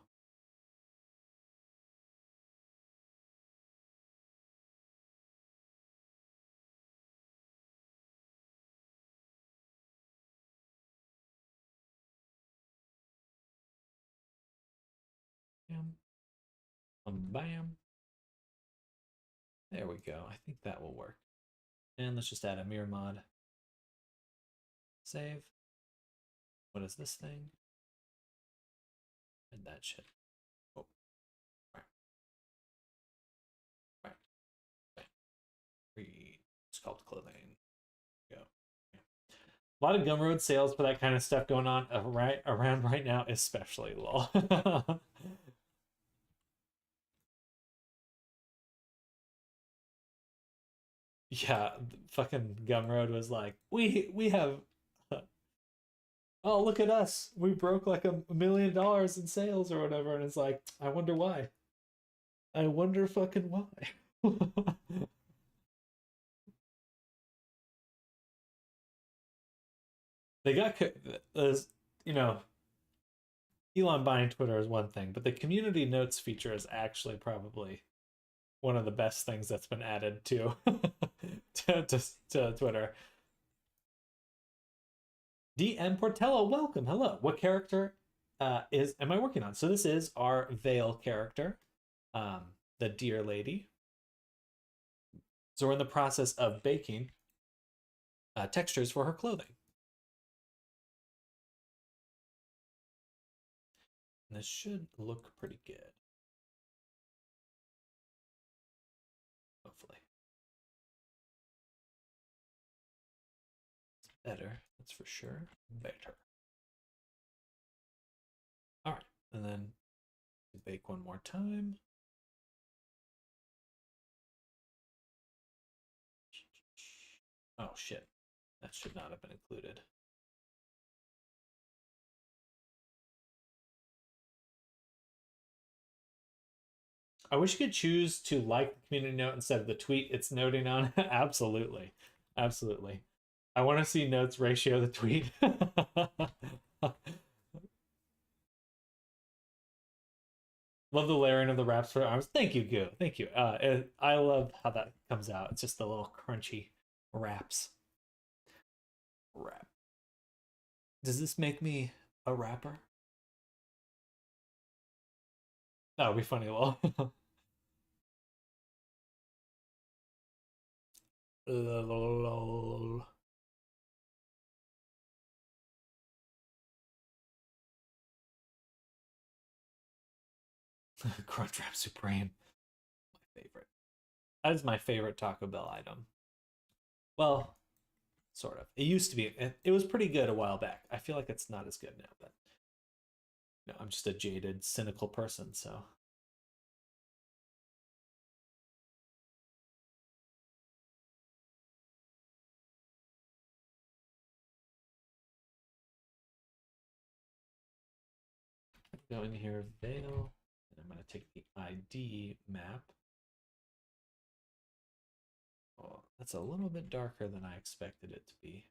Bam. Bam. There we go. I think that will work. And let's just add a mirror mod. Save. What is this thing? And that shit. Oh. Right. Right. Right. Free sculpt clothing. Go. A lot of Gumroad sales for that kind of stuff going on around right now, especially lol. Yeah, fucking Gumroad was like, we have oh, look at us. We broke like $1 million in sales or whatever. And it's like, I wonder why. I wonder fucking why. They got, you know, Elon buying Twitter is one thing, but the community notes feature is actually probably one of the best things that's been added to to Twitter. DM Portello, welcome. Hello. What character am I working on? So this is our Vale character, the deer lady. So we're in the process of baking textures for her clothing. And this should look pretty good. Hopefully. It's better, that's for sure. Better. All right, and then bake one more time. Oh shit, that should not have been included. I wish you could choose to like the community note instead of the tweet it's noting on. Absolutely. Absolutely. I want to see notes ratio the tweet. Love the layering of the wraps for arms. Thank you, Goo. Thank you. I love how that comes out. It's just the little crunchy wraps. Wrap. Does this make me a rapper? That would be funny, lol. Lol. Crunchwrap Supreme. My favorite. That is my favorite Taco Bell item. Well, sort of. It used to be. It was pretty good a while back. I feel like it's not as good now, but no, I'm just a jaded, cynical person, so. Go in here, Veil, and I'm going to take the ID map. Oh, that's a little bit darker than I expected it to be.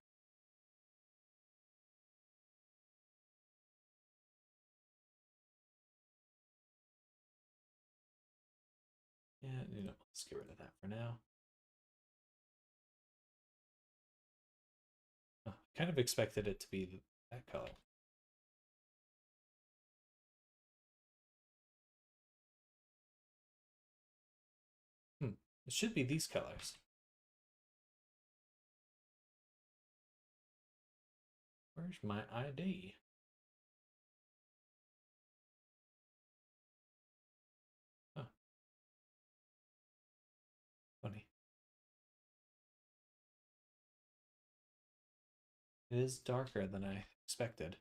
Yeah, let's get rid of that for now. Oh, kind of expected it to be that color. It should be these colors. Where's my ID? Oh, funny. It is darker than I expected.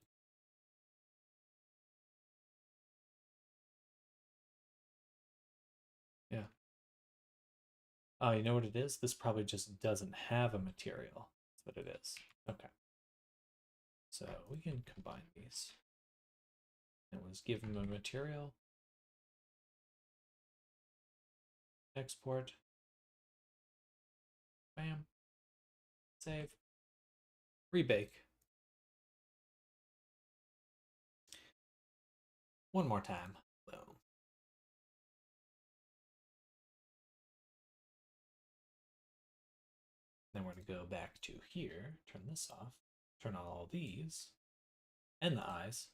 Oh, you know what it is? This probably just doesn't have a material. That's what it is. Okay. So we can combine these. And let's give them a material. Export. Bam. Save. Rebake. One more time. Boom. Then we're going to go back to here, turn this off, turn on all these, and the eyes.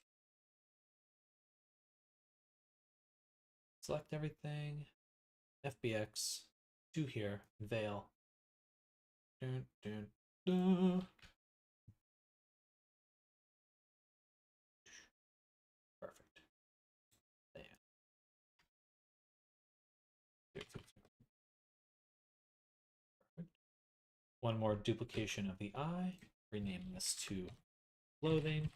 Select everything, FBX, to here, veil. Dun, dun, dun. Perfect. Damn. Perfect. One more duplication of the eye. Rename this to clothing.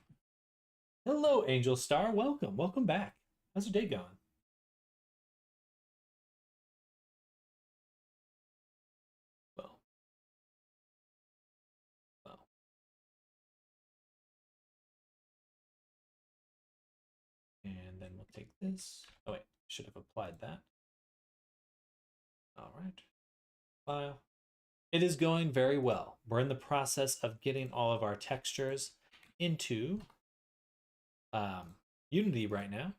Hello, Angel Star. Welcome. Welcome back. How's your day going? Well. Well. And then we'll take this. Oh, wait. Should have applied that. All right. File. It is going very well. We're in the process of getting all of our textures into Unity right now.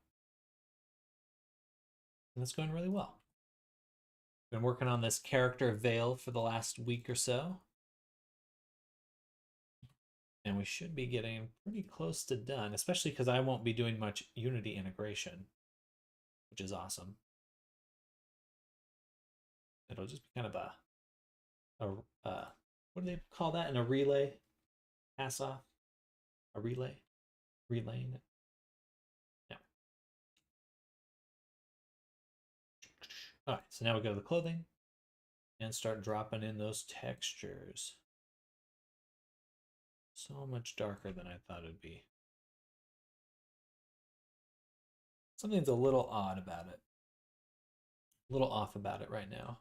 And that's going really well. Been working on this character veil for the last week or so. And we should be getting pretty close to done, especially because I won't be doing much Unity integration, which is awesome. It'll just be kind of what do they call that in a relay? Pass off? A relay? Relaying it? Yeah. All right, so now we go to the clothing and start dropping in those textures. So much darker than I thought it'd be. Something's a little odd about it. A little off about it right now.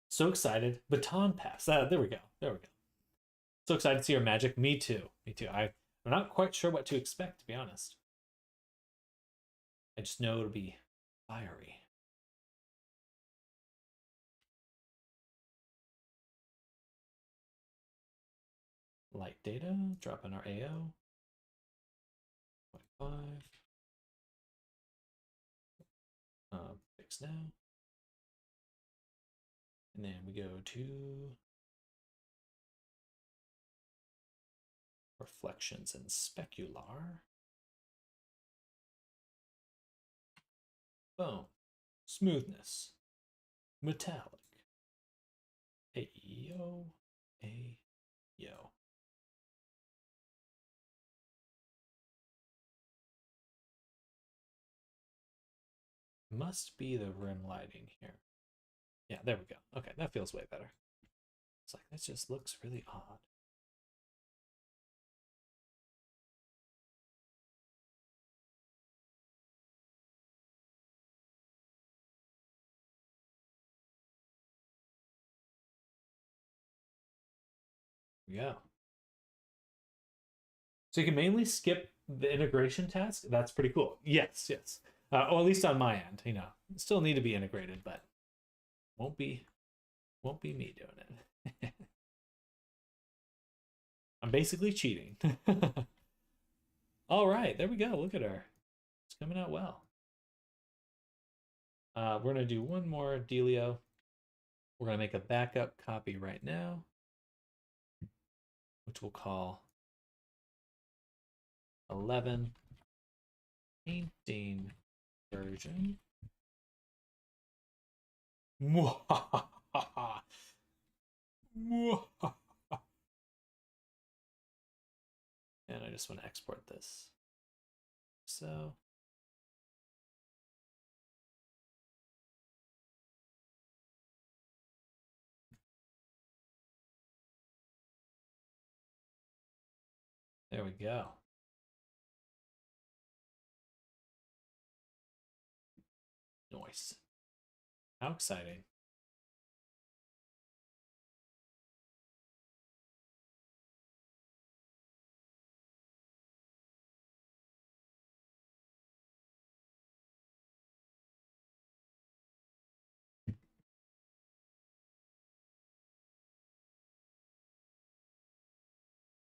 So excited. Baton pass. There we go. There we go. So excited to see your magic. Me too. Me too. I'm not quite sure what to expect, to be honest. I just know it'll be fiery. Light data. Drop in our AO. 0.5. Fix now. And then we go to reflections and specular. Boom. Smoothness. Metallic. Ayo. Ayo. Must be the rim lighting here. Yeah, there we go. Okay, that feels way better. It's like, that just looks really odd. Yeah. So you can mainly skip the integration task. That's pretty cool. Yes, yes. Or at least on my end, you know, still need to be integrated, but won't be me doing it. I'm basically cheating. All right, there we go. Look at her. It's coming out well. We're gonna do one more dealio. We're gonna make a backup copy right now, which we'll call 11 painting version. And I just want to export this. So there we go. Nice. How exciting.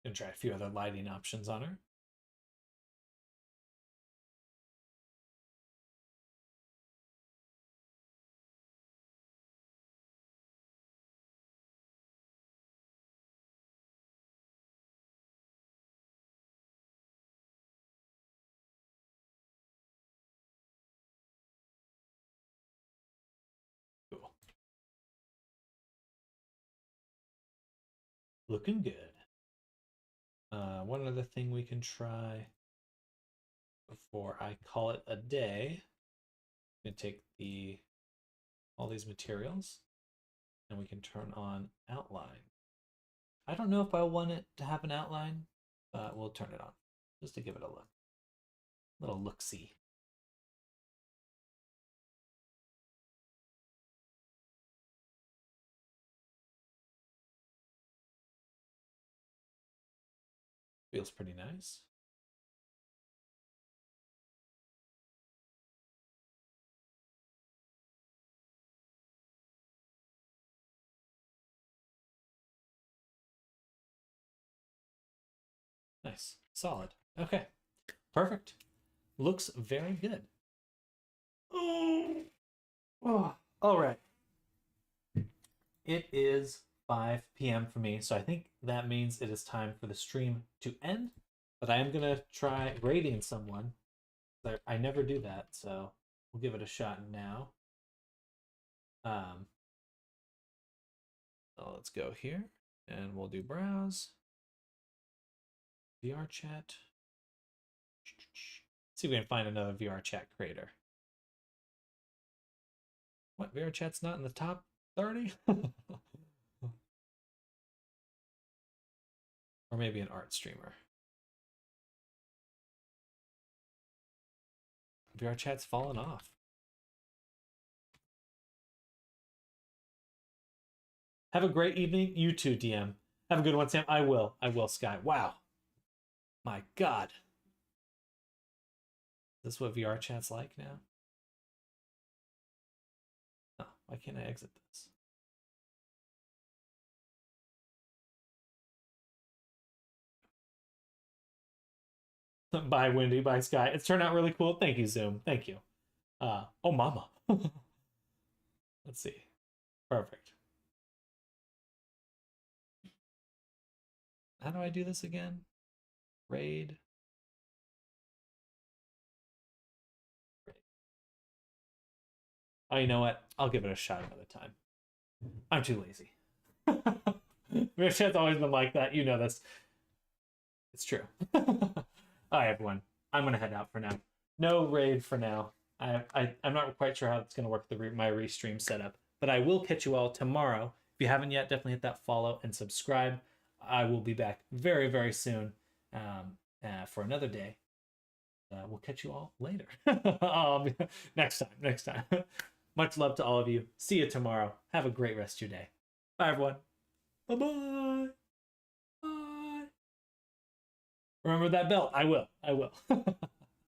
Gonna try a few other lighting options on her. Cool. Looking good. One other thing we can try before I call it a day. I'm gonna take all these materials and we can turn on outline. I don't know if I want it to have an outline, but we'll turn it on just to give it a look. Little look-see. Feels pretty nice. Nice. Solid. Okay. Perfect. Looks very good. Oh. All right. It is 5 p.m. for me, so I think that means it is time for the stream to end. But I am going to try raiding someone. I never do that, so we'll give it a shot now. So let's go here, and we'll do browse. VRChat. See if we can find another VRChat creator. What, VRChat's not in the top 30? Or maybe an art streamer. VRChat's fallen off. Have a great evening. You too, DM. Have a good one, Sam. I will, Sky. Wow. My God. Is this what VRChat's like now? Oh, why can't I exit this? Bye, Wendy. Bye, Sky. It's turned out really cool. Thank you, Zoom. Thank you. Oh, mama. Let's see. Perfect. How do I do this again? Raid. Oh, you know what? I'll give it a shot another time. I'm too lazy. VRChat's always been like that. You know this. It's true. All right, everyone. I'm going to head out for now. No raid for now. I'm not quite sure how it's going to work, my restream setup. But I will catch you all tomorrow. If you haven't yet, definitely hit that follow and subscribe. I will be back very, very soon for another day. We'll catch you all later. Next time. Much love to all of you. See you tomorrow. Have a great rest of your day. Bye, everyone. Bye-bye. Bye. Remember that bell. I will.